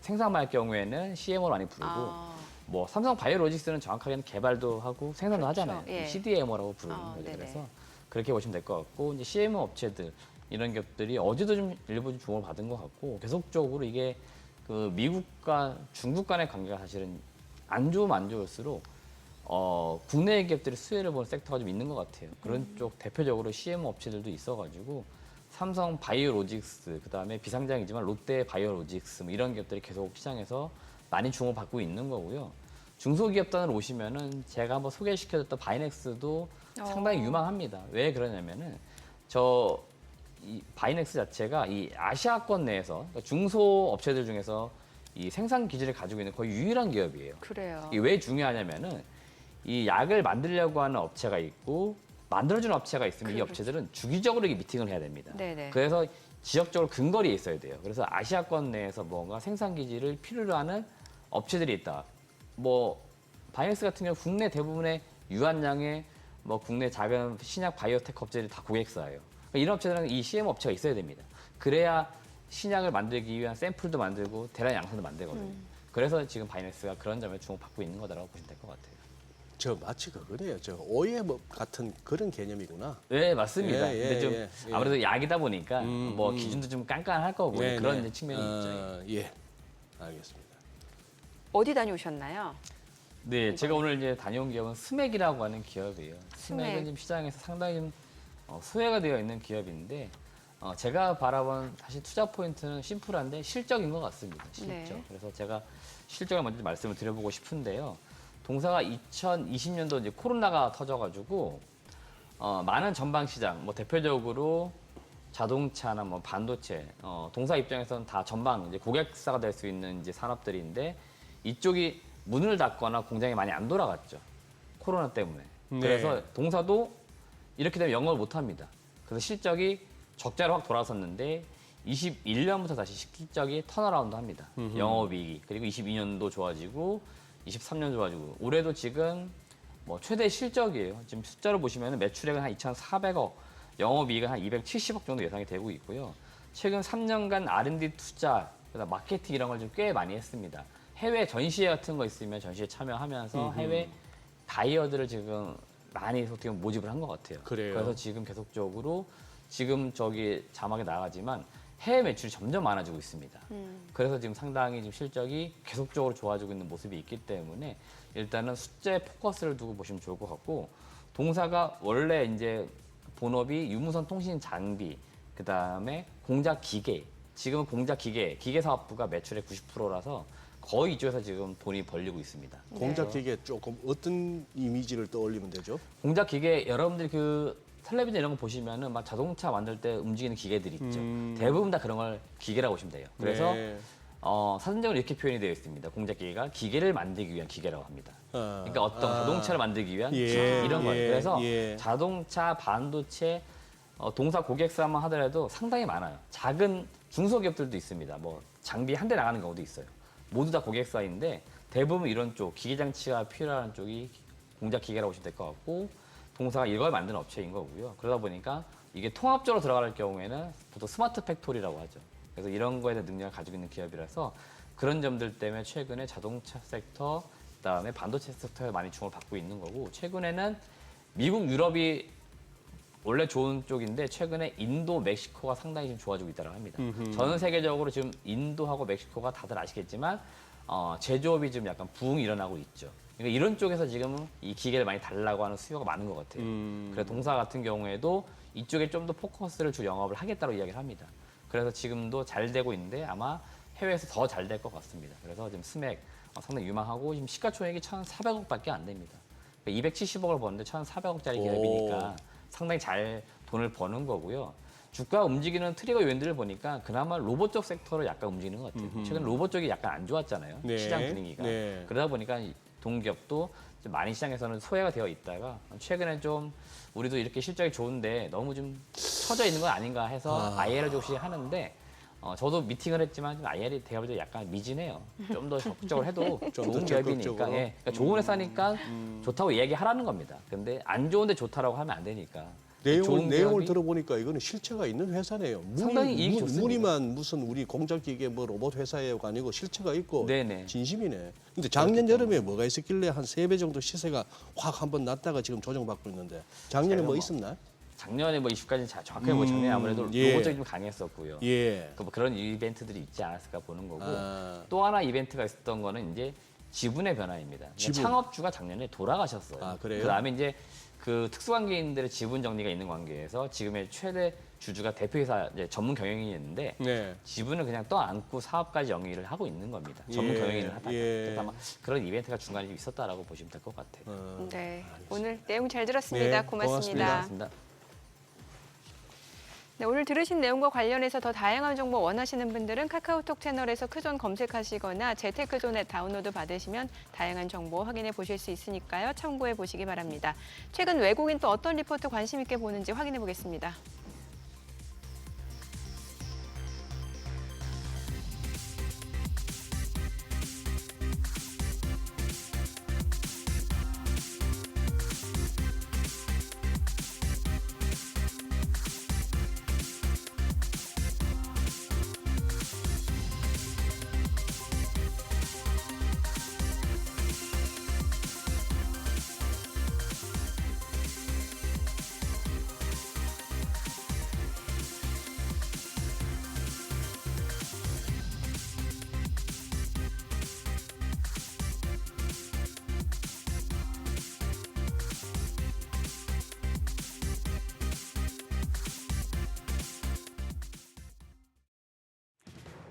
생산만 할 경우에는 CMO를 많이 부르고 뭐 삼성 바이오로직스는 정확하게는 개발도 하고 생산도 그렇죠. 하잖아요. 예. CDMO라고 부르는 거죠. 네네. 그래서 그렇게 보시면 될 것 같고 이제 CMO 업체들 이런 기업들이 어제도 좀 일부 좀 주목을 받은 것 같고 계속적으로 이게 그 미국과 중국 간의 관계가 사실은 안 좋으면 안 좋을수록 국내 기업들이 수혜를 보는 섹터가 좀 있는 것 같아요. 그런 쪽 대표적으로 CMO 업체들도 있어가지고 삼성 바이오로직스 그다음에 비상장이지만 롯데 바이오로직스 뭐 이런 기업들이 계속 시장에서 많이 주목받고 있는 거고요. 중소기업단으로 오시면은 제가 한번 소개시켜줬던 바이넥스도 상당히 유망합니다. 왜 그러냐면은 이 바이넥스 자체가 이 아시아권 내에서 그러니까 중소 업체들 중에서 이 생산 기지를 가지고 있는 거의 유일한 기업이에요. 그래요. 이게 왜 중요하냐면은 이 약을 만들려고 하는 업체가 있고 만들어주는 업체가 있으면 이 업체들은 주기적으로 이게 미팅을 해야 됩니다. 네네. 그래서 지역적으로 근거리에 있어야 돼요. 그래서 아시아권 내에서 뭔가 생산 기지를 필요로 하는 업체들이 있다. 뭐 바이넥스 같은 경우 국내 대부분의 유한량의 뭐 국내 작은 신약 바이오테크 업체들이 다 고객사예요. 그러니까 이런 업체들은 이 CM 업체가 있어야 됩니다. 그래야 신약을 만들기 위한 샘플도 만들고 대량 양산도 만들거든요. 그래서 지금 바이넥스가 그런 점에 주목받고 있는 거다라고 보시면 될 것 같아요. 저 마치 그거네요. 저 OEM 같은 그런 개념이구나. 네, 맞습니다. 예, 근데 좀 예. 아무래도 약이다 보니까 뭐 기준도 좀 깐깐할 거고 네, 그런 네. 이제 측면이 있죠. 예, 알겠습니다. 어디 다녀오셨나요? 네, 제가 오늘 이제 다녀온 기업은 스맥이라고 하는 기업이에요. 스맥은 스맥. 지금 시장에서 상당히 좀 소외가 되어 있는 기업인데 제가 바라본 사실 투자 포인트는 심플한데 실적인 것 같습니다. 실적. 네. 그래서 제가 실적을 먼저 말씀을 드려보고 싶은데요. 동사가 2020년도 이제 코로나가 터져가지고 많은 전방 시장, 뭐 대표적으로 자동차나 뭐 반도체, 동사 입장에서는 다 전방 이제 고객사가 될 수 있는 이제 산업들인데 이쪽이 문을 닫거나 공장이 많이 안 돌아갔죠. 코로나 때문에. 네. 그래서 동사도 이렇게 되면 영업을 못 합니다. 그래서 실적이 적자로 확 돌아섰는데 21년부터 다시 실적이 턴어라운드 합니다. 영업이익이. 그리고 22년도 좋아지고 23년 좋아지고 올해도 지금 뭐 최대 실적이에요. 지금 숫자로 보시면 매출액은 한 2,400억, 영업이익은 한 270억 정도 예상이 되고 있고요. 최근 3년간 R&D 투자, 그다음 마케팅 이런 걸 좀 꽤 많이 했습니다. 해외 전시회 같은 거 있으면 전시회 참여하면서 해외 바이어들을 지금 많이 어떻게 보면 모집을 한 것 같아요. 그래요? 그래서 지금 계속적으로 지금 저기 자막에 나가지만 해외 매출이 점점 많아지고 있습니다. 그래서 지금 상당히 지금 실적이 계속적으로 좋아지고 있는 모습이 있기 때문에 일단은 숫자에 포커스를 두고 보시면 좋을 것 같고 동사가 원래 이제 본업이 유무선 통신 장비, 그 다음에 공작 기계, 지금은 공작 기계 사업부가 매출의 90%라서 거의 이쪽에서 지금 돈이 벌리고 있습니다. 공작 기계 조금 어떤 이미지를 떠올리면 되죠? 공작 기계 여러분들이 그 텔레비전 이런 거 보시면은 막 자동차 만들 때 움직이는 기계들이 있죠. 대부분 다 그런 걸 기계라고 보시면 돼요. 그래서 네. 사전적으로 이렇게 표현이 되어 있습니다. 공작 기계가 기계를 만들기 위한 기계라고 합니다. 아, 그러니까 어떤 자동차를 만들기 위한 예, 기계 이런 거예요. 예, 그래서 예. 자동차, 반도체, 동사 고객사만 하더라도 상당히 많아요. 작은 중소기업들도 있습니다. 뭐 장비 한 대 나가는 경우도 있어요. 모두 다 고객사인데 대부분 이런 쪽 기계장치가 필요한 쪽이 공작 기계라고 보시면 될 것 같고 동사가 이걸 만드는 업체인 거고요. 그러다 보니까 이게 통합적으로 들어갈 경우에는 보통 스마트 팩토리라고 하죠. 그래서 이런 거에 대한 능력을 가지고 있는 기업이라서 그런 점들 때문에 최근에 자동차 섹터, 그다음에 반도체 섹터에 많이 주목을 받고 있는 거고 최근에는 미국, 유럽이 원래 좋은 쪽인데 최근에 인도, 멕시코가 상당히 좀 좋아지고 있다고 합니다. 전 세계적으로 지금 인도하고 멕시코가 다들 아시겠지만 제조업이 지금 약간 부흥이 일어나고 있죠. 그러니까 이런 쪽에서 지금 이 기계를 많이 달라고 하는 수요가 많은 것 같아요. 그래서 동사 같은 경우에도 이쪽에 좀 더 포커스를 주 영업을 하겠다고 이야기를 합니다. 그래서 지금도 잘 되고 있는데 아마 해외에서 더 잘 될 것 같습니다. 그래서 지금 스맥 상당히 유망하고 지금 시가총액이 1,400억밖에 안 됩니다. 그러니까 270억을 버는데 1,400억짜리 기업이니까 상당히 잘 돈을 버는 거고요. 주가 움직이는 트리거 요인들을 보니까 그나마 로봇 쪽 섹터로 약간 움직이는 것 같아요. 최근 로봇 쪽이 약간 안 좋았잖아요. 네. 시장 분위기가. 네. 그러다 보니까 동기업도 좀 많이 시장에서는 소외가 되어 있다가 최근에 좀 우리도 이렇게 실적이 좋은데 너무 좀 처져 있는 건 아닌가 해서 IR을 조금씩 하는데 저도 미팅을 했지만 좀 IR이 제가 볼 때 약간 미진해요. 좀 더 적극적으로 해도 좀 더 좋은 기업이니까. 적극적으로? 예. 그러니까 좋은 회사니까 좋다고 얘기하라는 겁니다. 근데 안 좋은데 좋다라고 하면 안 되니까. 좋은 내용을 기업이 들어보니까 이거는 실체가 있는 회사네요. 상당히 이익이 좋습니다. 무늬만 무슨 우리 공작 기계 뭐 로봇 회사가 아니고 실체가 있고 네네. 진심이네. 근데 작년 여름에 뭐가 있었길래 한 3배 정도 시세가 확 한번 났다가 지금 조정받고 있는데 작년에 뭐 있었나? 작년에 뭐 이슈까지 정확하게 뭐 작년에 아무래도 예. 로봇 쪽이 좀 강했었고요. 예. 뭐 그런 이벤트들이 있지 않았을까 보는 거고 아. 또 하나 이벤트가 있었던 거는 이제 지분의 변화입니다. 그러니까 지분. 창업주가 작년에 돌아가셨어요. 아, 그래요? 그다음에 이제 그 특수관계인들의 지분 정리가 있는 관계에서 지금의 최대 주주가 대표이사 이제 전문 경영인이었는데 네. 지분을 그냥 떠안고 사업까지 영위를 하고 있는 겁니다. 전문 예, 경영인을 하다가 예. 그래서 아마 그런 이벤트가 중간에 좀 있었다라고 보시면 될 것 같아요. 네, 오늘 내용 잘 들었습니다. 네, 고맙습니다. 고맙습니다. 네, 오늘 들으신 내용과 관련해서 더 다양한 정보 원하시는 분들은 카카오톡 채널에서 크존 검색하시거나 재테크존 앱 다운로드 받으시면 다양한 정보 확인해 보실 수 있으니까요. 참고해 보시기 바랍니다. 최근 외국인 또 어떤 리포트 관심 있게 보는지 확인해 보겠습니다.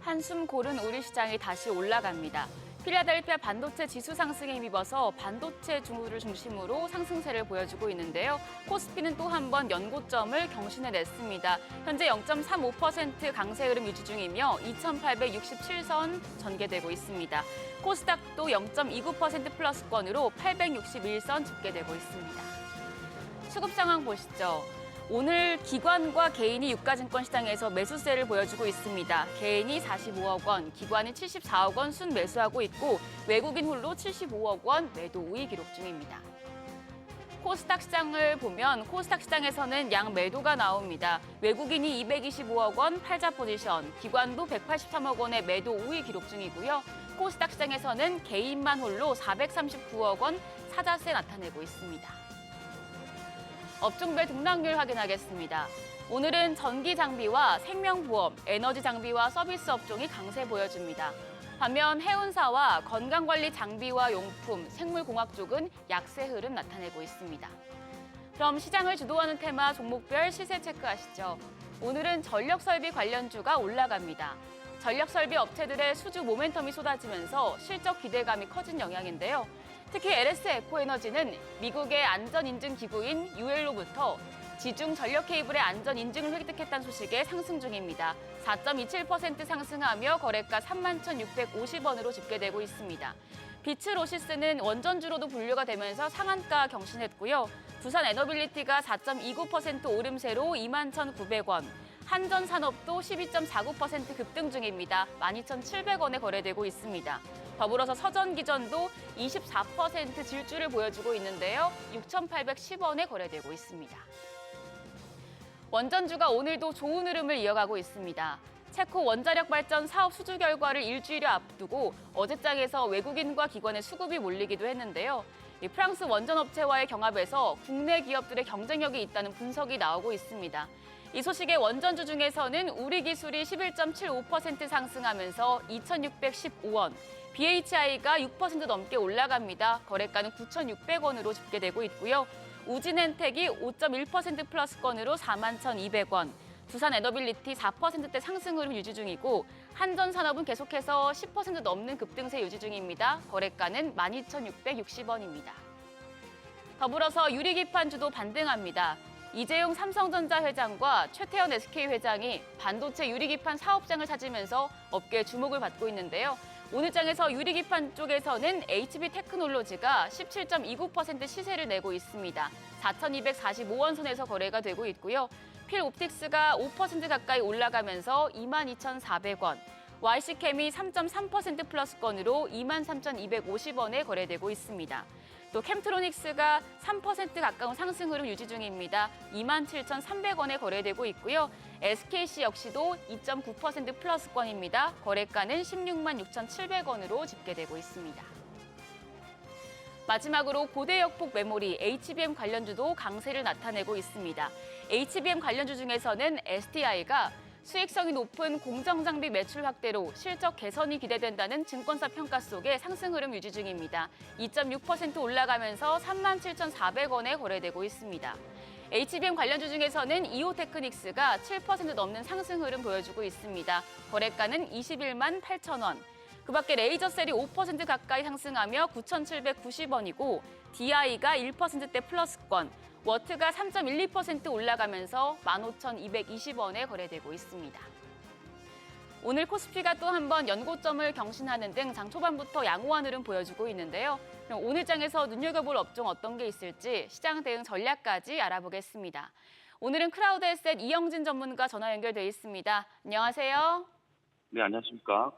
한숨 고른 우리 시장이 다시 올라갑니다. 필라델피아 반도체 지수 상승에 힘입어서 반도체 주를 중심으로 상승세를 보여주고 있는데요. 코스피는 또 한 번 연고점을 경신해냈습니다. 현재 0.35% 강세 흐름 유지 중이며 2,867선 전개되고 있습니다. 코스닥도 0.29% 플러스권으로 861선 집계되고 있습니다. 수급 상황 보시죠. 오늘 기관과 개인이 유가증권 시장에서 매수세를 보여주고 있습니다. 개인이 45억 원, 기관이 74억 원 순매수하고 있고 외국인 홀로 75억 원 매도 우위 기록 중입니다. 코스닥 시장을 보면 코스닥 시장에서는 양 매도가 나옵니다. 외국인이 225억 원 팔자 포지션, 기관도 183억 원의 매도 우위 기록 중이고요. 코스닥 시장에서는 개인만 홀로 439억 원 사자세 나타내고 있습니다. 업종별 등락률 확인하겠습니다. 오늘은 전기 장비와 생명보험, 에너지 장비와 서비스 업종이 강세 보여줍니다. 반면 해운사와 건강관리 장비와 용품, 생물공학 쪽은 약세 흐름 나타내고 있습니다. 그럼 시장을 주도하는 테마 종목별 시세 체크하시죠. 오늘은 전력설비 관련주가 올라갑니다. 전력설비 업체들의 수주 모멘텀이 쏟아지면서 실적 기대감이 커진 영향인데요. 특히 LS 에코에너지는 미국의 안전인증기구인 UL로부터 지중 전력 케이블의 안전 인증을 획득했다는 소식에 상승 중입니다. 4.27% 상승하며 거래가 31,650원으로 집계되고 있습니다. 비츠로시스는 원전주로도 분류가 되면서 상한가 경신했고요. 두산 에너빌리티가 4.29% 오름세로 21,900원. 한전산업도 12.49% 급등 중입니다. 12,700원에 거래되고 있습니다. 더불어서 서전기전도 24% 질주를 보여주고 있는데요. 6,810원에 거래되고 있습니다. 원전주가 오늘도 좋은 흐름을 이어가고 있습니다. 체코 원자력 발전 사업 수주 결과를 일주일여 앞두고 어제장에서 외국인과 기관의 수급이 몰리기도 했는데요. 프랑스 원전업체와의 경합에서 국내 기업들의 경쟁력이 있다는 분석이 나오고 있습니다. 이 소식에 원전주 중에서는 우리 기술이 11.75% 상승하면서 2,615원, BHI가 6% 넘게 올라갑니다. 거래가는 9,600원으로 집계되고 있고요. 우진엔텍이 5.1% 플러스권으로 41,200원, 두산 에너빌리티 4%대 상승 흐름 유지 중이고 한전산업은 계속해서 10% 넘는 급등세 유지 중입니다. 거래가는 12,660원입니다. 더불어서 유리기판주도 반등합니다. 이재용 삼성전자 회장과 최태원 SK 회장이 반도체 유리기판 사업장을 찾으면서 업계의 주목을 받고 있는데요. 오늘 장에서 유리기판 쪽에서는 HB테크놀로지가 17.29% 시세를 내고 있습니다. 4,245원 선에서 거래가 되고 있고요. 필옵틱스가 5% 가까이 올라가면서 22,400원, YC캠이 3.3% 플러스권으로 23,250원에 거래되고 있습니다. 또 캠트로닉스가 3% 가까운 상승 흐름 유지 중입니다. 27,300원에 거래되고 있고요. SKC 역시도 2.9% 플러스권입니다. 거래가는 166,700원으로 집계되고 있습니다. 마지막으로 고대역폭 메모리 HBM 관련주도 강세를 나타내고 있습니다. HBM 관련주 중에서는 STI가 수익성이 높은 공정장비 매출 확대로 실적 개선이 기대된다는 증권사 평가 속에 상승 흐름 유지 중입니다. 2.6% 올라가면서 37,400원에 거래되고 있습니다. HBM 관련주 중에서는 이오테크닉스가 7% 넘는 상승 흐름 보여주고 있습니다. 거래가는 21만 8천원. 그 밖에 레이저셀이 5% 가까이 상승하며 9,790원이고 DI가 1%대 플러스권, 워트가 3.12% 올라가면서 15,220원에 거래되고 있습니다. 오늘 코스피가 또 한 번 연고점을 경신하는 등 장 초반부터 양호한 흐름 보여주고 있는데요. 그럼 오늘 장에서 눈여겨볼 업종 어떤 게 있을지 시장 대응 전략까지 알아보겠습니다. 오늘은 크라우드에셋 이영진 전문가 전화 연결돼 있습니다. 안녕하세요. 네, 안녕하십니까.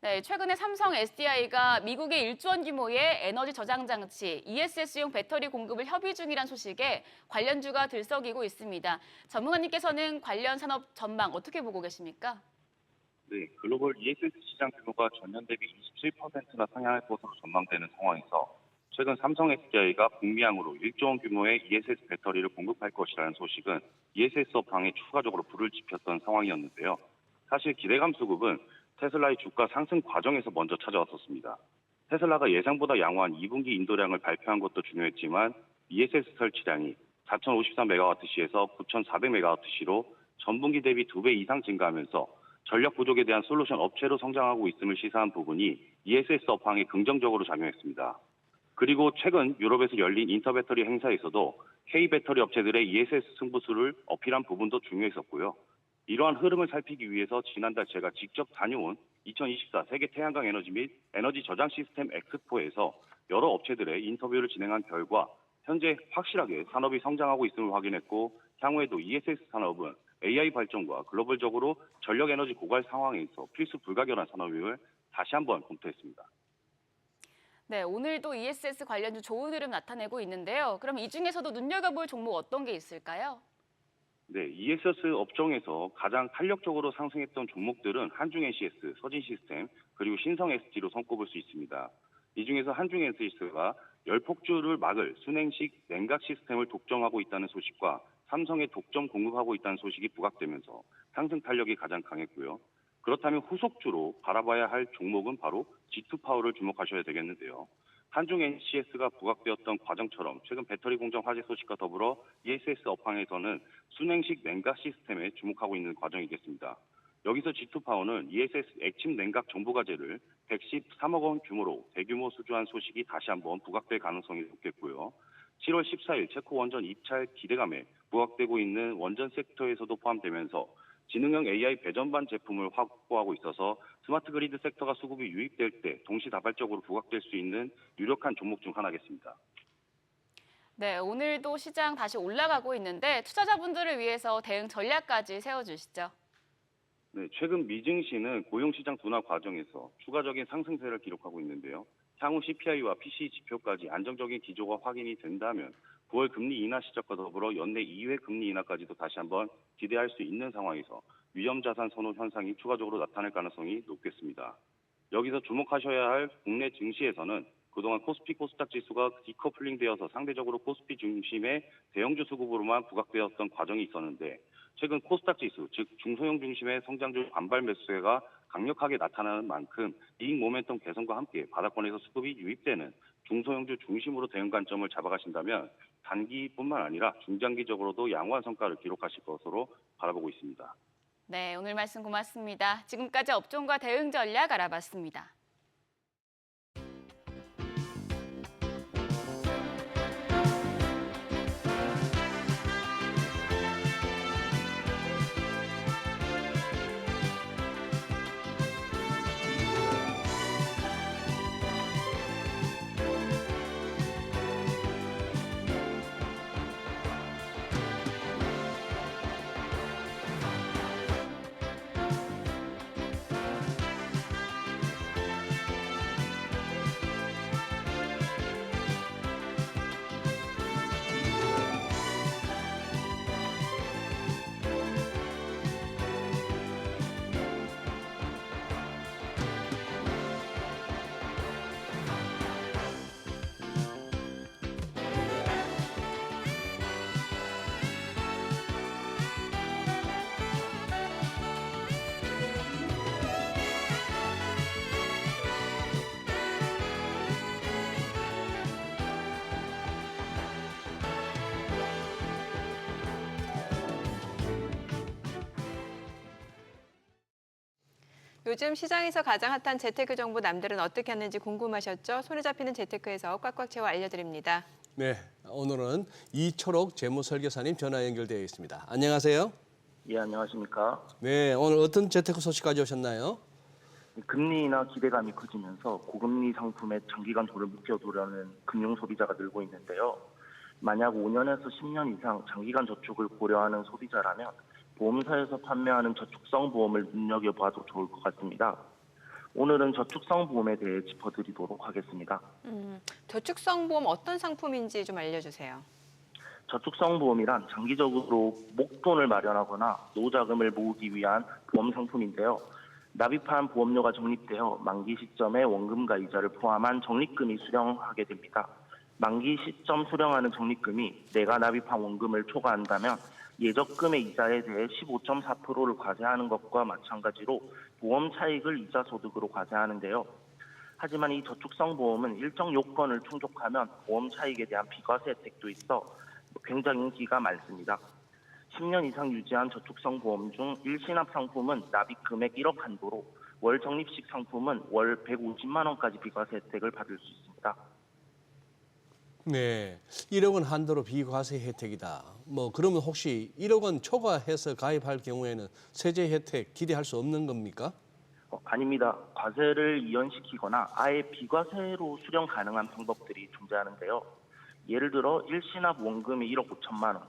네, 최근에 삼성 SDI가 미국의 1조 원 규모의 에너지 저장 장치 ESS용 배터리 공급을 협의 중이란 소식에 관련주가 들썩이고 있습니다. 전문가님께서는 관련 산업 전망 어떻게 보고 계십니까? 네, 글로벌 ESS 시장 규모가 전년 대비 27%나 상향할 것으로 전망되는 상황에서 최근 삼성 SDI가 북미향으로 1조 원 규모의 ESS 배터리를 공급할 것이라는 소식은 ESS 업황에 추가적으로 불을 지폈던 상황이었는데요. 사실 기대감 수급은 테슬라의 주가 상승 과정에서 먼저 찾아왔었습니다. 테슬라가 예상보다 양호한 2분기 인도량을 발표한 것도 중요했지만 ESS 설치량이 4,053MW시에서 9,400MW시로 전분기 대비 2배 이상 증가하면서 전력 부족에 대한 솔루션 업체로 성장하고 있음을 시사한 부분이 ESS 업황에 긍정적으로 작용했습니다. 그리고 최근 유럽에서 열린 인터배터리 행사에서도 K배터리 업체들의 ESS 승부수를 어필한 부분도 중요했었고요. 이러한 흐름을 살피기 위해서 지난달 제가 직접 다녀온 2024 세계 태양광 에너지 및 에너지 저장 시스템 엑스포에서 여러 업체들의 인터뷰를 진행한 결과 현재 확실하게 산업이 성장하고 있음을 확인했고 향후에도 ESS 산업은 AI 발전과 글로벌적으로 전력 에너지 고갈 상황에서 필수 불가결한 산업임을 다시 한번 검토했습니다. 네, 오늘도 ESS 관련주 좋은 흐름 나타내고 있는데요. 그럼 이 중에서도 눈여겨볼 종목 어떤 게 있을까요? 네, ESS 업종에서 가장 탄력적으로 상승했던 종목들은 한중NCS, 서진시스템, 그리고 신성SG로 손꼽을 수 있습니다. 이 중에서 한중NCS가 열폭주를 막을 순행식 냉각 시스템을 독점하고 있다는 소식과 삼성에 독점 공급하고 있다는 소식이 부각되면서 상승 탄력이 가장 강했고요. 그렇다면 후속주로 바라봐야 할 종목은 바로 G2파워를 주목하셔야 되겠는데요. 한중NCS가 부각되었던 과정처럼 최근 배터리 공정 화재 소식과 더불어 ESS 업황에서는 순행식 냉각 시스템에 주목하고 있는 과정이겠습니다. 여기서 G2파워는 ESS 액침 냉각 정부과제를 113억 원 규모로 대규모 수주한 소식이 다시 한번 부각될 가능성이 높겠고요. 7월 14일 체코 원전 입찰 기대감에 부각되고 있는 원전 섹터에서도 포함되면서 지능형 AI 배전반 제품을 확보하고 있어서 스마트 그리드 섹터가 수급이 유입될 때 동시다발적으로 부각될 수 있는 유력한 종목 중 하나겠습니다. 네, 오늘도 시장 다시 올라가고 있는데 투자자분들을 위해서 대응 전략까지 세워주시죠. 네, 최근 미증시는 고용시장 둔화 과정에서 추가적인 상승세를 기록하고 있는데요. 향후 CPI와 PCE 지표까지 안정적인 기조가 확인이 된다면 9월 금리 인하 시작과 더불어 연내 2회 금리 인하까지도 다시 한번 기대할 수 있는 상황에서 위험자산 선호 현상이 추가적으로 나타날 가능성이 높겠습니다. 여기서 주목하셔야 할 국내 증시에서는 그동안 코스피 코스닥 지수가 디커플링 되어서 상대적으로 코스피 중심의 대형주 수급으로만 부각되었던 과정이 있었는데 최근 코스닥 지수, 즉 중소형 중심의 성장주 반발 매수세가 강력하게 나타나는 만큼 이익 모멘텀 개선과 함께 바닥권에서 수급이 유입되는 중소형주 중심으로 대응 관점을 잡아가신다면 단기뿐만 아니라 중장기적으로도 양호한 성과를 기록하실 것으로 바라보고 있습니다. 네, 오늘 말씀 고맙습니다. 지금까지 업종과 대응 전략 알아봤습니다. 요즘 시장에서 가장 핫한 재테크 정보 남들은 어떻게 하는지 궁금하셨죠? 손에 잡히는 재테크에서 꽉꽉 채워 알려드립니다. 네, 오늘은 이철옥 재무설계사님 전화 연결되어 있습니다. 안녕하세요. 예, 안녕하십니까. 네, 오늘 어떤 재테크 소식 가져오셨나요? 금리 인하 기대감이 커지면서 고금리 상품의 장기간 돈을 묵혀두려는 금융 소비자가 늘고 있는데요. 만약 5년에서 10년 이상 장기간 저축을 고려하는 소비자라면 보험사에서 판매하는 저축성 보험을 눈여겨봐도 좋을 것 같습니다. 오늘은 저축성 보험에 대해 짚어드리도록 하겠습니다. 저축성 보험 어떤 상품인지 좀 알려주세요. 저축성 보험이란 장기적으로 목돈을 마련하거나 노자금을 모으기 위한 보험 상품인데요. 납입한 보험료가 적립되어 만기 시점에 원금과 이자를 포함한 적립금이 수령하게 됩니다. 만기 시점 수령하는 적립금이 내가 납입한 원금을 초과한다면 예적금의 이자에 대해 15.4%를 과세하는 것과 마찬가지로 보험 차익을 이자 소득으로 과세하는데요. 하지만 이 저축성 보험은 일정 요건을 충족하면 보험 차익에 대한 비과세 혜택도 있어 굉장히 인기가 많습니다. 10년 이상 유지한 저축성 보험 중 일시납 상품은 납입 금액 1억 한도로 월 적립식 상품은 월 150만 원까지 비과세 혜택을 받을 수 있습니다. 네, 1억 원 한도로 비과세 혜택이다. 그러면 혹시 1억 원 초과해서 가입할 경우에는 세제 혜택 기대할 수 없는 겁니까? 아닙니다. 과세를 이연시키거나 아예 비과세로 수령 가능한 방법들이 존재하는데요. 예를 들어 일시납 원금이 1억 5천만 원,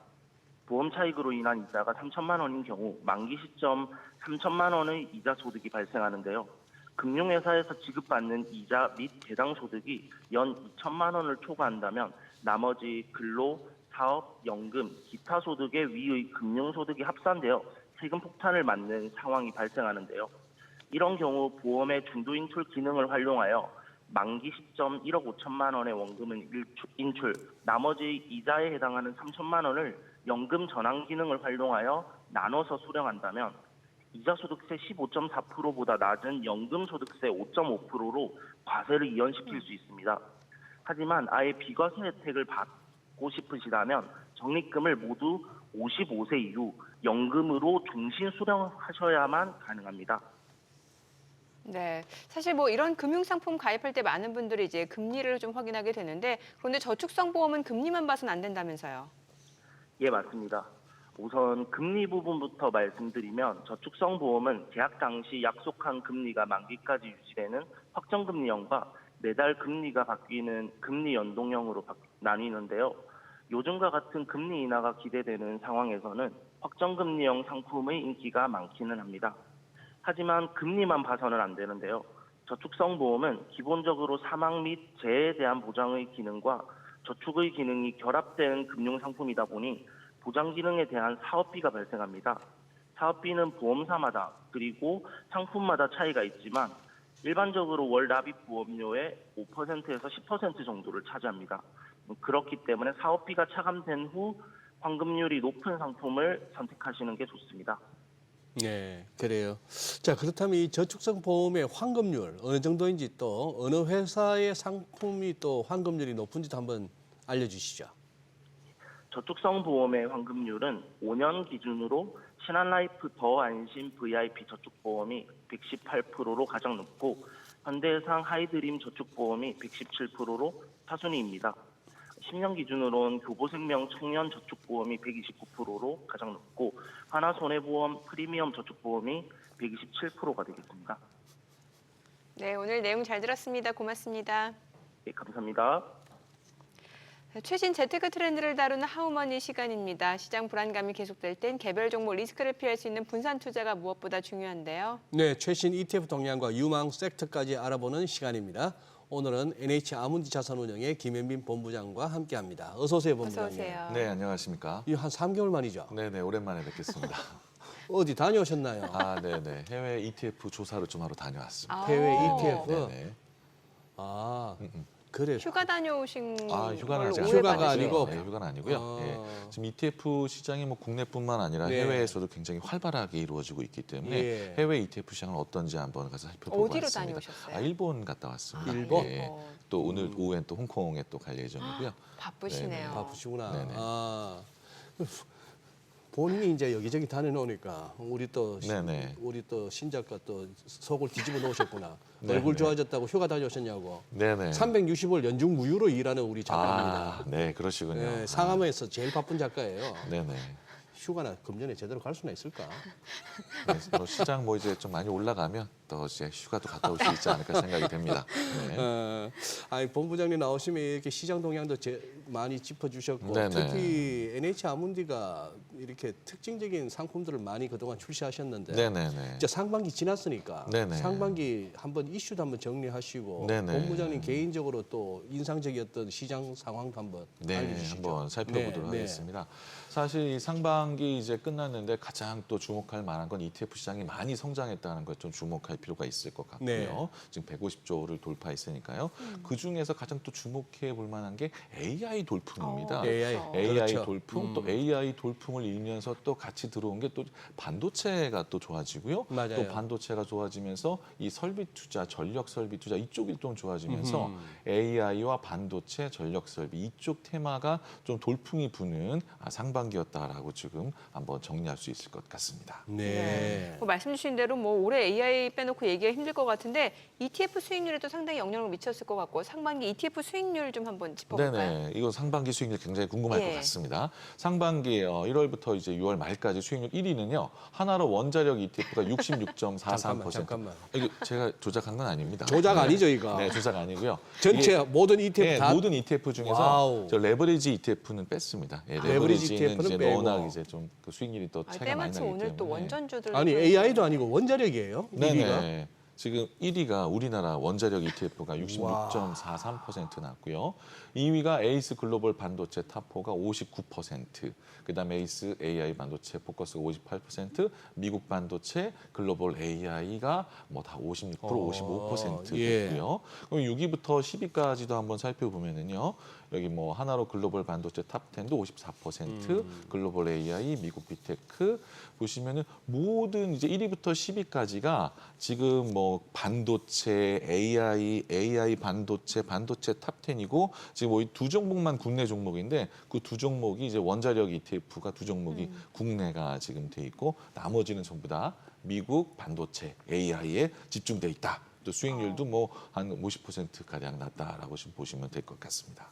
보험 차익으로 인한 이자가 3천만 원인 경우 만기 시점 3천만 원의 이자 소득이 발생하는데요. 금융회사에서 지급받는 이자 및 배당 소득이 연 2천만 원을 초과한다면 나머지 근로, 사업, 연금, 기타 소득의 위의 금융소득이 합산되어 세금 폭탄을 맞는 상황이 발생하는데요. 이런 경우 보험의 중도 인출 기능을 활용하여 만기 시점 1억 5천만 원의 원금은 인출, 나머지 이자에 해당하는 3천만 원을 연금 전환 기능을 활용하여 나눠서 수령한다면 이자소득세 15.4%보다 낮은 연금소득세 5.5%로 과세를 이연시킬 수 있습니다. 하지만 아예 비과세 혜택을 받고 싶으시다면 적립금을 모두 55세 이후 연금으로 종신 수령하셔야만 가능합니다. 네, 사실 뭐 이런 금융상품 가입할 때 많은 분들이 이제 금리를 좀 확인하게 되는데 그런데 저축성 보험은 금리만 봐서는 안 된다면서요? 예, 맞습니다. 우선 금리 부분부터 말씀드리면 저축성 보험은 계약 당시 약속한 금리가 만기까지 유지되는 확정금리형과 매달 금리가 바뀌는 금리 연동형으로 나뉘는데요. 요즘과 같은 금리 인하가 기대되는 상황에서는 확정금리형 상품의 인기가 많기는 합니다. 하지만 금리만 봐서는 안 되는데요. 저축성 보험은 기본적으로 사망 및 재해에 대한 보장의 기능과 저축의 기능이 결합된 금융상품이다 보니 보장 기능에 대한 사업비가 발생합니다. 사업비는 보험사마다 그리고 상품마다 차이가 있지만 일반적으로 월 납입 보험료의 5%에서 10% 정도를 차지합니다. 그렇기 때문에 사업비가 차감된 후 환급률이 높은 상품을 선택하시는 게 좋습니다. 네, 그래요. 자, 그렇다면 이 저축성 보험의 환급률 어느 정도인지 또 어느 회사의 상품이 또 환급률이 높은지도 한번 알려주시죠. 저축성 보험의 환급률은 5년 기준으로 신한라이프 더 안심 VIP 저축보험이 118%로 가장 높고 현대해상 하이드림 저축보험이 117%로 타순위입니다. 10년 기준으로는 교보생명 청년 저축보험이 129%로 가장 높고 하나손해보험 프리미엄 저축보험이 127%가 되겠습니다. 네, 오늘 내용 잘 들었습니다. 고맙습니다. 네, 감사합니다. 최신 재테크 트렌드를 다루는 하우머니 시간입니다. 시장 불안감이 계속될 땐 개별 종목 리스크를 피할 수 있는 분산 투자가 무엇보다 중요한데요. 네, 최신 ETF 동향과 유망 섹터까지 알아보는 시간입니다. 오늘은 NH 아문디 자산운용의 김현빈 본부장과 함께합니다. 어서 오세요, 본부장님. 어서 오세요. 네, 안녕하십니까. 이거 한 3개월 만이죠? 네네, 오랜만에 뵙겠습니다. 어디 다녀오셨나요? 아, 네네. 해외 ETF 조사를 좀 하러 다녀왔습니다. 해외 아. ETF? 네네. 아, 그래서. 휴가 다녀오신 아, 휴가는 걸로 아직 오해받으시죠? 휴가가 아니고? 네, 휴가는 아니고요. 아. 예. 지금 ETF 시장이 뭐 국내뿐만 아니라 네. 해외에서도 굉장히 활발하게 이루어지고 있기 때문에 예. 해외 ETF 시장은 어떤지 한번 가서 살펴보고 어디로 왔습니다. 다녀오셨어요? 아, 일본 갔다 왔습니다. 일본? 예. 또 오늘 오후엔 또 홍콩에 또 갈 예정이고요. 바쁘시네요. 네네. 바쁘시구나. 네네. 아, 본인이 이제 여기저기 다녀놓으니까 네네. 우리 또 신작가 또 속을 뒤집어 놓으셨구나. 네네. 얼굴 좋아졌다고 휴가 다녀오셨냐고. 네네. 360을 연중 무휴로 일하는 우리 작가입니다. 아, 네, 그러시군요. 네, 상암에서 제일 바쁜 작가예요. 네네. 휴가나 금년에 제대로 갈 수나 있을까? 그래서 뭐 시장 뭐 이제 좀 많이 올라가면 또 이제 휴가도 갔다 올 수 있지 않을까 생각이 됩니다. 네. 아니 본부장님 나오시면 이렇게 시장 동향도 많이 짚어주셨고 네네. 특히 NH 아문디가 이렇게 특징적인 상품들을 많이 그동안 출시하셨는데 네네네. 이제 상반기 지났으니까 네네. 상반기 한번 이슈도 한번 정리하시고 네네. 본부장님 개인적으로 또 인상적이었던 시장 상황도 한번 네, 알려주시죠. 한번 살펴보도록 네, 하겠습니다. 사실 이 상반기 이제 끝났는데 가장 또 주목할 만한 건 ETF 시장이 많이 성장했다는 것 좀 주목할 필요가 있을 것 같고요. 네. 지금 150조를 돌파했으니까요. 그 중에서 가장 또 주목해 볼 만한 게 AI 돌풍입니다. AI. AI 그렇죠. 돌풍, 또 AI 돌풍을 일면서 또 같이 들어온 게 또 반도체가 또 좋아지고요. 맞아요. 또 반도체가 좋아지면서 이 설비 투자, 전력 설비 투자 이쪽이 좀 좋아지면서 AI와 반도체, 전력 설비 이쪽 테마가 좀 돌풍이 부는 상반기였다라고 지금 조금 한번 정리할 수 있을 것 같습니다. 네. 뭐 말씀 주신 대로 뭐 올해 AI 빼놓고 얘기가 힘들 것 같은데 ETF 수익률에도 상당히 영향을 미쳤을 것 같고 상반기 ETF 수익률 좀 한번 짚어볼까요? 네네. 이거 상반기 수익률 굉장히 궁금할 예. 것 같습니다. 상반기 1월부터 이제 6월 말까지 수익률 1위는요. 하나로 원자력 ETF가 66.43%. 잠깐만. 이거 제가 조작한 건 아닙니다. 조작 아니죠, 이거? 네, 조작 아니고요. 전체 이게 모든 ETF 네, 다 모든 ETF 중에서 와우. 저 레버리지 ETF는 뺐습니다. 예, 레버리지 레버리지는 ETF 는 이제 빼고. 워낙 이제 좀 그 수익률이 또 차이가 많이 때마침 나기 오늘 또 때문에. 원전주들 아니 AI도 아니고 원자력이에요. 1위가. 네네. 지금 1위가 우리나라 원자력 ETF가 66.43% 났고요. 2위가 에이스 글로벌 반도체 탑4가 59%, 그다음에 에이스 AI 반도체 포커스가 58%, 미국 반도체 글로벌 AI가 뭐 다 56%, 55% 예. 됐고요. 그럼 6위부터 10위까지도 한번 살펴보면은요. 여기 뭐 하나로 글로벌 반도체 탑10도 54%, 글로벌 AI, 미국 빅테크 보시면은 모든 이제 1위부터 10위까지가 지금 뭐 반도체, AI 반도체 탑10이고 지금 뭐 이 두 종목만 국내 종목인데 그 두 종목이 이제 원자력 ETF가 두 종목이 국내가 지금 돼 있고 나머지는 전부 다 미국 반도체 AI에 집중돼 있다. 또 수익률도 뭐 한 50%가량 낮다라고 지금 보시면 될 것 같습니다.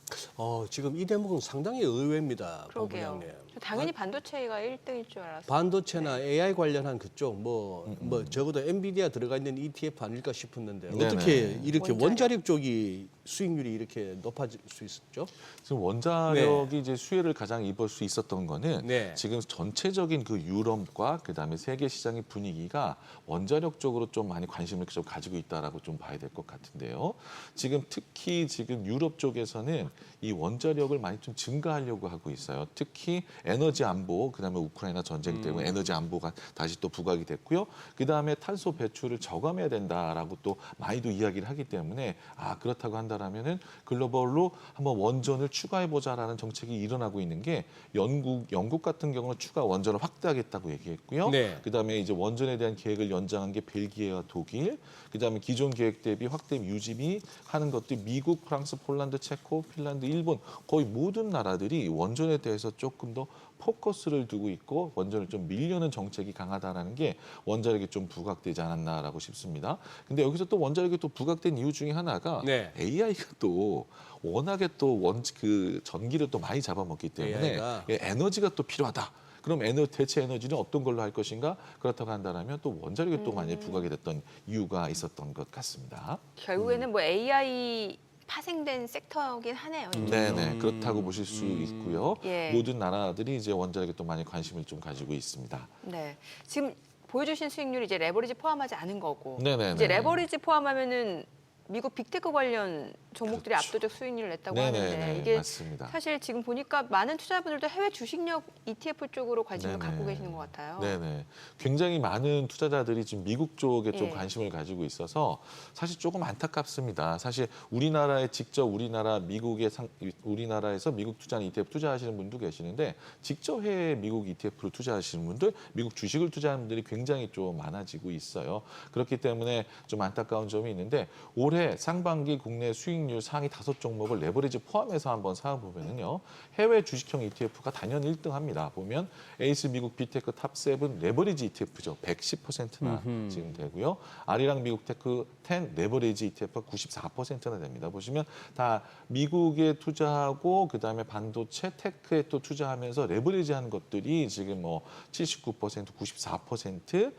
지금 이 대목은 상당히 의외입니다. 박 그러게요. 부장님. 당연히 반도체가 1등일 줄 알았어요. 반도체나 AI 관련한 그쪽 뭐 적어도 엔비디아 들어가 있는 ETF 아닐까 싶었는데 네네. 어떻게 이렇게 원자력. 원자력 쪽이 수익률이 이렇게 높아질 수 있었죠? 지금 원자력이 이제 수혜를 가장 입을 수 있었던 거는 네. 지금 전체적인 그 유럽과 그다음에 세계 시장의 분위기가 원자력 쪽으로 좀 많이 관심을 좀 가지고 있다라고 좀 봐야 될 것 같은데요. 지금 특히 지금 유럽 쪽에서는 이 원자력을 많이 좀 증가하려고 하고 있어요. 특히 에너지 안보, 그다음에 우크라이나 전쟁 때문에 에너지 안보가 다시 또 부각이 됐고요. 그다음에 탄소 배출을 저감해야 된다라고 또 많이도 이야기를 하기 때문에 그렇다고 한다라면은 글로벌로 한번 원전을 추가해보자라는 정책이 일어나고 있는 게 영국 같은 경우는 추가 원전을 확대하겠다고 얘기했고요. 네. 그다음에 이제 원전에 대한 계획을 연장한 게 벨기에와 독일, 그다음에 기존 계획 대비 확대 유지비 하는 것들이 미국, 프랑스, 폴란드, 체코, 핀란드, 일본 거의 모든 나라들이 원전에 대해서 조금 더 포커스를 두고 있고 원전을 좀 밀려는 정책이 강하다라는 게 원자력이 좀 부각되지 않았나라고 싶습니다. 근데 여기서 또 원자력이 또 부각된 이유 중에 하나가 네. AI가 또 워낙에 또 그 전기를 또 많이 잡아먹기 때문에 AI가. 에너지가 또 필요하다. 그럼 대체 에너지는 어떤 걸로 할 것인가? 그렇다고 한다면 또 원자력이 또 많이 부각이 됐던 이유가 있었던 것 같습니다. 결국에는 뭐 AI 파생된 섹터이긴 하네요. 이게. 네네 그렇다고 보실 수 있고요. 예. 모든 나라들이 이제 원자력에 또 많이 관심을 좀 가지고 있습니다. 네. 지금 보여주신 수익률이 이제 레버리지 포함하지 않은 거고. 네네네. 이제 레버리지 포함하면은 미국 빅테크 관련 종목들이 그렇죠. 압도적 수익률을 냈다고 네네네 하는데 이게 맞습니다. 사실 지금 보니까 많은 투자분들도 해외 주식력 ETF 쪽으로 관심을 네네. 갖고 계시는 것 같아요. 네네. 굉장히 많은 투자자들이 지금 미국 쪽에 좀 예. 관심을 가지고 있어서 사실 조금 안타깝습니다. 사실 우리나라에 직접 우리나라에서 미국 투자하는 ETF 투자하시는 분도 계시는데 직접 해외 미국 ETF로 투자하시는 분들, 미국 주식을 투자하는 분들이 굉장히 좀 많아지고 있어요. 그렇기 때문에 좀 안타까운 점이 있는데 올해 상반기 국내 수익률 상위 5종목을 레버리지 포함해서 한번 살펴보면요. 해외 주식형 ETF가 단연 1등합니다. 보면 에이스 미국 빅테크 탑7 레버리지 ETF죠. 110%나 지금 되고요. 아리랑 미국 테크 10 레버리지 ETF가 94%나 됩니다. 보시면 다 미국에 투자하고 그다음에 반도체 테크에 또 투자하면서 레버리지하는 것들이 지금 뭐 79%, 94%,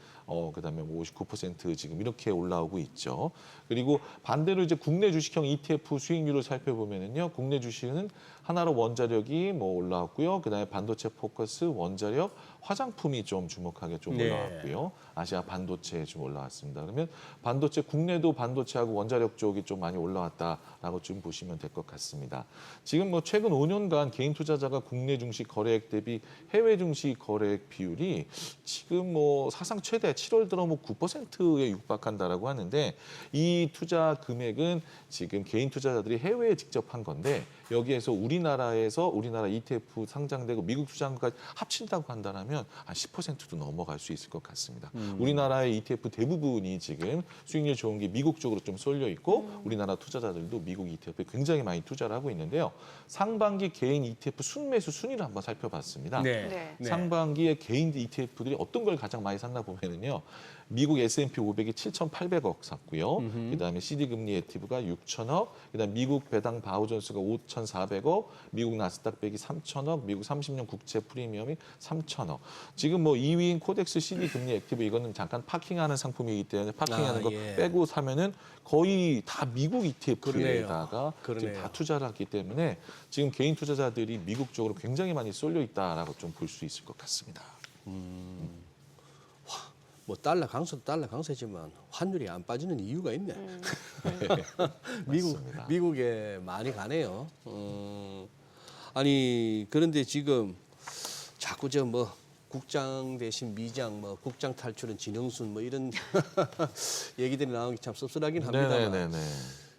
그다음에 59% 지금 이렇게 올라오고 있죠. 그리고 반대로 이제 국내 주식형 ETF 수익률을 살펴보면은요. 국내 주식은 하나로 원자력이 뭐 올라왔고요. 그다음에 반도체 포커스, 원자력, 화장품이 좀 주목하게 좀 네. 올라왔고요. 아시아 반도체에 좀 올라왔습니다. 그러면 반도체 국내도 반도체하고 원자력 쪽이 좀 많이 올라왔다라고 좀 보시면 될 것 같습니다. 지금 뭐 최근 5년간 개인 투자자가 국내 증시 거래액 대비 해외 증시 거래액 비율이 지금 뭐 사상 최대 7월 들어 뭐 9%에 육박한다라고 하는데 이 투자 금액은 지금 개인 투자자들이 해외에 직접 한 건데 여기에서 우리 우리나라 ETF 상장되고 미국 투자한까지 합친다고 한다면 한 10%도 넘어갈 수 있을 것 같습니다. 우리나라의 ETF 대부분이 지금 수익률 좋은 게 미국 쪽으로 좀 쏠려 있고 우리나라 투자자들도 미국 ETF에 굉장히 많이 투자를 하고 있는데요. 상반기 개인 ETF 순매수 순위를 한번 살펴봤습니다. 네. 상반기에 개인 ETF들이 어떤 걸 가장 많이 샀나 보면은요. 미국 S&P 500이 7,800억 샀고요. 그다음에 CD 금리 ETF가 6,000억, 그다음 미국 배당 바우존스가 5,400억, 미국 나스닥 100이 3,000억, 미국 30년 국채 프리미엄이 3,000억. 지금 뭐 2위인 코덱스 CD 금리 액티브 이거는 잠깐 파킹하는 상품이기 때문에 파킹하는 거 빼고 사면은 거의 다 미국 ETF에다가 지금 다 투자를 했기 때문에 지금 개인 투자자들이 미국 쪽으로 굉장히 많이 쏠려 있다라고 좀 볼 수 있을 것 같습니다. 뭐 달러 강세도 달러 강세지만 환율이 안 빠지는 이유가 있네. 미국에 많이 가네요. 아니 그런데 지금 자꾸 저 뭐 국장 대신 미장, 뭐 국장 탈출은 진영순 뭐 이런 얘기들이 나오는 게 참 씁쓸하긴 합니다만.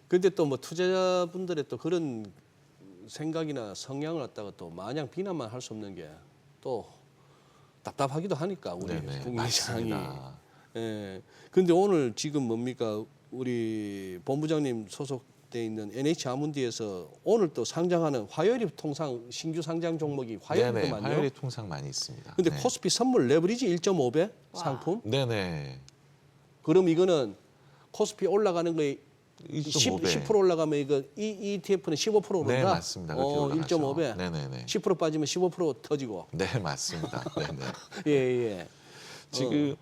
그런데 또 뭐 투자자분들의 또 그런 생각이나 성향을 갖다가 또 마냥 비난만 할 수 없는 게 또 답답하기도 하니까 우리 국민시장이. 예. 근데 오늘 지금 뭡니까 우리 본부장님 소속돼 있는 NH 아문디에서 오늘 또 상장하는 화요일이 통상 신규 상장 종목이 화요일이더만요. 화요일이 통상 많이 있습니다. 근데 코스피 선물 레버리지 1.5배 상품? 네네. 그럼 이거는 코스피 올라가는 거에 1.5배. 10% 올라가면 이거 이 ETF는 15% 오른다? 네, 맞습니다. 그렇게 올라가죠. 1.5배. 네네네. 10% 빠지면 15% 터지고. 네, 맞습니다. 네네. 예. 지금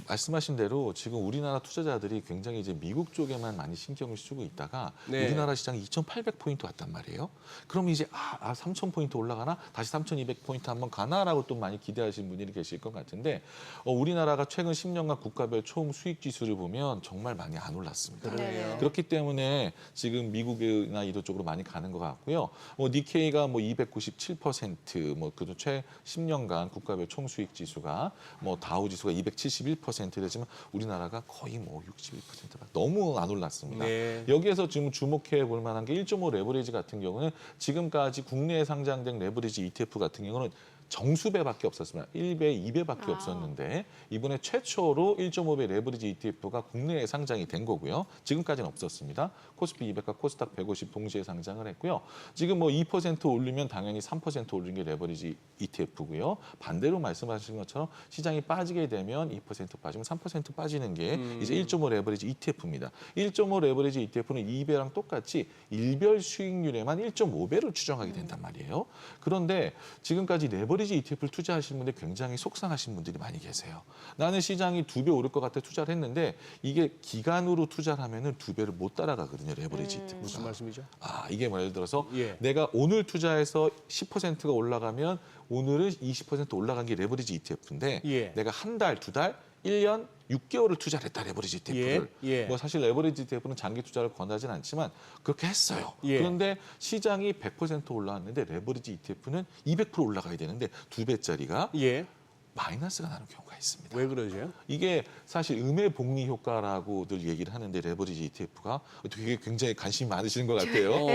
말씀하신 대로 지금 우리나라 투자자들이 굉장히 이제 미국 쪽에만 많이 신경을 쓰고 있다가 우리나라 시장이 2,800포인트 왔단 말이에요. 그럼 이제 3,000포인트 올라가나? 다시 3,200포인트 한번 가나라고 또 많이 기대하시는 분들이 계실 것 같은데 우리나라가 최근 10년간 국가별 총 수익 지수를 보면 정말 많이 안 올랐습니다. 그렇기 때문에 지금 미국이나 이런 쪽으로 많이 가는 것 같고요. 니케이가 뭐 297%, 뭐 그도 최 10년간 국가별 총 수익 지수가 뭐 다우 지수가 271%되지만 우리나라가 거의 뭐 61%가 너무 안 올랐습니다. 여기에서 지금 주목해 볼 만한 게 1.5 레버리지 같은 경우는 지금까지 국내에 상장된 레버리지 ETF 같은 경우는 정수배밖에 없었습니다. 1배, 2배밖에 없었는데 이번에 최초로 1.5배 레버리지 ETF가 국내에 상장이 된 거고요. 지금까지는 없었습니다. 코스피 200과 코스닥 150 동시에 상장을 했고요. 지금 뭐 2% 올리면 당연히 3% 올리는 게 레버리지 ETF고요. 반대로 말씀하신 것처럼 시장이 빠지게 되면 2% 빠지면 3% 빠지는 게 이제 1.5 레버리지 ETF입니다. 1.5 레버리지 ETF는 2배랑 똑같이 일별 수익률에만 1.5배를 추정하게 된단 말이에요. 그런데 지금까지 레버리지 ETF를 투자하시는 분들 굉장히 속상하신 분들이 많이 계세요. 나는 시장이 2배 오를 것 같아 투자를 했는데 이게 기간으로 투자를 하면은 2배를 못 따라가거든요. 레버리지 ETF가. 무슨 말씀이죠? 이게 뭐 예를 들어서 내가 오늘 투자해서 10%가 올라가면 오늘은 20% 올라간 게 레버리지 ETF인데 내가 한 달, 2달, 1년, 6개월을 투자를 했다 레버리지 ETF를. 뭐 사실 레버리지 ETF는 장기 투자를 권하지는 않지만 그렇게 했어요. 그런데 시장이 100% 올라왔는데 레버리지 ETF는 200% 올라가야 되는데 2배짜리가 마이너스가 나는 경우가 있습니다. 왜 그러죠? 이게 사실 음의 복리 효과라고들 얘기를 하는데 레버리지 ETF가 되게 굉장히 관심이 많으시는 것 같아요.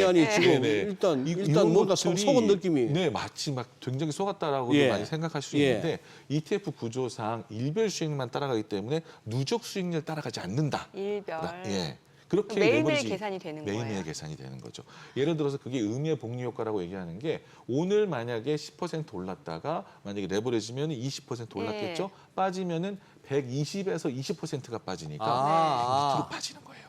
아니 지금 일단 뭔가 속은 느낌이. 네, 마치 막 굉장히 속았다라고도 많이 생각할 수 있는데 ETF 구조상 일별 수익률만 따라가기 때문에 누적 수익률 따라가지 않는다. 일별. 그렇게 매일매일 계산이 되는 거예요. 매일매일 계산이 되는 거죠. 예를 들어서 그게 음의 복리 효과라고 얘기하는 게 오늘 만약에 10% 올랐다가 만약에 레버리지면 20% 올랐겠죠. 빠지면은 120에서 20%가 빠지니까 밑으로 빠지는 거예요.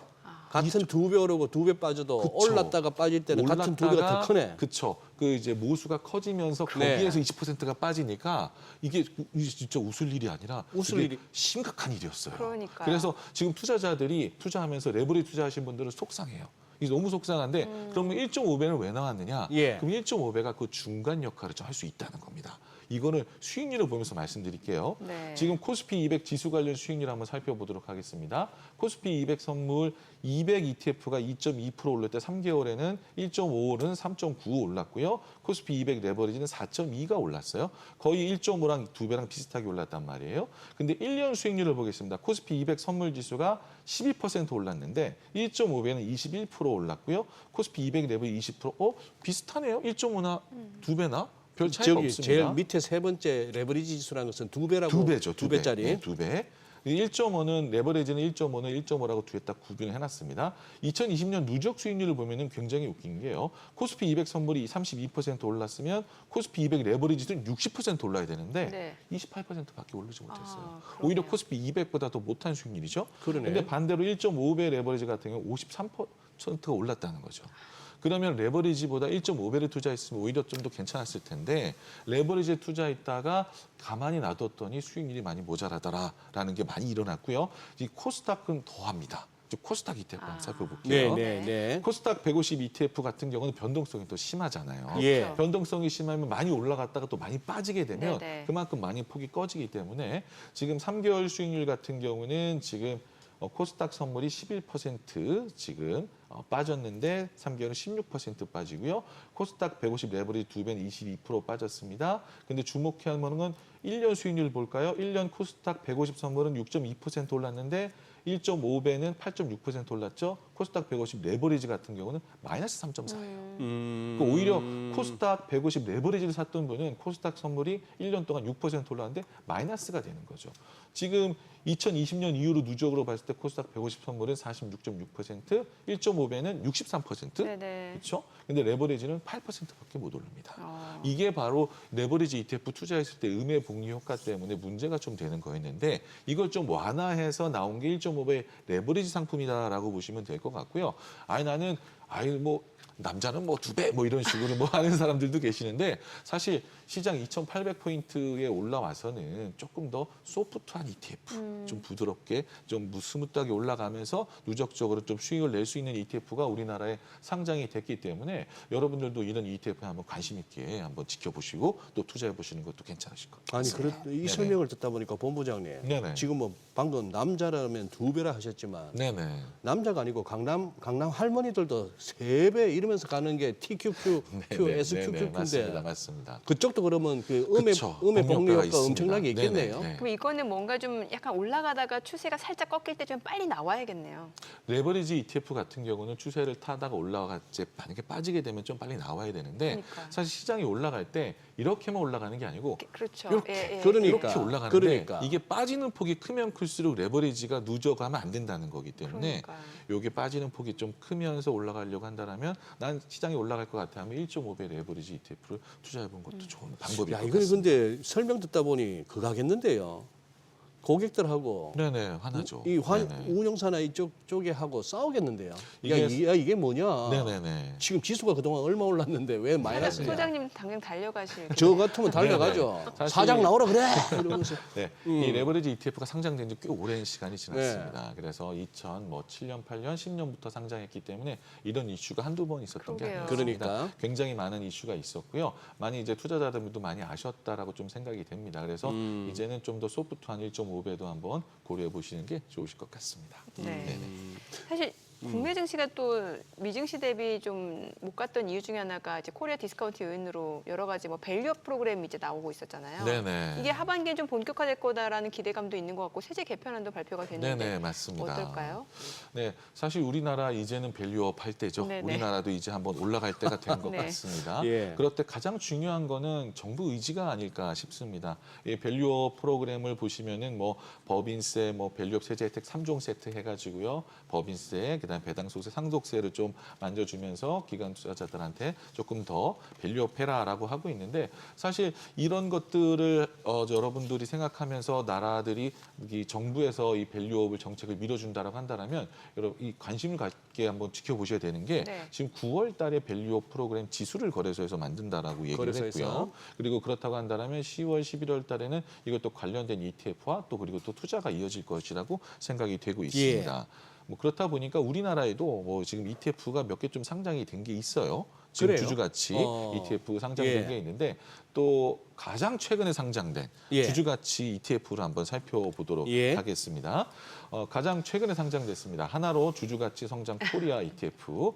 같은 2배 오르고 2배 빠져도 올랐다가 빠질 때는 같은 2배가 더 크네. 그렇죠. 그 이제 모수가 커지면서 거기에서 20%가 빠지니까 이게 진짜 웃을 일이 아니라 심각한 일이었어요. 그러니까요. 그래서 지금 투자자들이 투자하면서 레버리지 투자하신 분들은 속상해요. 이게 너무 속상한데 그러면 1.5배는 왜 나왔느냐? 그럼 1.5배가 그 중간 역할을 좀 할 수 있다는 겁니다. 이거는 수익률을 보면서 말씀드릴게요. 네. 지금 코스피 200 지수 관련 수익률 한번 살펴보도록 하겠습니다. 코스피 200 선물 200 ETF가 2.2% 올릴 때 3개월에는 1.5는 3.9 올랐고요. 코스피 200 레버리지는 4.2가 올랐어요. 거의 1.5랑 2배랑 비슷하게 올랐단 말이에요. 근데 1년 수익률을 보겠습니다. 코스피 200 선물 지수가 12% 올랐는데 1.5배는 21% 올랐고요. 코스피 200 레버리지 20%. 비슷하네요. 1.5나 2배나? 별 차이가 저기 없습니다. 제일 밑에 세 번째 레버리지 지수라는 것은 2배라고. 2배죠. 2배짜리. 네, 2배. 1.5는 레버리지는 1.5는 1.5라고 뒤에 딱 구분을 해놨습니다. 2020년 누적 수익률을 보면은 굉장히 웃긴 게요. 코스피 200 선물이 32% 올랐으면 코스피 200 레버리지는 60% 올라야 되는데 네. 28%밖에 오르지 못했어요. 그러네요. 오히려 코스피 200보다 더 못한 수익률이죠. 그러네. 근데 반대로 1.5배 레버리지 같은 경우 53%가 올랐다는 거죠. 그러면 레버리지보다 1.5배를 투자했으면 오히려 좀 더 괜찮았을 텐데 레버리지에 투자했다가 가만히 놔뒀더니 수익률이 많이 모자라더라라는 게 많이 일어났고요. 이 코스닥은 더합니다. 코스닥 ETF 한번 살펴볼게요. 네. 코스닥 150 ETF 같은 경우는 변동성이 더 심하잖아요. 예. 변동성이 심하면 많이 올라갔다가 또 많이 빠지게 되면 네네. 그만큼 많이 폭이 꺼지기 때문에 지금 3개월 수익률 같은 경우는 지금 코스닥 선물이 11% 지금 빠졌는데 3개월은 16% 빠지고요. 코스닥 150 레버리지 2배는 22% 빠졌습니다. 근데 주목해야 할 거는 1년 수익률 볼까요? 1년 코스닥 150 선물은 6.2% 올랐는데 1.5배는 8.6% 올랐죠. 코스닥 150 레버리지 같은 경우는 마이너스 3.4예요. 오히려 코스닥 150 레버리지를 샀던 분은 코스닥 선물이 1년 동안 6% 올랐는데 마이너스가 되는 거죠. 지금 2020년 이후로 누적으로 봤을 때 코스닥 150 선물은 46.6%, 1.5배는 63%. 네네. 그렇죠? 근데 레버리지는 8%밖에 못 오릅니다. 이게 바로 레버리지 ETF 투자했을 때 음의 복리 효과 때문에 문제가 좀 되는 거였는데 이걸 좀 완화해서 나온 게 1.5배 레버리지 상품이다라고 보시면 될 것 같고요. 나는 남자는 2배 이런 식으로 하는 사람들도 계시는데 사실 시장 2,800포인트에 올라와서는 조금 더 소프트한 ETF, 좀 부드럽게 좀 스무트하게 올라가면서 누적적으로 좀 수익을 낼 수 있는 ETF가 우리나라에 상장이 됐기 때문에 여러분들도 이런 ETF에 한번 관심 있게 한번 지켜보시고 또 투자해 보시는 것도 괜찮으실 것 아니, 같습니다. 이 설명을 듣다 보니까 본부장님. 네네. 지금 방금 남자라면 2배라 하셨지만 네네. 남자가 아니고 강남 할머니들도 3배 이러면서 가는 게 TQQ, SQQ인데 맞습니다. 그쪽도 그러면 그 그쵸. 음의 복리 복리효과가 효과 있습니다. 엄청나게 있겠네요. 네네. 그럼 이거는 뭔가 좀 약간 올라가다가 추세가 살짝 꺾일 때 좀 빨리 나와야겠네요. 레버리지 ETF 같은 경우는 추세를 타다가 올라갔지 만약에 빠지게 되면 좀 빨리 나와야 되는데 그러니까. 사실 시장이 올라갈 때 이렇게만 올라가는 게 아니고 그렇죠. 이렇게 그러니까. 이렇게 올라가는데 그러니까. 이게 빠지는 폭이 크면 클수록 레버리지가 누적하면 안 된다는 거기 때문에 그러니까요. 이게 빠지는 폭이 좀 크면서 올라가려고 한다면 난 시장이 올라갈 것 같아 하면 1.5배 레버리지 ETF를 투자해 본 것도 좋은 방법일 야, 것 이거 같습니다. 근데 설명 듣다 보니 그거 하겠는데요. 고객들하고 네네, 화나죠. 이 네네. 운영사나 쪽에 하고 싸우겠는데요. 이게- 이게 뭐냐? 네네네. 지금 지수가 그동안 얼마 올랐는데 왜 마이너스냐? 소장님 당장 달려가실. 저 같으면 달려가죠. 사실- 사장 나오라 그래 이러면서. 네, 이 레버리지 ETF가 상장된 지 꽤 오랜 시간이 지났습니다. 네. 그래서 2007년, 8년, 10년부터 상장했기 때문에 이런 이슈가 한두 번 있었던 게 그러게요. 아니었습니다. 그러니까. 굉장히 많은 이슈가 있었고요. 많이 이제 투자자들도 많이 아셨다라고 좀 생각이 됩니다. 그래서 이제는 좀 더 소프트한 1.5배도 한번 고려해 보시는 게 좋으실 것 같습니다. 네. 네네. 사실 국내 증시가 또 미증시 대비 좀 못 갔던 이유 중에 하나가 이제 코리아 디스카운트 요인으로 여러 가지 밸류업 프로그램이 이제 나오고 있었잖아요. 네네. 이게 하반기에 좀 본격화될 거다라는 기대감도 있는 것 같고 세제 개편안도 발표가 됐는데 네네, 맞습니다. 어떨까요? 네, 사실 우리나라 이제는 밸류업 할 때죠. 네네. 우리나라도 이제 한번 올라갈 때가 된 것 네. 같습니다. 예. 그럴 때 가장 중요한 거는 정부 의지가 아닐까 싶습니다. 이 밸류업 프로그램을 보시면은 법인세, 밸류업 세제 혜택 3종 세트 해가지고요. 법인세, 그다음 배당소득세, 상속세를 좀 만져주면서 기관 투자자들한테 조금 더 밸류업 해라라고 하고 있는데 사실 이런 것들을 여러분들이 생각하면서 나라들이 이 정부에서 이 밸류업을 정책을 밀어준다라고 한다면 여러분 이 관심을 갖게 한번 지켜보셔야 되는 게 네. 지금 9월 달에 밸류업 프로그램 지수를 거래소에서 만든다라고 얘기를 거래소에서. 했고요. 그리고 그렇다고 한다면 10월, 11월 달에는 이것도 관련된 ETF와 또 그리고 또 투자가 이어질 것이라고 생각이 되고 있습니다. 그렇다 보니까 우리나라에도 지금 ETF가 몇 개 좀 상장이 된 게 있어요. 지금 그래요? 주주가치 ETF 상장된 예. 게 있는데 또 가장 최근에 상장된 예. 주주가치 ETF를 한번 살펴보도록 예. 하겠습니다. 가장 최근에 상장됐습니다. 하나로 주주가치 성장 코리아 ETF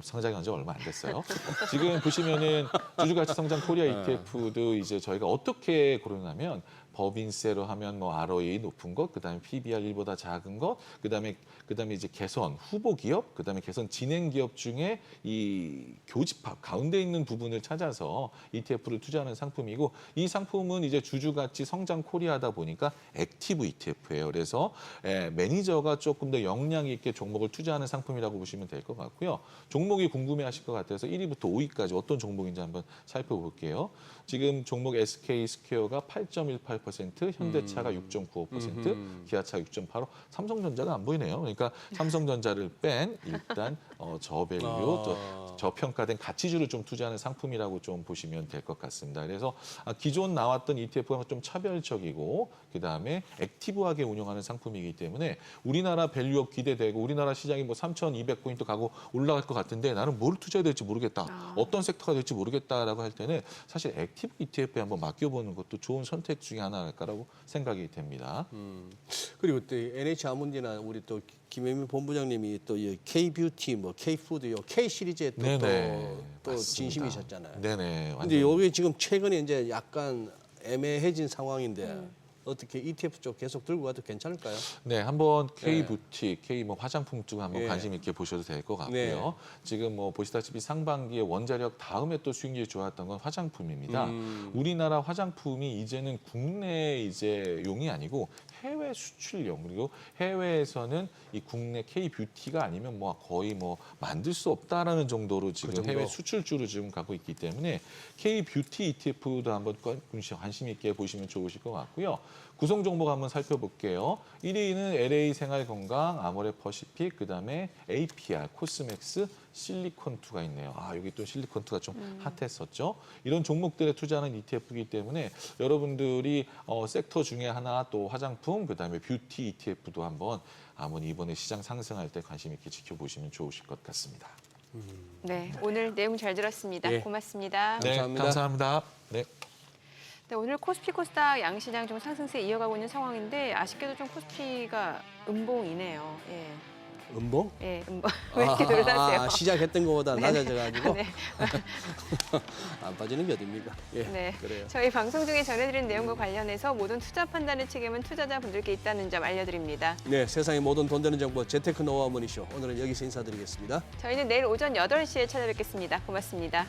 상장한 지 얼마 안 됐어요. 지금 보시면은 주주가치 성장 코리아 ETF도 이제 저희가 어떻게 고르냐면 법인세로 하면 뭐 ROE 높은 것, 그다음에 PBR 1보다 작은 것, 그다음에 이제 개선 후보 기업, 그다음에 개선 진행 기업 중에 이 교집합 가운데 있는 부분을 찾아서 ETF를 투자하는 상품이고 이 상품은 이제 주주가치 성장 코리아다 보니까 액티브 ETF예요. 그래서 매니저가 조금 더 역량 있게 종목을 투자하는 상품이라고 보시면 될 것 같고요. 종목이 궁금해하실 것 같아서 1위부터 5위까지 어떤 종목인지 한번 살펴볼게요. 지금 종목 SK 스퀘어가 8.18%, 현대차가 6.95%, 기아차 6.85%, 삼성전자가 안 보이네요. 그러니까 삼성전자를 뺀 일단 저밸류, 또 저평가된 가치주를 좀 투자하는 상품이라고 좀 보시면 될 것 같습니다. 그래서 기존 나왔던 ETF가 좀 차별적이고 그다음에 액티브하게 운영하는 상품이기 때문에 우리나라 밸류업 기대되고 우리나라 시장이 뭐 3,200포인트 가고 올라갈 것 같은데 나는 뭘 투자해야 될지 모르겠다. 어떤 섹터가 될지 모르겠다라고 할 때는 사실 액티브 ETF에 한번 맡겨보는 것도 좋은 선택 중에 하나일까라고 생각이 됩니다. 그리고 또 NH아몬디나 우리 또 김혜민 본부장님이 또 K뷰티, 뭐 K푸드, K 시리즈에 또 맞습니다. 진심이셨잖아요. 네네. 근데 여기 지금 최근에 이제 약간 애매해진 상황인데 어떻게 ETF 쪽 계속 들고 가도 괜찮을까요? 네, 한번 K 뷰티, K 뭐 화장품 쪽 한번 예. 관심 있게 보셔도 될 것 같고요. 네. 지금 뭐 보시다시피 상반기에 원자력 다음에 또 수익률이 좋았던 건 화장품입니다. 우리나라 화장품이 이제는 국내 이제 용이 아니고 해외 수출용 그리고 해외에서는 이 국내 K 뷰티가 아니면 뭐 거의 뭐 만들 수 없다라는 정도로 지금 정도? 해외 수출주로 지금 가고 있기 때문에 K 뷰티 ETF도 한번 관심 있게 보시면 좋으실 것 같고요. 구성 종목 한번 살펴볼게요. 1위는 LA 생활건강, 아모레 퍼시픽, 그다음에 APR, 코스맥스, 실리콘투가 있네요. 여기 또 실리콘투가 좀 핫했었죠. 이런 종목들에 투자하는 ETF이기 때문에 여러분들이 섹터 중에 하나 또 화장품, 그다음에 뷰티 ETF도 한번 이번에 시장 상승할 때 관심 있게 지켜보시면 좋으실 것 같습니다. 네, 오늘 내용 잘 들었습니다. 예. 고맙습니다. 네, 감사합니다. 네. 네, 오늘 코스피 코스닥 양시장 좀 상승세 이어가고 있는 상황인데 아쉽게도 좀 코스피가 음봉이네요. 예, 음봉? 예, 음봉. 왜 이렇게 놀라세요? 시작했던 것보다 낮아져가지고 네. 안 빠지는 게 어딥니까? 예, 네. 그래요. 저희 방송 중에 전해드린 내용과 관련해서 모든 투자 판단의 책임은 투자자분들께 있다는 점 알려드립니다. 네, 세상의 모든 돈 되는 정보 재테크 노하우 머니쇼 오늘은 여기서 인사드리겠습니다. 저희는 내일 오전 8시에 찾아뵙겠습니다. 고맙습니다.